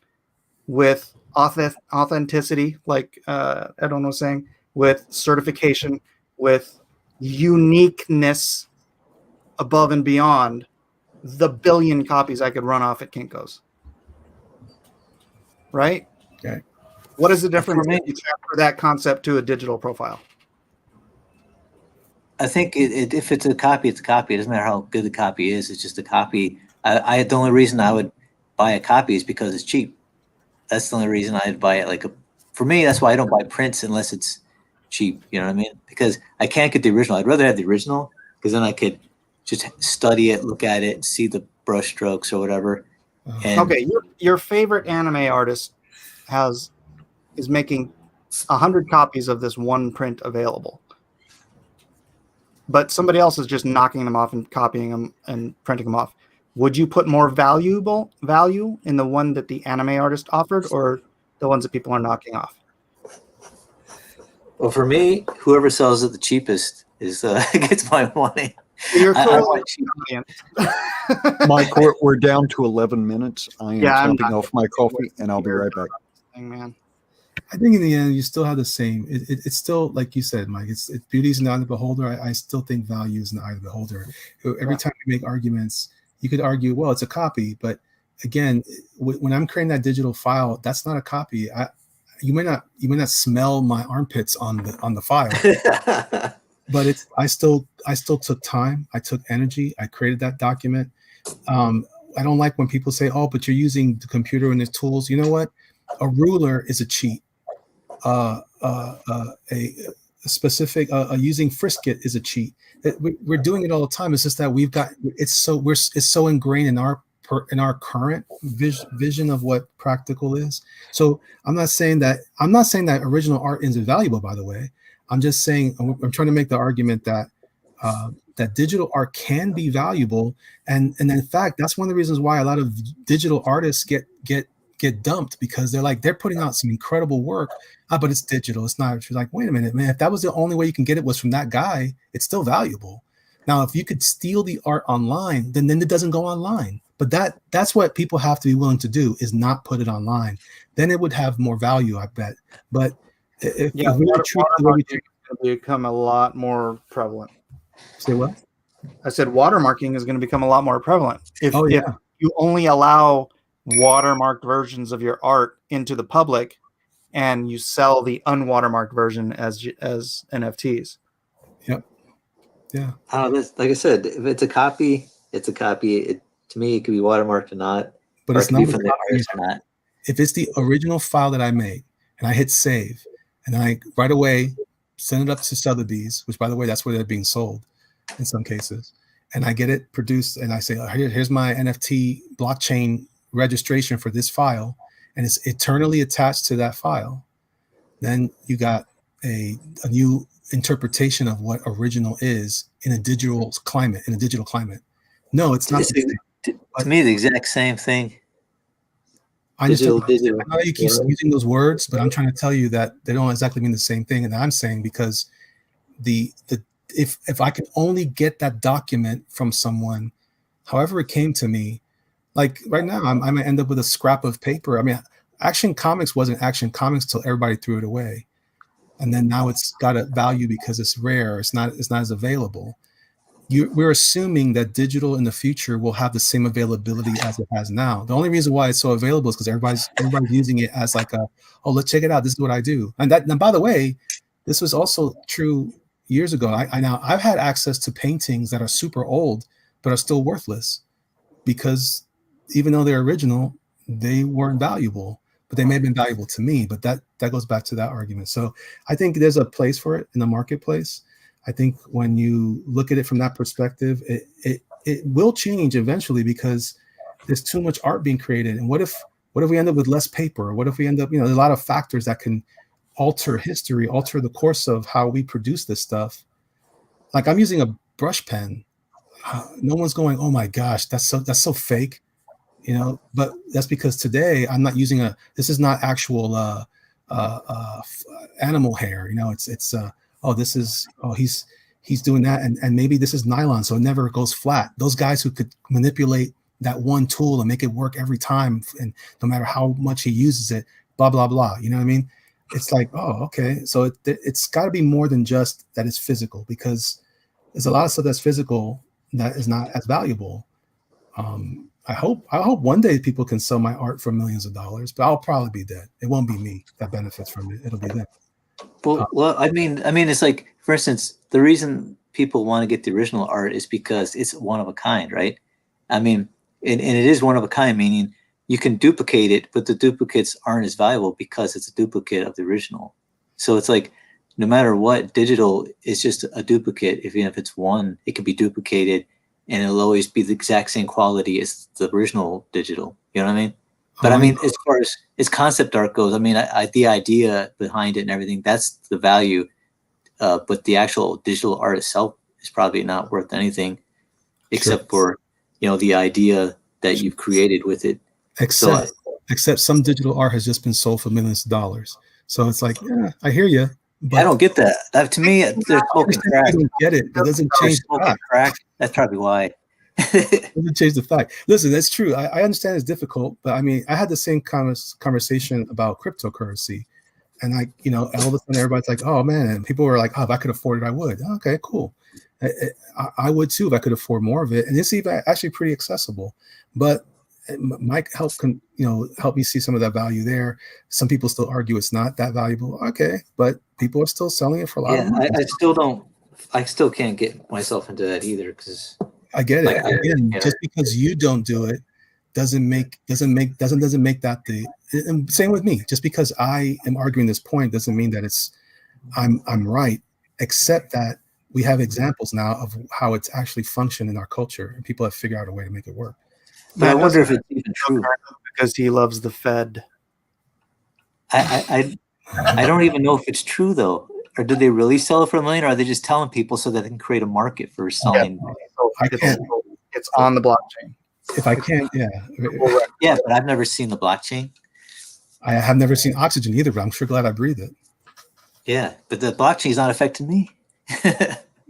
with authenticity, like Edwin was saying, with certification, with uniqueness above and beyond the billion copies I could run off at Kinko's. Right? Okay. What is the difference if you transfer that concept to a digital profile? I think if it's a copy, it's a copy. It doesn't matter how good the copy is. It's just a copy. The only reason I would buy a copy is because it's cheap. That's the only reason I'd buy it. For me, that's why I don't buy prints unless it's cheap. You know what I mean? Because I can't get the original. I'd rather have the original because then I could just study it, look at it, see the brush strokes or whatever. And Okay, your favorite anime artist is making 100 copies of this one print available, but somebody else is just knocking them off and copying them and printing them off. Would you put more value in the one that the anime artist offered, or the ones that people are knocking off? Well, for me, whoever sells it the cheapest is gets my money. You're I clearly want an audience. Mike, we're down to 11 minutes. I am topping off my coffee, and I'll be right back. Man. I think in the end, you still have the same. It's still, like you said, Mike, it's beauty's in the eye of the beholder. I still think value is in the eye of the beholder. Every time you make arguments, you could argue, well, it's a copy. But again, when I'm creating that digital file, that's not a copy. You may not smell my armpits on the file. But I still took time. I took energy. I created that document. I don't like when people say, "Oh, but you're using the computer and the tools." You know what? A ruler is a cheat. A specific using Frisket is a cheat. We're doing it all the time. It's just that it's so ingrained in our current vision of what practical is. So I'm not saying that original art isn't valuable. By the way, I'm just saying I'm trying to make the argument that that digital art can be valuable, and in fact, that's one of the reasons why a lot of digital artists get dumped, because they're putting out some incredible work, but it's digital. It's not. She's like, wait a minute, man. If that was the only way you can get it was from that guy, it's still valuable. Now, if you could steal the art online, then it doesn't go online. But that's what people have to be willing to do, is not put it online. Then it would have more value, I bet. But if we treat the way we treat, going to become a lot more prevalent. Say what? I said watermarking is going to become a lot more prevalent. If you only allow watermarked versions of your art into the public, and you sell the unwatermarked version as NFTs. Yep. Yeah. Like I said, if it's a copy, it's a copy. To me, it could be watermarked or not. But or it's it not be from the artist or not. If it's the original file that I made and I hit save, and then I right away send it up to Sotheby's, which, by the way, that's where they're being sold in some cases, and I get it produced, and I say, here's my NFT blockchain registration for this file, and it's eternally attached to that file, then you got a new interpretation of what original is in a digital climate. No, it's not. To me, the exact same thing. I know you keep using those words, but I'm trying to tell you that they don't exactly mean the same thing. And I'm saying, because if I could only get that document from someone, however it came to me, like right now, I might end up with a scrap of paper. I mean, Action Comics wasn't Action Comics till everybody threw it away, and then now it's got a value because it's rare. It's not as available. We're assuming that digital in the future will have the same availability as it has now. The only reason why it's so available is because everybody's using it as like let's check it out. This is what I do. And by the way, this was also true years ago. I've had access to paintings that are super old but are still worthless, because even though they're original, they weren't valuable, but they may have been valuable to me. But that goes back to that argument. So I think there's a place for it in the marketplace. I think when you look at it from that perspective, it will change eventually, because there's too much art being created. And what if we end up with less paper? What if we end up, there's a lot of factors that can alter history, alter the course of how we produce this stuff. Like, I'm using a brush pen. No one's going, oh my gosh, that's so fake, but that's because today I'm not using this is not actual animal hair. He's doing that, and maybe this is nylon, so it never goes flat. Those guys who could manipulate that one tool and make it work every time, and no matter how much he uses it, blah blah blah. You know what I mean? It's like, oh, okay, so it's got to be more than just that it's physical, because there's a lot of stuff that's physical that is not as valuable. I hope one day people can sell my art for millions of dollars, but I'll probably be dead. It won't be me that benefits from it. It'll be them. Well, I mean, it's like, for instance, the reason people want to get the original art is because it's one of a kind, right? I mean, and it is one of a kind, meaning you can duplicate it, but the duplicates aren't as valuable because it's a duplicate of the original. So it's like, no matter what, digital is just a duplicate. Even if it's one, it can be duplicated, and it'll always be the exact same quality as the original digital. You know what I mean? But I mean, as far as concept art goes, I mean, the idea behind it and everything, that's the value. But the actual digital art itself is probably not worth anything, except for, you know, the idea that you've created with it. Except some digital art has just been sold for millions of dollars. So it's like, yeah, I hear you. But I don't get that. That to me, they're smoking crack. I don't get it. It doesn't change the fact. Crack. That's probably why. It doesn't change the fact. Listen, that's true. I understand it's difficult, but I mean, I had the same conversation about cryptocurrency, and all of a sudden everybody's like, "Oh man!" And people were like, "Oh, if I could afford it, I would." Okay, cool. I would too if I could afford more of it, and it's even actually pretty accessible. But it might help me see some of that value there. Some people still argue it's not that valuable. Okay, but people are still selling it for a lot of money. I still can't get myself into that either, because I get it. Again, just because you don't do it doesn't make that the and same with me. Just because I am arguing this point doesn't mean that I'm right, except that we have examples now of how it's actually functioned in our culture, and people have figured out a way to make it work. But I wonder if it's even true, because he loves the Fed. I don't even know if it's true though. Or do they really sell it for $1 million, or are they just telling people so that they can create a market for selling? Yeah. It's on the blockchain. If I can, yeah. Yeah, but I've never seen the blockchain. I have never seen oxygen either, but I'm sure glad I breathe it. Yeah, but the blockchain is not affecting me.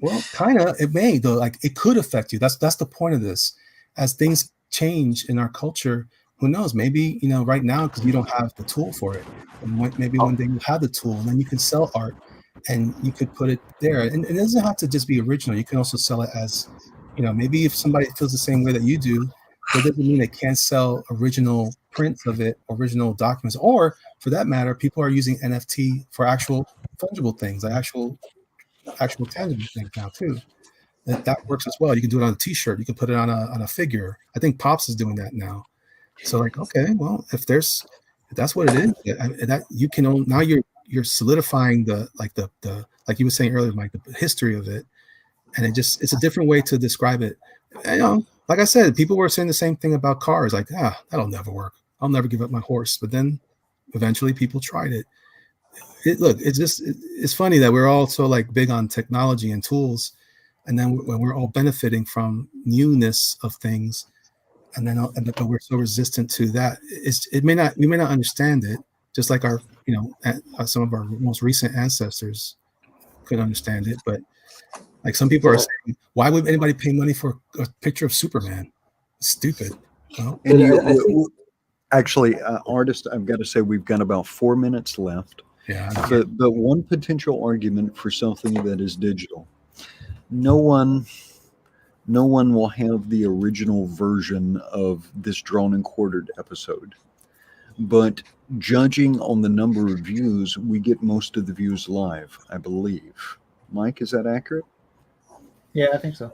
Well, kind of. It may though. Like it could affect you. That's the point of this. As things change in our culture, who knows? Maybe right now because you don't have the tool for it, and maybe one day you have the tool, and then you can sell art. And you could put it there, and it doesn't have to just be original. You can also sell it as, maybe if somebody feels the same way that you do, that doesn't mean they can't sell original prints of it, original documents, or for that matter, people are using NFT for actual fungible things, like actual tangible things now too. That works as well. You can do it on a T-shirt. You can put it on a figure. I think Pops is doing that now. So like, okay, well, if that's what it is, that you can now you're solidifying the like you were saying earlier, Mike, the history of it, and it's a different way to describe it. Like I said, people were saying the same thing about cars, like that'll never work. I'll never give up my horse. But then eventually people tried it. It's funny that we're all so like big on technology and tools, and then when we're all benefiting from newness of things, but we're so resistant to that. We may not understand it, just like our some of our most recent ancestors could understand it, but like some people are saying, why would anybody pay money for a picture of Superman? It's stupid. And actually, artist, I've got to say we've got about 4 minutes left. Yeah. But one potential argument for something that is digital, no one will have the original version of this drawn and quartered episode. But judging on the number of views, we get most of the views live, I believe. Mike, is that accurate? Yeah, I think so.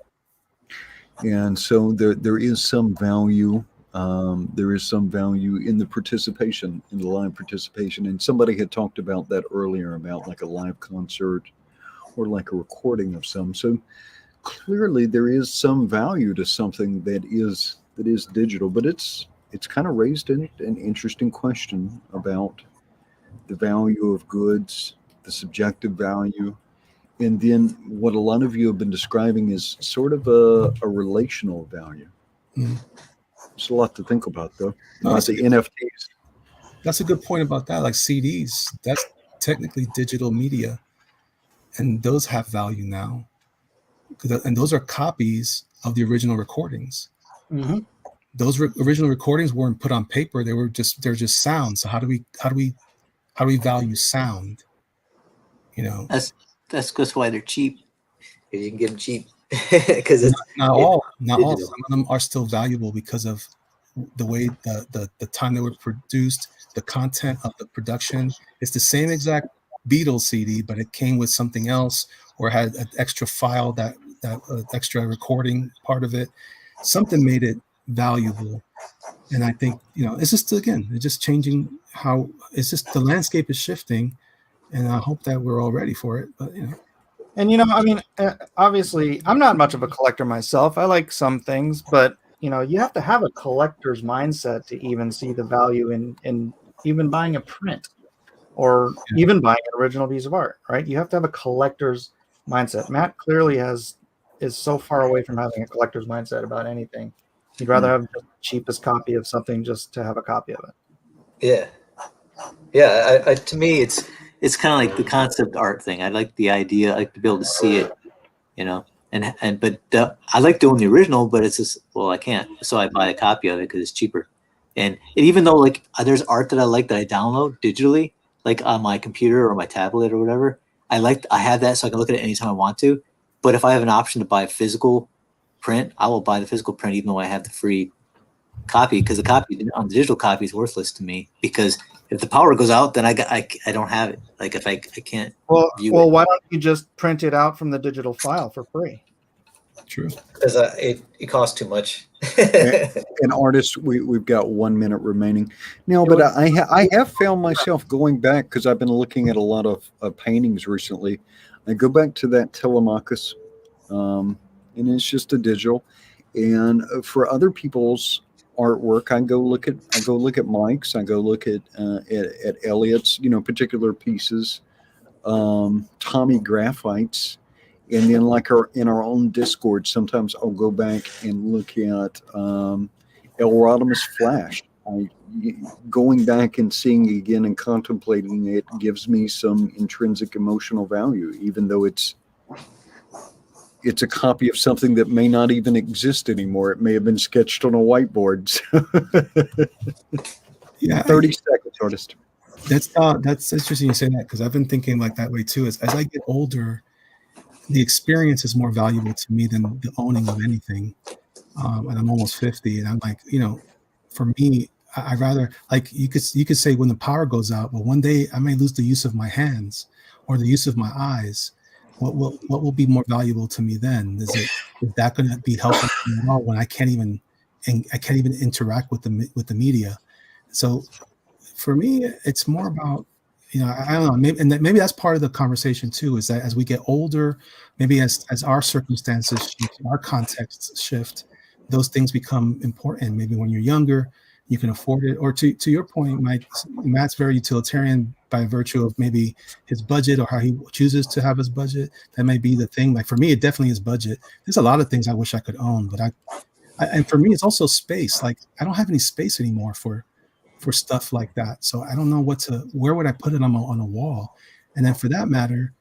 And so there is some value. There is some value in the participation, in the live participation. And somebody had talked about that earlier, about like a live concert or like a recording of some. So clearly there is some value to something that is digital, but it's kind of raised an interesting question about the value of goods, the subjective value, and then what a lot of you have been describing is sort of a relational value. It's a lot to think about, though. About the NFTs. That's a good point about that. Like CDs, that's technically digital media, and those have value now, and those are copies of the original recordings. Mm-hmm. Those original recordings weren't put on paper; they're just sound. So how do we value sound? That's just why they're cheap. If you can get them cheap, because not all. Some of them are still valuable because of the way the time they were produced, the content of the production. It's the same exact Beatles CD, but it came with something else, or had an extra file that extra recording part of it. Something made it valuable. And I think, it's just, again, it's just changing how it's just the landscape is shifting, and I hope that we're all ready for it. But, And obviously, I'm not much of a collector myself. I like some things, but you have to have a collector's mindset to even see the value in even buying a print or even buying an original piece of art, right? You have to have a collector's mindset. Matt clearly is so far away from having a collector's mindset about anything. He'd rather have the cheapest copy of something just to have a copy of it. Yeah. To me, it's kind of like the concept art thing. I like the idea. I like to be able to see it, but I like to own the original, but it's just, well, I can't. So I buy a copy of it because it's cheaper. And even though like there's art that I like that I download digitally, like on my computer or my tablet or whatever, I have that so I can look at it anytime I want to. But if I have an option to buy a physical print, I will buy the physical print even though I have the free copy, because the copy on the digital copy is worthless to me, because if the power goes out, then I don't have it. Like if I can't view it. Why don't you just print it out from the digital file for free? True. Because it costs too much. And artists, we've got 1 minute remaining now, but I have found myself going back, because I've been looking at a lot of paintings recently. I go back to that Telemachus, and it's just a digital. And for other people's artwork, I go look at Mike's, I go look at Elliot's, particular pieces, Tommy Graphites. And then, like in our own Discord, sometimes I'll go back and look at Elrodimus Flash. Going back and seeing it again and contemplating it gives me some intrinsic emotional value, even though it's a copy of something that may not even exist anymore. It may have been sketched on a whiteboard. Yeah, 30 seconds, artist. That's interesting you say that, because I've been thinking like that way too. As I get older, the experience is more valuable to me than the owning of anything. And I'm almost 50, and I'm like, for me, I'd rather, like, you could say when the power goes out, well, one day I may lose the use of my hands or the use of my eyes. What will be more valuable to me then? Is that going to be helpful to me at all when I can't even interact with the media? So for me, it's more about, I don't know, maybe that's part of the conversation too, is that as we get older, maybe as our circumstances shift, our contexts shift, those things become important. Maybe when you're younger, you can afford it. Or to your point, Mike, Matt's very utilitarian by virtue of maybe his budget or how he chooses to have his budget. That may be the thing. Like for me, it definitely is budget. There's a lot of things I wish I could own, but and for me, it's also space. Like I don't have any space anymore for stuff like that. So I don't know where would I put it on a wall? And then for that matter,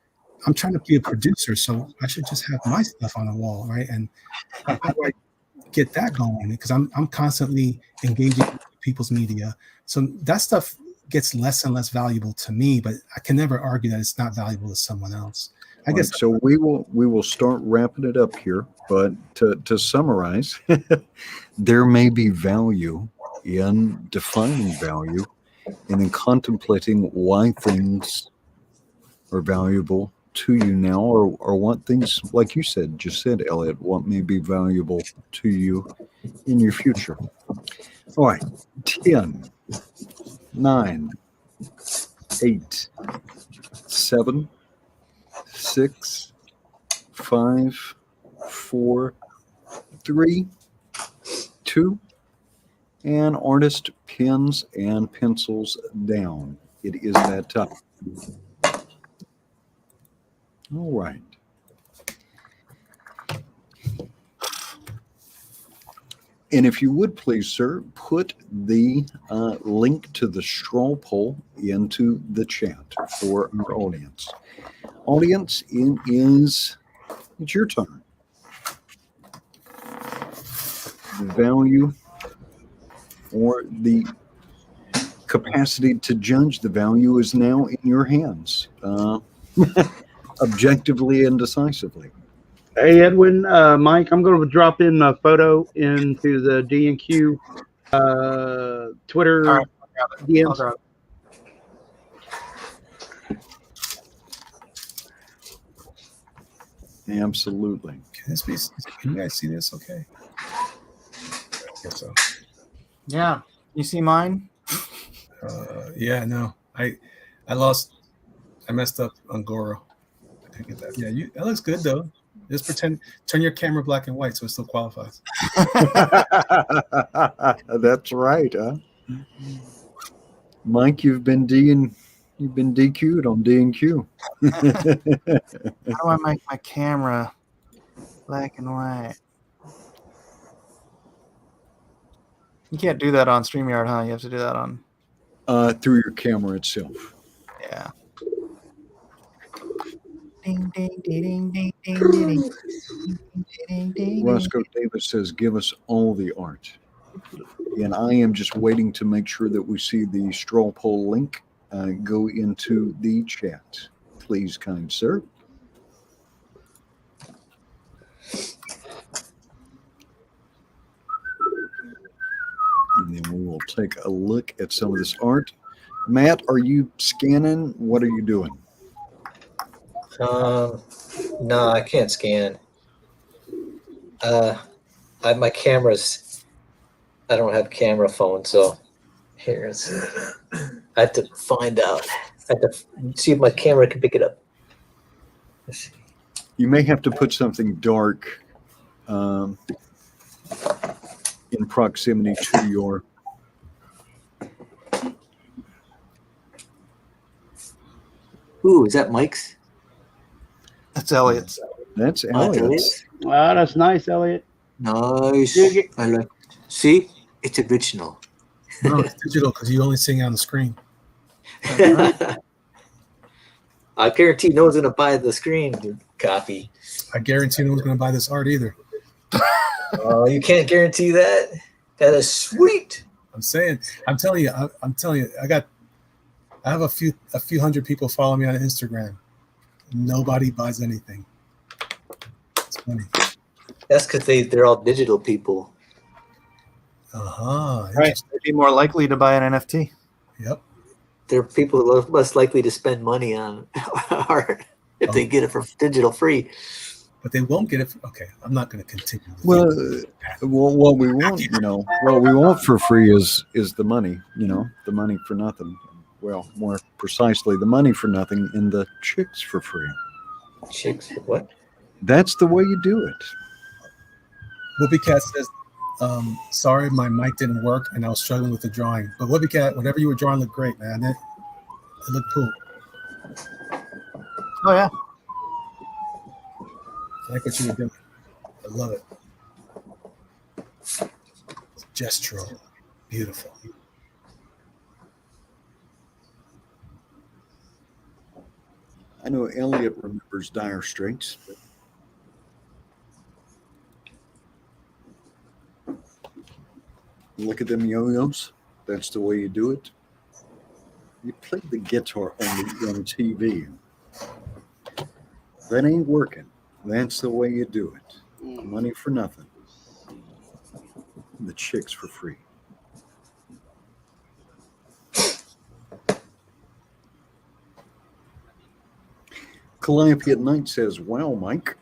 I'm trying to be a producer, so I should just have my stuff on a wall, right? And how do I get that going? Because I'm constantly engaging with people's media. So that stuff gets less and less valuable to me, but I can never argue that it's not valuable to someone else. I guess so. We will start wrapping it up here, but to summarize, there may be value in defining value and in contemplating why things are valuable to you now, or what things, like you just said, Elliot, what may be valuable to you in your future. All right, 10, 9, 8, 7, 6, 5, 4, 3, 2, and artist pens and pencils down. It is that time. All right. And if you would please, sir, put the link to the straw poll into the chat for our audience. Audience, it's your turn. The value or the capacity to judge the value is now in your hands, objectively and decisively. Hey, Edwin, Mike, I'm going to drop in a photo into the D&Q Twitter DMs. Absolutely. Can you guys see this? Okay. I guess so. Yeah. You see mine? Yeah, no. I messed up on Goro. I didn't get that. Yeah, that looks good though. Just turn your camera black and white so it still qualifies. That's right, huh? Mike, you've been DQ'd on D&Q. How do I make my camera black and white? You can't do that on StreamYard, huh? You have to do that on. Through your camera itself. Yeah. Ding, ding, ding, ding, ding, ding, ding, ding. Roscoe Davis says, give us all the art. And I am just waiting to make sure that we see the straw poll link go into the chat. Please, kind sir. And then we will take a look at some of this art. Matt, are you scanning? What are you doing? No, I can't scan. My camera's. I don't have camera phone, so here's. I have to find out. I have to see if my camera can pick it up. Let's see. You may have to put something dark in proximity to your. Ooh, is that Mike's? That's Elliot's. That's Elliot's. Elliot's. Wow, that's nice, Elliot. Nice. I like. See, it's original. No, it's digital because you only see it on the screen. I guarantee no one's gonna buy the screen copy. I guarantee no one's going to buy this art either. Oh, you can't guarantee that. That is sweet. I'm telling you, I have a few hundred people follow me on Instagram. Nobody buys anything. It's funny. That's because they're all digital people. Right. They'd be more likely to buy an NFT. Yep. They're people who are less likely to spend money on art if they get it for digital free. But they won't get it. Okay, I'm not going to continue. Well, what we want, what we want for free is the money, the money for nothing. Well, more precisely, the money for nothing and the chicks for free. Chicks for what? That's the way you do it. Whoopi Cat says, sorry, my mic didn't work and I was struggling with the drawing. But Whoopi Cat, whatever you were drawing looked great, man. It looked cool. Oh, yeah. I like what you were doing. I love it. It's gestural. Beautiful. I know Elliot remembers Dire Straits. Look at them yo-yos. That's the way you do it. You play the guitar on TV. That ain't working. That's the way you do it. Money for nothing. The chicks for free. Calliope at Night says, wow, Mike.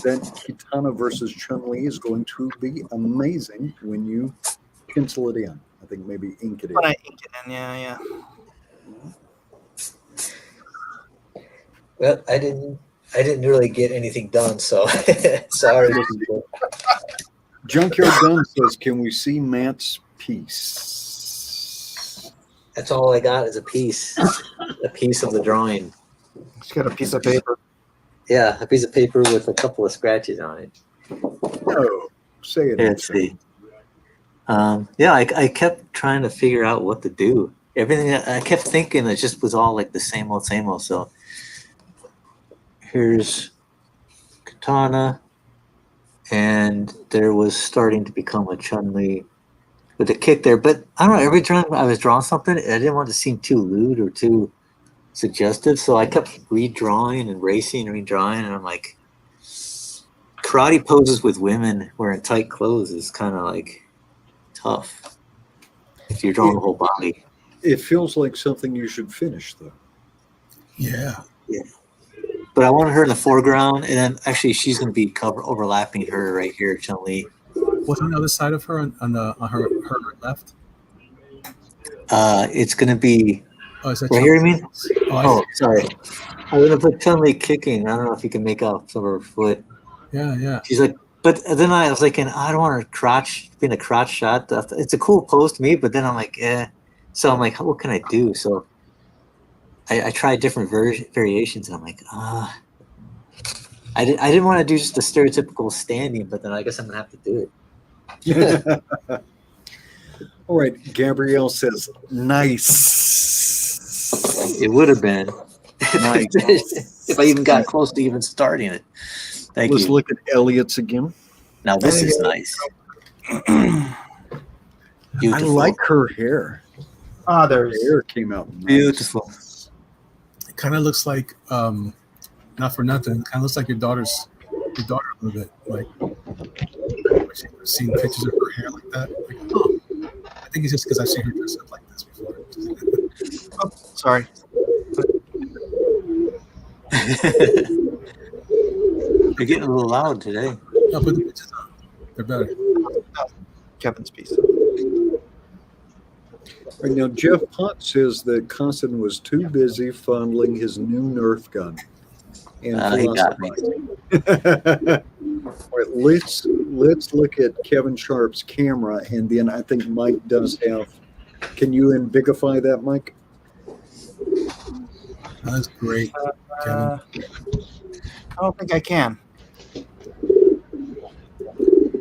That Kitana versus Chun-Li is going to be amazing when you pencil it in. I think maybe ink it in. When I ink it in, yeah. Well, I didn't really get anything done, so sorry. Junkyard Gun says, can we see Matt's piece? That's all I got is a piece of the drawing. Just got a piece of paper. Yeah, a piece of paper with a couple of scratches on it. No, say it. Let's see. I kept trying to figure out what to do. Everything I kept thinking it just was all like the same old. So here's Katana, and there was starting to become a Chun-Li with a kick there. But I don't know, every time I was drawing something, I didn't want to seem too lewd or too suggestive, so I kept redrawing and redrawing, and I'm like, karate poses with women wearing tight clothes is kind of like tough if you're drawing the whole body. It feels like something you should finish, though. Yeah. But but I want her in the foreground, and then actually she's going to be overlapping her right here, Chun-Li. What's on the other side of her on her left? It's going to be Oh, is that right here. You mean? Oh, Sorry. I'm going to put Chun-Li kicking. I don't know if you can make out some of her foot. Yeah. She's like, but then I was like, I don't want her crotch being a crotch shot. It's a cool pose to me, but then I'm like, So I'm like, what can I do? So I tried different variations, and I'm like, I didn't want to do just the stereotypical standing, but then I guess I'm gonna have to do it. All right, Gabrielle says, nice. It would have been Nice. if I even got close to even starting it. Thank Let's you. look at Elliot's again. Now this is nice. I Beautiful. like her hair. Ah, Her there's hair came out nice. Beautiful. It kind of looks like, not for nothing, kind of looks like your daughter a little bit. Like, I've seen pictures of her hair like that. Like, I think it's just because I've seen her dress up like this before. Oh, sorry. You're getting a little loud today. No, put the pictures on. They're better. Kevin's piece. Right now, Jeff Pott says that Constant was too busy fondling his new Nerf gun. And He got me. All right, let's look at Kevin Sharp's camera, and then I think Mike does have. Can you embigify that, Mike? That's great, Kevin. I don't think I can.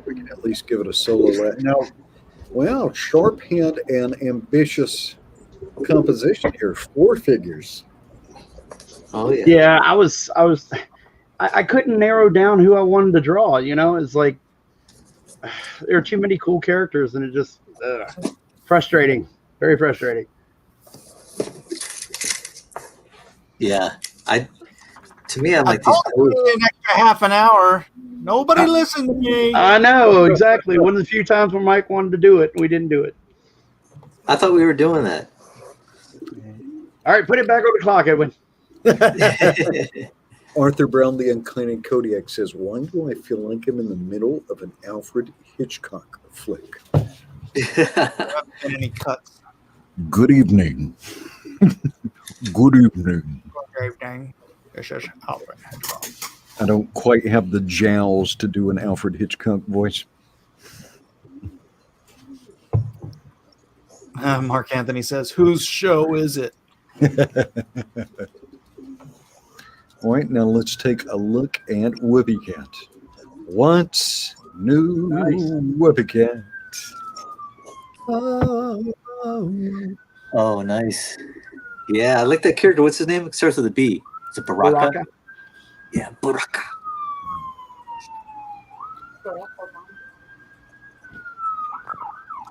We can at least give it a solo. Now, well, Sharp had an ambitious composition here. 4 figures. Oh yeah. yeah. I couldn't narrow down who I wanted to draw. It's like there are too many cool characters, and it just frustrating, very frustrating. Yeah. To me, I'm I like told these. you an extra half an hour. Nobody listened to me. I know exactly. One of the few times where Mike wanted to do it, we didn't do it. I thought we were doing that. All right, put it back on the clock, Edwin. Arthur Brown, the Unclean Kodiak says, why do I feel like I'm in the middle of an Alfred Hitchcock flick? Any cuts? Good evening. Good evening. Good evening. This is Alfred Hitchcock. I don't quite have the jowls to do an Alfred Hitchcock voice. Mark Anthony says, whose show is it? All right, now let's take a look at Whoopie Cat. What's new, Whoopie Cat? Oh, nice. Yeah, I like that character. What's his name? It starts with a B. Is it Baraka? Baraka. Yeah, Baraka.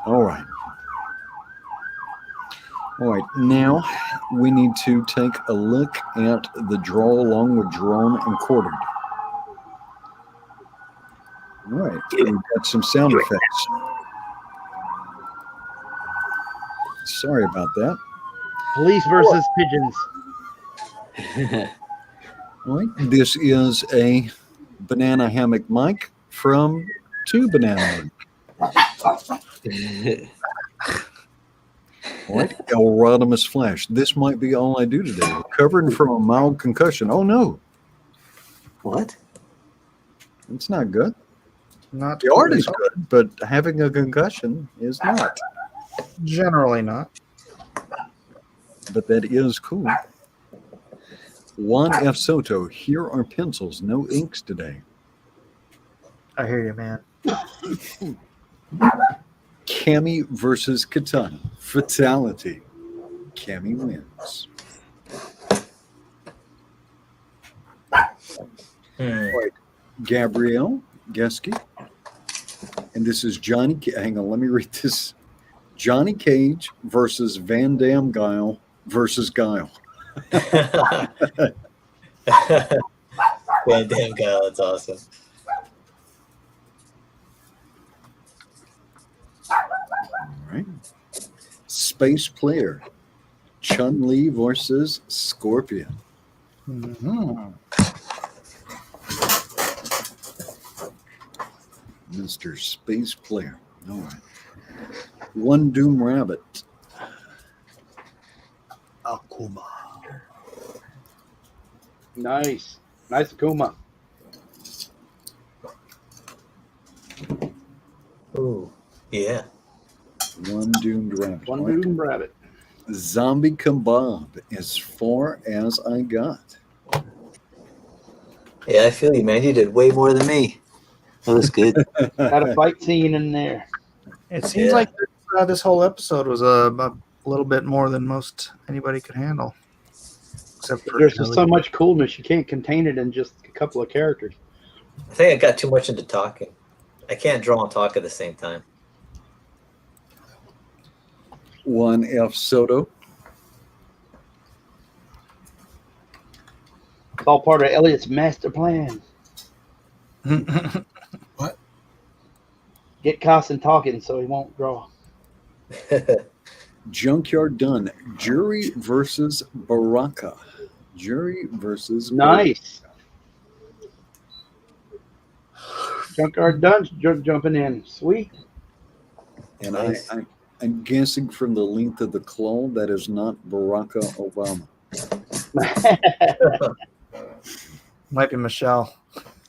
All right. All right, now we need to take a look at the draw along with drawn and quartered. All right, we've got some sound effects. Sorry about that. Police versus pigeons. All right, this is a banana hammock mic from 2 Banana Mic. All right, El Rodimus Flash. This might be all I do today. Recovering from a mild concussion. Oh no. What? It's not good. Not The art is good, but having a concussion is not. generally not. But that is cool. Juan F. Soto, here are pencils, no inks today. I hear you, man. Cammy versus Katana. Fatality. Cammy wins. Right. Gabrielle Geske. And this is Johnny. Hang on, let me read this. Johnny Cage versus Van Damme Guile versus Guile. Van Damme guy, that's awesome. All right. Space Player. Chun-Li versus Scorpion. Mm-hmm. Mr. Space Player. All right. One Doom Rabbit. Akuma. Nice. Nice Akuma. Ooh, yeah. One Doomed Rabbit. One All right. Doom Rabbit. Zombie Kebab, as far as I got. Yeah, I feel you, man. You did way more than me. That was good. Got a fight scene in there. It seems Yeah. like this whole episode was a little bit more than most anybody could handle. Except for There's just so much coolness. You can't contain it in just a couple of characters. I think I got too much into talking. I can't draw and talk at the same time. One F Soto. It's all part of Elliot's master plan. What? Get Carson talking so he won't draw. Junkyard Done. Jury versus Baraka. Jury versus Nice. Junkyard Dun's jumping in. Sweet. And Nice. I'm guessing from the length of the claw that is not Barack Obama. Might be Michelle.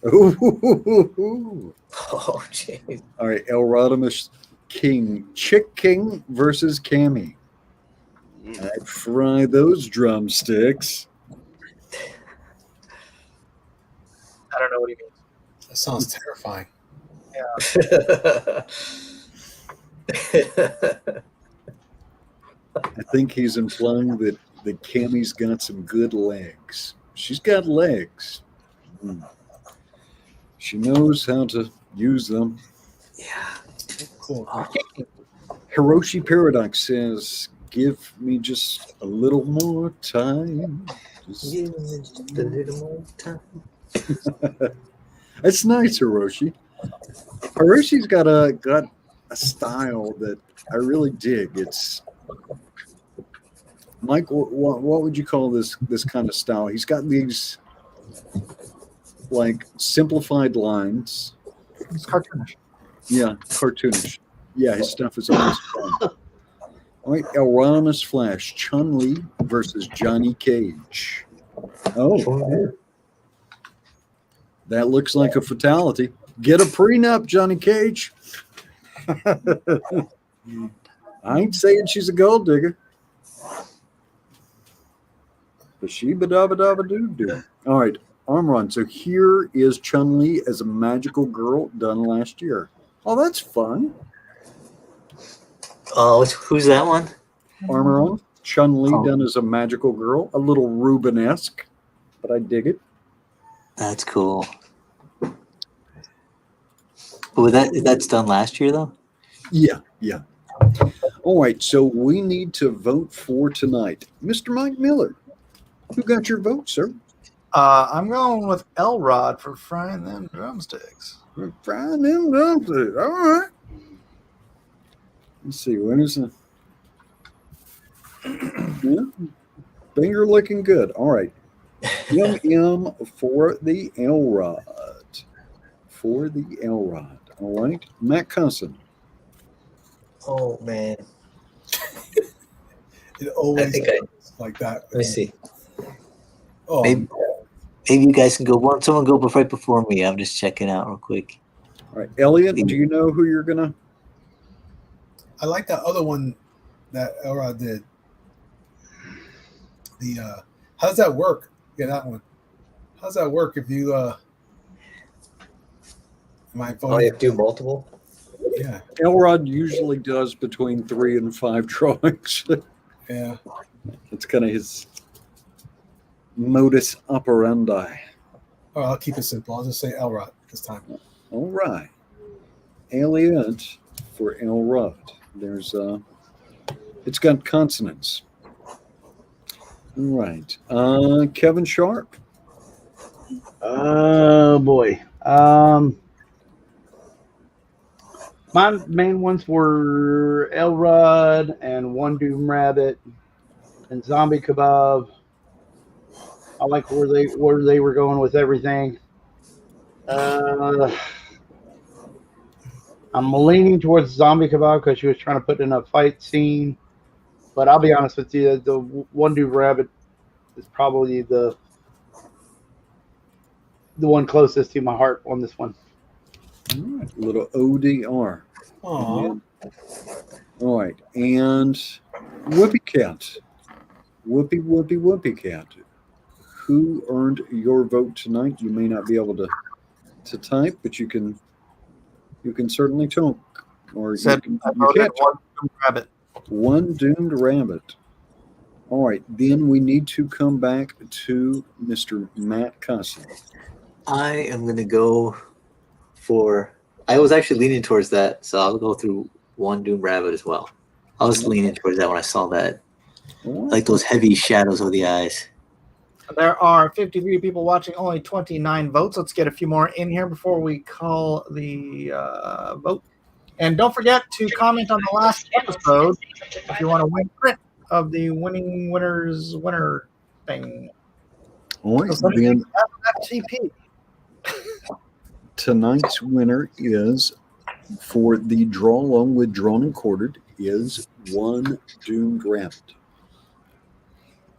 Ooh. Oh, jeez. All right, El Rodimus King. Chick King versus Cammy. I'd fry those drumsticks. I don't know what he means. That sounds terrifying. I think he's implying that Cammy's got some good legs. She's got legs. She knows how to use them. Yeah. Cool. Hiroshi Paradox says, give me just a little more time. Just- Give me just a little more time. That's nice, Hiroshi. Hiroshi's got a style that I really dig. It's Mike. What would you call this kind of style? He's got these like simplified lines. It's cartoonish. Yeah, cartoonish. Yeah, his stuff is always fun. All right, Elronimus Flash, Chun-Li versus Johnny Cage. Oh, that looks like a fatality. Get a prenup, Johnny Cage. I ain't saying she's a gold digger. But she ba-da-ba-da-ba-doo-doo. All right, Armron. So here is Chun-Li as a magical girl done last year. Oh, that's fun. Oh, who's that one? Armron. Chun-Li done as a magical girl. A little Rubenesque, but I dig it. That's cool. But that's done last year, though? Yeah. All right, so we need to vote for tonight. Mr. Mike Miller, who got your vote, sir? I'm going with Elrod for frying them drumsticks. We're frying them drumsticks. All right. Let's see, when is it? Yeah. Finger looking good. All right. M for the Elrod. For the Elrod. All right. Matt Cusson. Oh, man. It always I think is like that. Let me see. Oh, Maybe you guys can go. Someone go right before me. I'm just checking out real quick. All right. Elliot, do you know who you're going to? I like that other one that Elrod did. The how does that work? Yeah, that one. How does that work if you am I Oh, you have to do multiple? Yeah. Elrod usually does between 3 and 5 drawings. Yeah. It's kind of his modus operandi. Oh, I'll keep it simple. I'll just say Elrod this time. All right. Elliot for Elrod. There's it's got consonants. All right. Kevin Sharp. Oh boy. My main ones were Elrod and One Doom Rabbit and Zombie Kebab. I like where they were going with everything. I'm leaning towards zombie kebab because she was trying to put in a fight scene. But I'll be honest with you, the one dude rabbit is probably the one closest to my heart on this one. All right, little ODR. Aw. All right, and Whoopie Cat. Whoopie Cat. Who earned your vote tonight? You may not be able to type, but you can certainly talk. Or Said you I voted can't one doomed rabbit. One doomed rabbit. All right, then we need to come back to Mr. Matt Cosson. I am gonna go for. I was actually leaning towards that, so I'll go through one Doom Rabbit as well. I was leaning towards that when I saw that, like those heavy shadows of the eyes. There are 53 people watching, only 29 votes. Let's get a few more in here before we call the vote. And don't forget to comment on the last episode if you want to win print of the winner thing. All right, So then TP. tonight's winner is, for the draw along with Drawn and Quartered, is one doomed rabbit.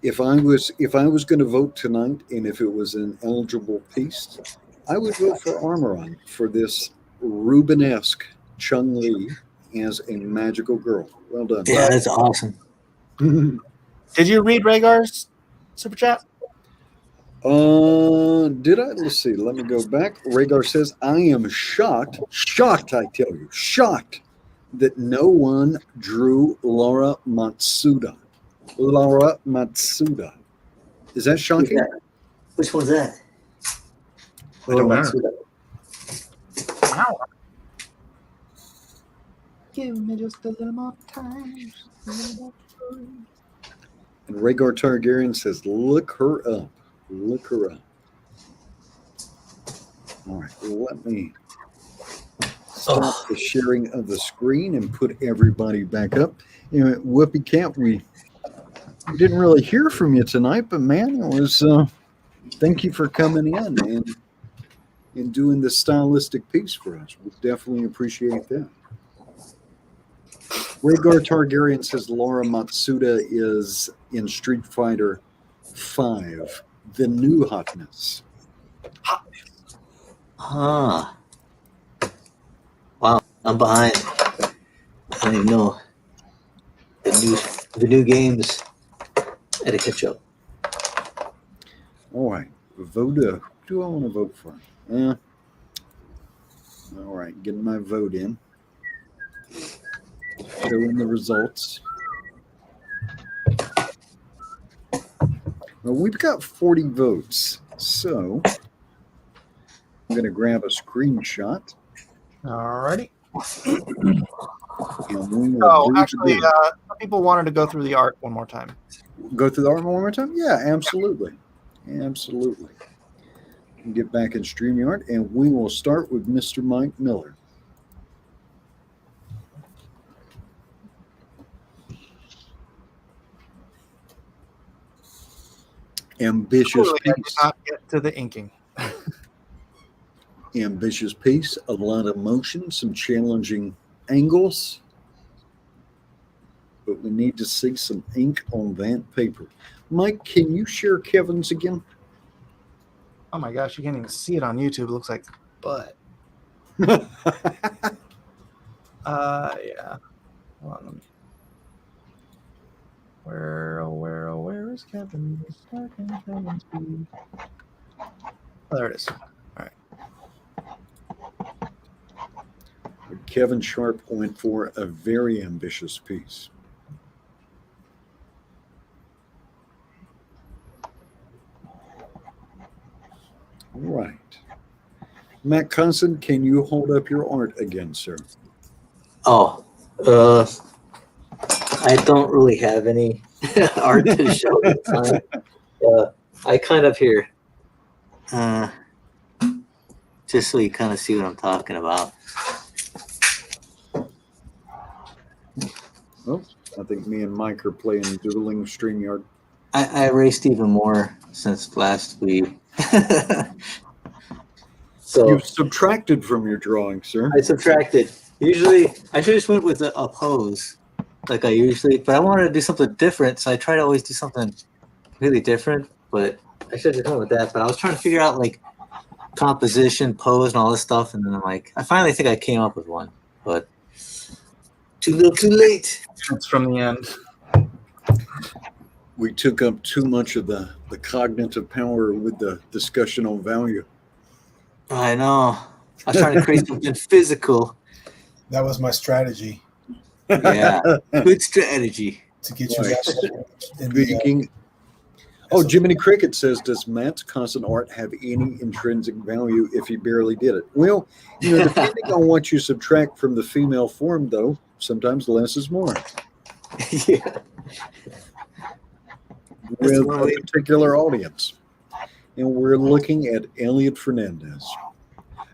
If I was going to vote tonight, and if it was an eligible piece, I would vote for Armoron for this Rubenesque Chung-Li as a magical girl. Well done. Yeah, that's awesome. Did you read Rhaegar's super chat? Did I? Let's see. Let me go back. Rhaegar says, I am shocked, I tell you, shocked that no one drew Laura Matsuda. Laura Matsuda. Is that shocking? Which one's that? I don't know. Wow. Give me just a little more time. And Rhaegar Targaryen says, look her up. Look her up. All right, let me stop the sharing of the screen and put everybody back up. You know, Whoopi Cat, we didn't really hear from you tonight, but man, it was thank you for coming in and doing the stylistic piece for us. We definitely appreciate that. Rhaegar Targaryen says Laura Matsuda is in Street Fighter 5, the new hotness. Wow, I'm behind. I don't even know. The new games. I had to catch up. All right, vote. Who do I want to vote for? All right, getting my vote in. Showing the results. Well, we've got 40 votes, so I'm going to grab a screenshot. Alrighty. And we will Oh, do actually, the- some people wanted to go through the art one more time. Go through the art one more time? Yeah, absolutely. Absolutely. Get back in StreamYard, and we will start with Mr. Mike Miller. Ambitious Clearly, I did piece. not get to the inking. Ambitious piece, a lot of motion, some challenging angles. But we need to see some ink on that paper. Mike, can you share Kevin's again? Oh my gosh, you can't even see it on YouTube. It looks like butt. Yeah. Hold on, let me. Where is Kevin? Kevin's speed. Oh, there it is. All right. Kevin Sharp went for a very ambitious piece. All right. Matt Conson, can you hold up your art again, sir? Oh, I don't really have any art to show at the time. I kind of here, just so you kind of see what I'm talking about. Oh, I think me and Mike are playing dueling StreamYard. I erased even more since last week. So You've subtracted from your drawing, sir. I subtracted. Usually, I should just went with a pose, like I usually. But I wanted to do something different, so I try to always do something completely different. But I should have gone with that. But I was trying to figure out like composition, pose, and all this stuff, and then I'm like, I finally think I came up with one, but too little, too late. It's from the end. We took up too much of the cognitive power with the discussion on value. I know. I was trying to create something physical. That was my strategy Yeah, good strategy. to get you Right. guys in the, Speaking. Oh, Jiminy Cricket says, does Matt's constant art have any intrinsic value if he barely did it? Well, depending on what you subtract from the female form, though, sometimes less is more. Yeah. With one a way- particular audience. And we're looking at Elliot Fernandez.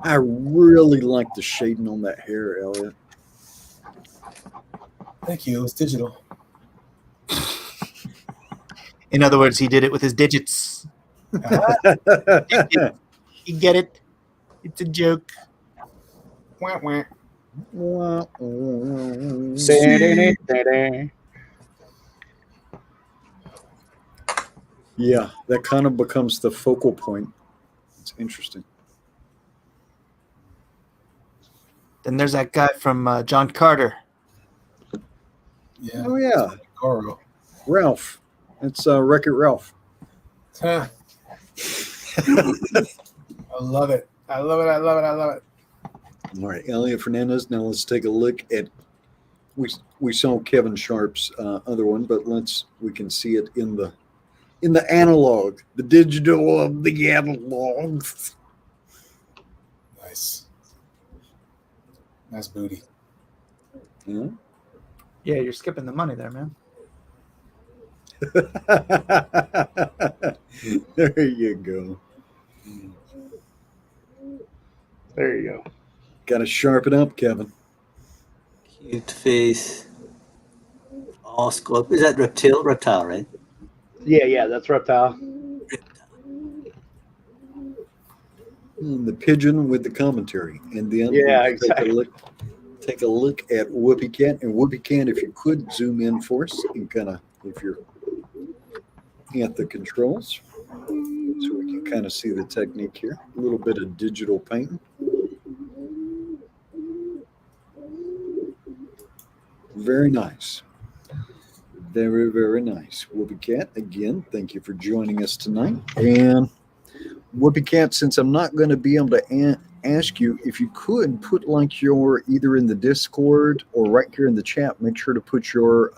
I really like the shading on that hair, Elliot. Thank you. It was digital. In other words, he did it with his digits. You get it? It's a joke. Wah, wah. Yeah, that kind of becomes the focal point. It's interesting. Then there's that guy from John Carter. Yeah. Oh, yeah. Goro. Ralph. It's Wreck-It Ralph. Huh. I love it. I love it. I love it. I love it. All right, Elliot Fernandez. Now let's take a look at. We saw Kevin Sharp's other one, but we can see it in the analog, the digital of the analog. Nice. Nice booty. Yeah. Yeah, you're skipping the money there, man. There you go. There you go. Got to sharpen up, Kevin. Cute face. All scope. Is that reptile? Reptile, right? Yeah, that's Reptile. And the pigeon with the commentary, and then Yeah, take exactly. Take a look at Whoopi Cat, and Whoopi Cat, if you could zoom in for us, and kind of if you're at the controls, so we can kind of see the technique here. A little bit of digital painting. Very nice. Very, very nice. Whoopi Cat, again, thank you for joining us tonight. And Whoopi Cat, since I'm not going to be able to ask you, if you could put like your, either in the Discord or right here in the chat, make sure to put your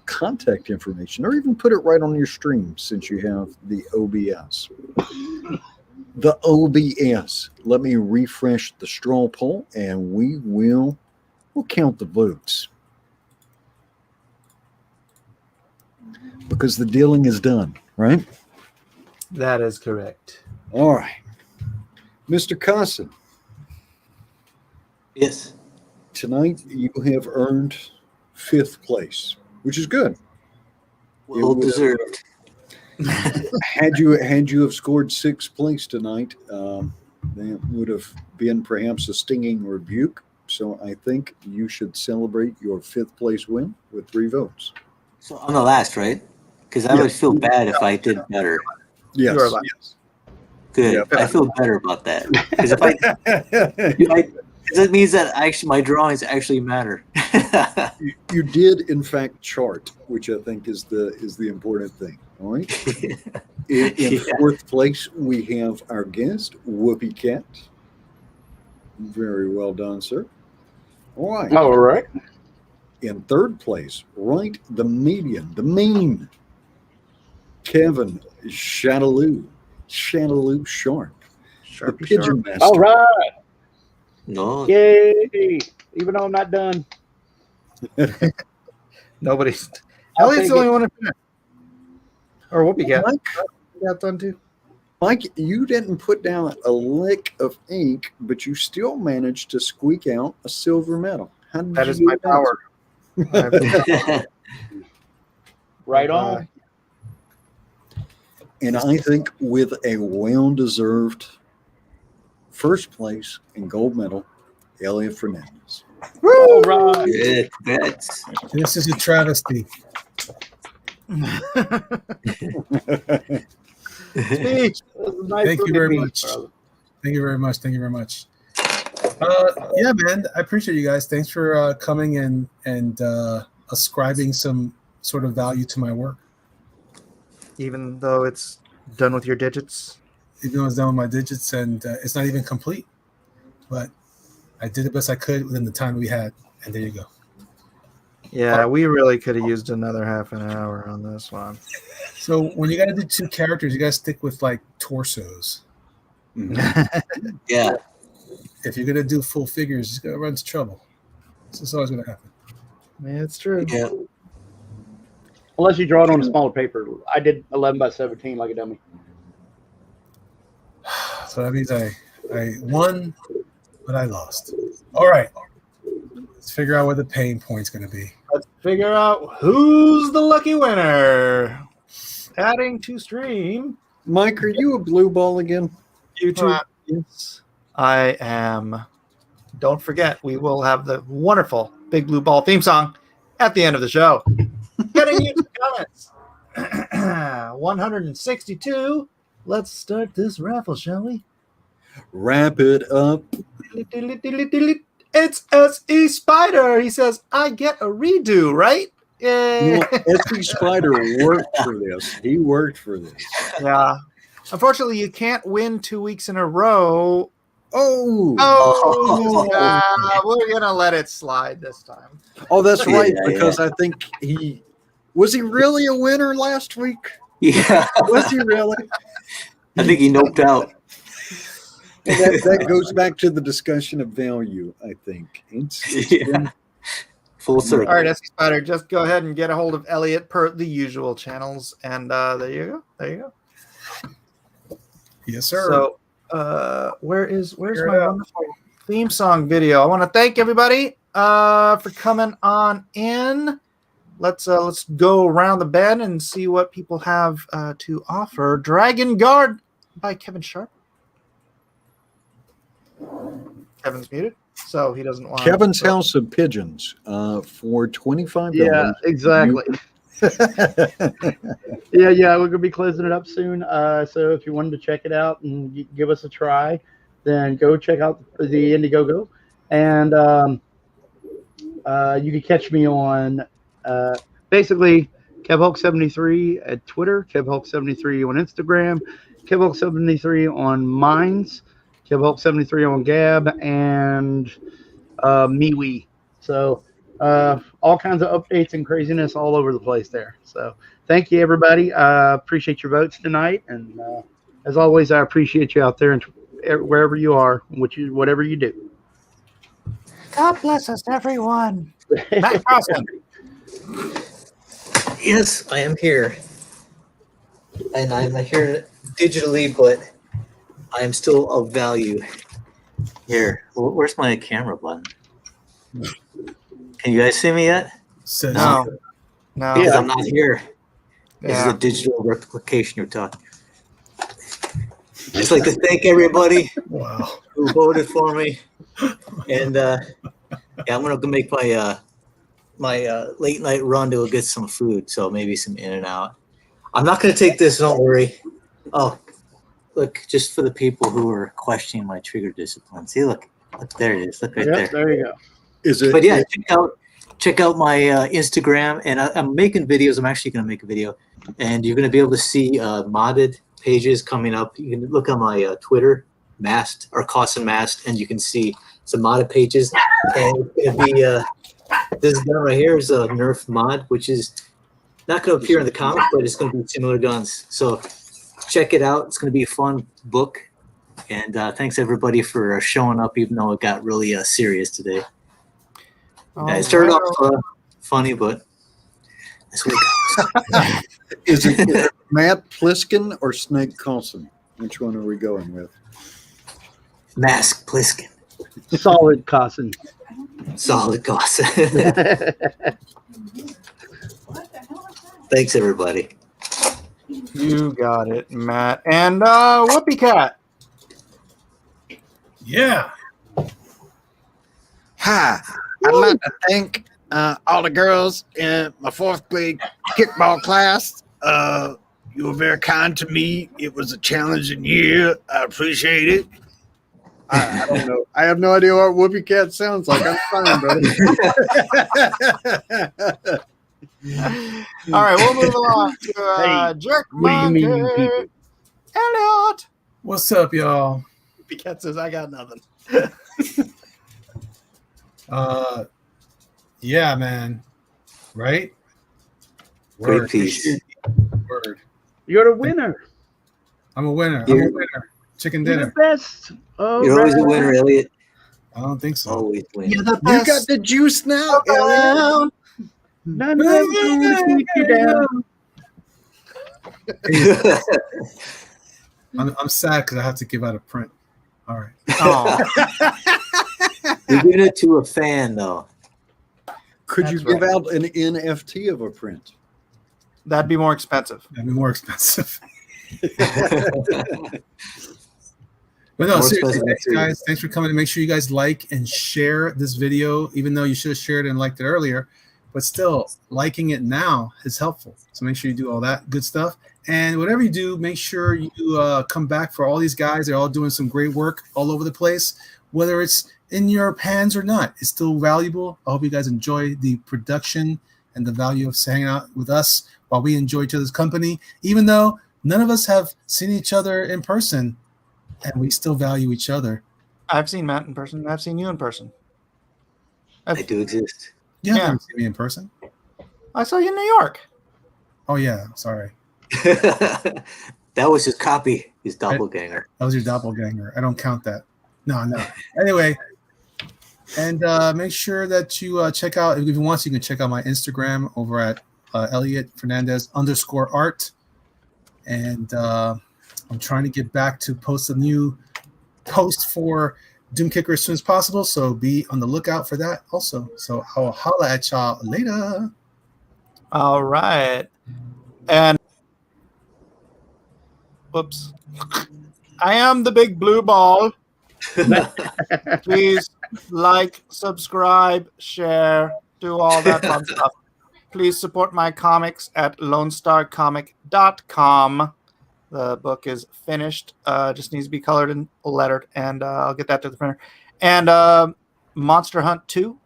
contact information, or even put it right on your stream since you have the OBS. The OBS. Let me refresh the straw poll, and we'll count the votes. Because the dealing is done, right? That is correct. All right. Mr. Carson, Yes. tonight you have earned 5th place, which is good. Well deserved. Had you have scored 6th place tonight, that would have been perhaps a stinging rebuke. So I think you should celebrate your 5th place win with 3 votes. So I'm the last, right? Because I would feel bad if I did better. Yes. You are last. Yes. Good. Yeah. I feel better about that. Because if that means that actually my drawings actually matter. You did in fact chart, which I think is the important thing. All right. In Yeah. 4th place, we have our guest, Whoopi Cat. Very well done, sir. All right. All right. In 3rd place, right, the median, the mean, Kevin Shadaloo Sharp, the Pigeon Master. All right. No. Yay. Even though I'm not done. Nobody's. I'll Elliot's the take only one. Or Whoopi got. Mike, Got done too. Mike, you didn't put down a lick of ink, but you still managed to squeak out a silver medal. How did That you is do my that? power. Right on. And I think with a well-deserved 1st place and gold medal, Elliot Fernandez. All right. Good bets. This is a travesty. Speech. Thank you very much. Thank you very much. Thank you very much. Yeah, man, I appreciate you guys. Thanks for coming and ascribing some sort of value to my work. Even though it's done with your digits. Even though it's done with my digits and it's not even complete, but I did the best I could within the time we had, and there you go. Yeah, we really could have used another half an hour on this one. So when you got to do 2 characters, you got to stick with like torsos. Yeah. If you're gonna do full figures, it's gonna run into trouble. This is always gonna happen. Yeah, it's true. Yeah. Unless you draw it on a smaller paper. I did 11 by 17 like a dummy. So that means I won, but I lost. All right. Let's figure out what the pain point's gonna be. Let's figure out who's the lucky winner. Adding to stream. Mike, are you a blue ball again? YouTube. Yes, I am. Don't forget, we will have the wonderful Big Blue Ball theme song at the end of the show. Getting YouTube comments. 162. Let's start this raffle, shall we? Wrap it up. It's S.E. Spider. He says, I get a redo, right? Yay. S.E. Spider worked for this. He worked for this. Yeah. Unfortunately, you can't win 2 weeks in a row. Oh, we're gonna let it slide this time. Oh, that's right. Yeah, because I think he really a winner last week. Yeah. Was he really? I think he noped out. And that goes back to the discussion of value, I think. Yeah. Full circle. All right, S.E. Spider, just go ahead and get a hold of Elliot per the usual channels, and there you go. There you go. Yes, sir. So, where's my wonderful theme song video? I want to thank everybody for coming on in. Let's go around the bend and see what people have to offer. Dragon Guard by Kevin Sharp. Kevin's muted, so he doesn't want. Kevin's House of Pigeons for $25. Yeah, exactly. yeah, we're gonna be closing it up soon. So if you wanted to check it out and give us a try, then go check out the Indiegogo, and you can catch me on basically KevHulk73 at Twitter, KevHulk73 on Instagram, KevHulk73 on Minds, KevHulk73 on Gab, and MeWe. So all kinds of updates and craziness all over the place there. So thank you, everybody. Appreciate your votes tonight. And as always, I appreciate you out there and wherever you are, whatever you do. God bless us, everyone. Matt Carlson. Yes, I am here. And I'm here digitally, but I am still of value. Here, where's my camera button? Can you guys see me yet? No. Because I'm not here. This is Yeah. a digital replication you're talking. I'd just like to thank everybody who voted for me. And I'm going to make my late night run to go get some food, so maybe some In-N-Out. I'm not going to take this, don't worry. Oh, look, just for the people who are questioning my trigger discipline. See, look, there it is. Look right there. There you go. But yeah, check out my Instagram, and I'm making videos. I'm actually going to make a video, and you're going to be able to see modded pages coming up. You can look on my Twitter, Mast or Caution Mast, and you can see some modded pages. And it's going to be this gun right here is a Nerf mod, which is not going to appear in the comic, but it's going to be similar guns. So check it out. It's going to be a fun book. And thanks everybody for showing up, even though it got really serious today. It started off funny, but that's what it goes. Is it Matt Pliskin or Snake Coulson? Which one are we going with? Mask Pliskin. Solid Caution. Solid Caution. Thanks, everybody. You got it, Matt. And Whoopie Cat. Yeah. Hi, I'd like to thank all the girls in my fourth grade kickball class. You were very kind to me. It was a challenging year. I appreciate it. I don't know. I have no idea what Whoopie Cat sounds like. I'm fine, brother. All right, we'll move along to Hey, Jerk what do you mean, you Monkey. people? Elliot. What's up, y'all? Whoopie Cat says, I got nothing. Yeah, man. Right? Great Word. piece. Word. You're the winner. I'm a winner. You're- I'm a winner. Chicken You're the dinner. best. Oh, You're always a winner, Elliot. I don't think so. Always win. You're the You best. got the juice now, Elliot. None of them gonna keep you down. I'm sad because I have to give out a print. All right. Oh, You're giving it to a fan, though. Could you That's give right. out an NFT of a print? that'd be more expensive. That'd be more expensive. But no, More seriously, expensive thanks, too. guys. Thanks for coming. And make sure you guys like and share this video, even though you should have shared it and liked it earlier. But still, liking it now is helpful. So make sure you do all that good stuff. And whatever you do, make sure you come back for all these guys. They're all doing some great work all over the place. Whether it's in your hands or not, it's still valuable. I hope you guys enjoy the production and the value of hanging out with us while we enjoy each other's company, even though none of us have seen each other in person, and we still value each other. I've seen Matt in person. I've seen you in person. I do exist. You Yeah. haven't seen me in person. I saw you in New York. Oh yeah, sorry. That was his copy, his doppelganger. That was your doppelganger. I don't count that. No. Anyway, and make sure that you check out, if you want, you can check out my Instagram over at Elliot Fernandez _art. And I'm trying to get back to post a new post for Doom Kicker as soon as possible. So be on the lookout for that also. So I'll holla at y'all later. All right. And whoops. I am the big blue ball. Please like, subscribe, share, do all that fun stuff. Please support my comics at LoneStarComic.com. The book is finished. Just needs to be colored and lettered, and I'll get that to the printer. And Monster Hunt 2,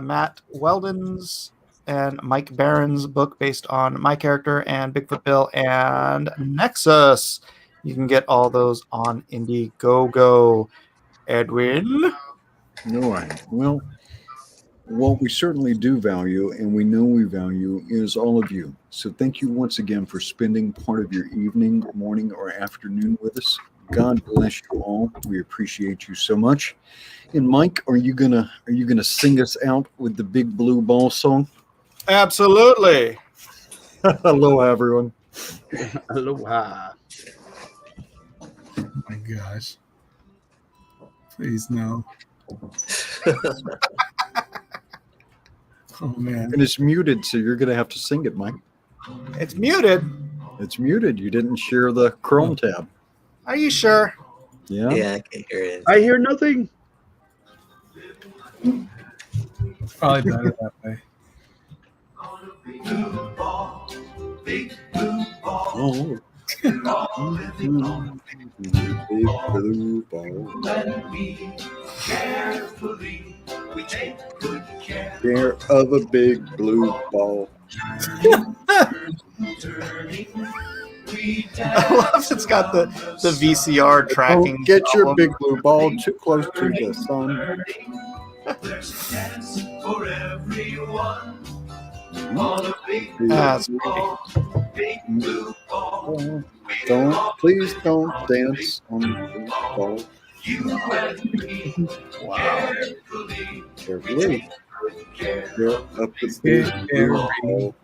Matt Weldon's and Mike Barron's book based on my character and Bigfoot Bill and Nexus. You can get all those on Indiegogo. Edwin? All right. Well, what we certainly do value, and we know we value, is all of you. So thank you once again for spending part of your evening, morning, or afternoon with us. God bless you all. We appreciate you so much. And Mike, are you gonna sing us out with the Big Blue Ball song? Absolutely. Hello, everyone. Aloha. Oh my gosh. Please no. Oh man. And it's muted, so you're gonna have to sing it, Mike. It's muted. It's muted. You didn't share the Chrome tab. Are you sure? Yeah. Yeah, I can't hear it. I hear nothing. Probably better that way. Blue ball, big blue ball. Oh. We're all living on a Big blue ball. and we carefully we take good care. Care of a big blue ball. Turning, we I love it's got the VCR tracking. Don't get your problem. big blue ball too close to the sun. There's a chance for everyone on a big That's blue ball, big blue ball. Please don't dance on the blue ball. You and me, Wow. carefully, Carefully. good care. Care of the big blue ball.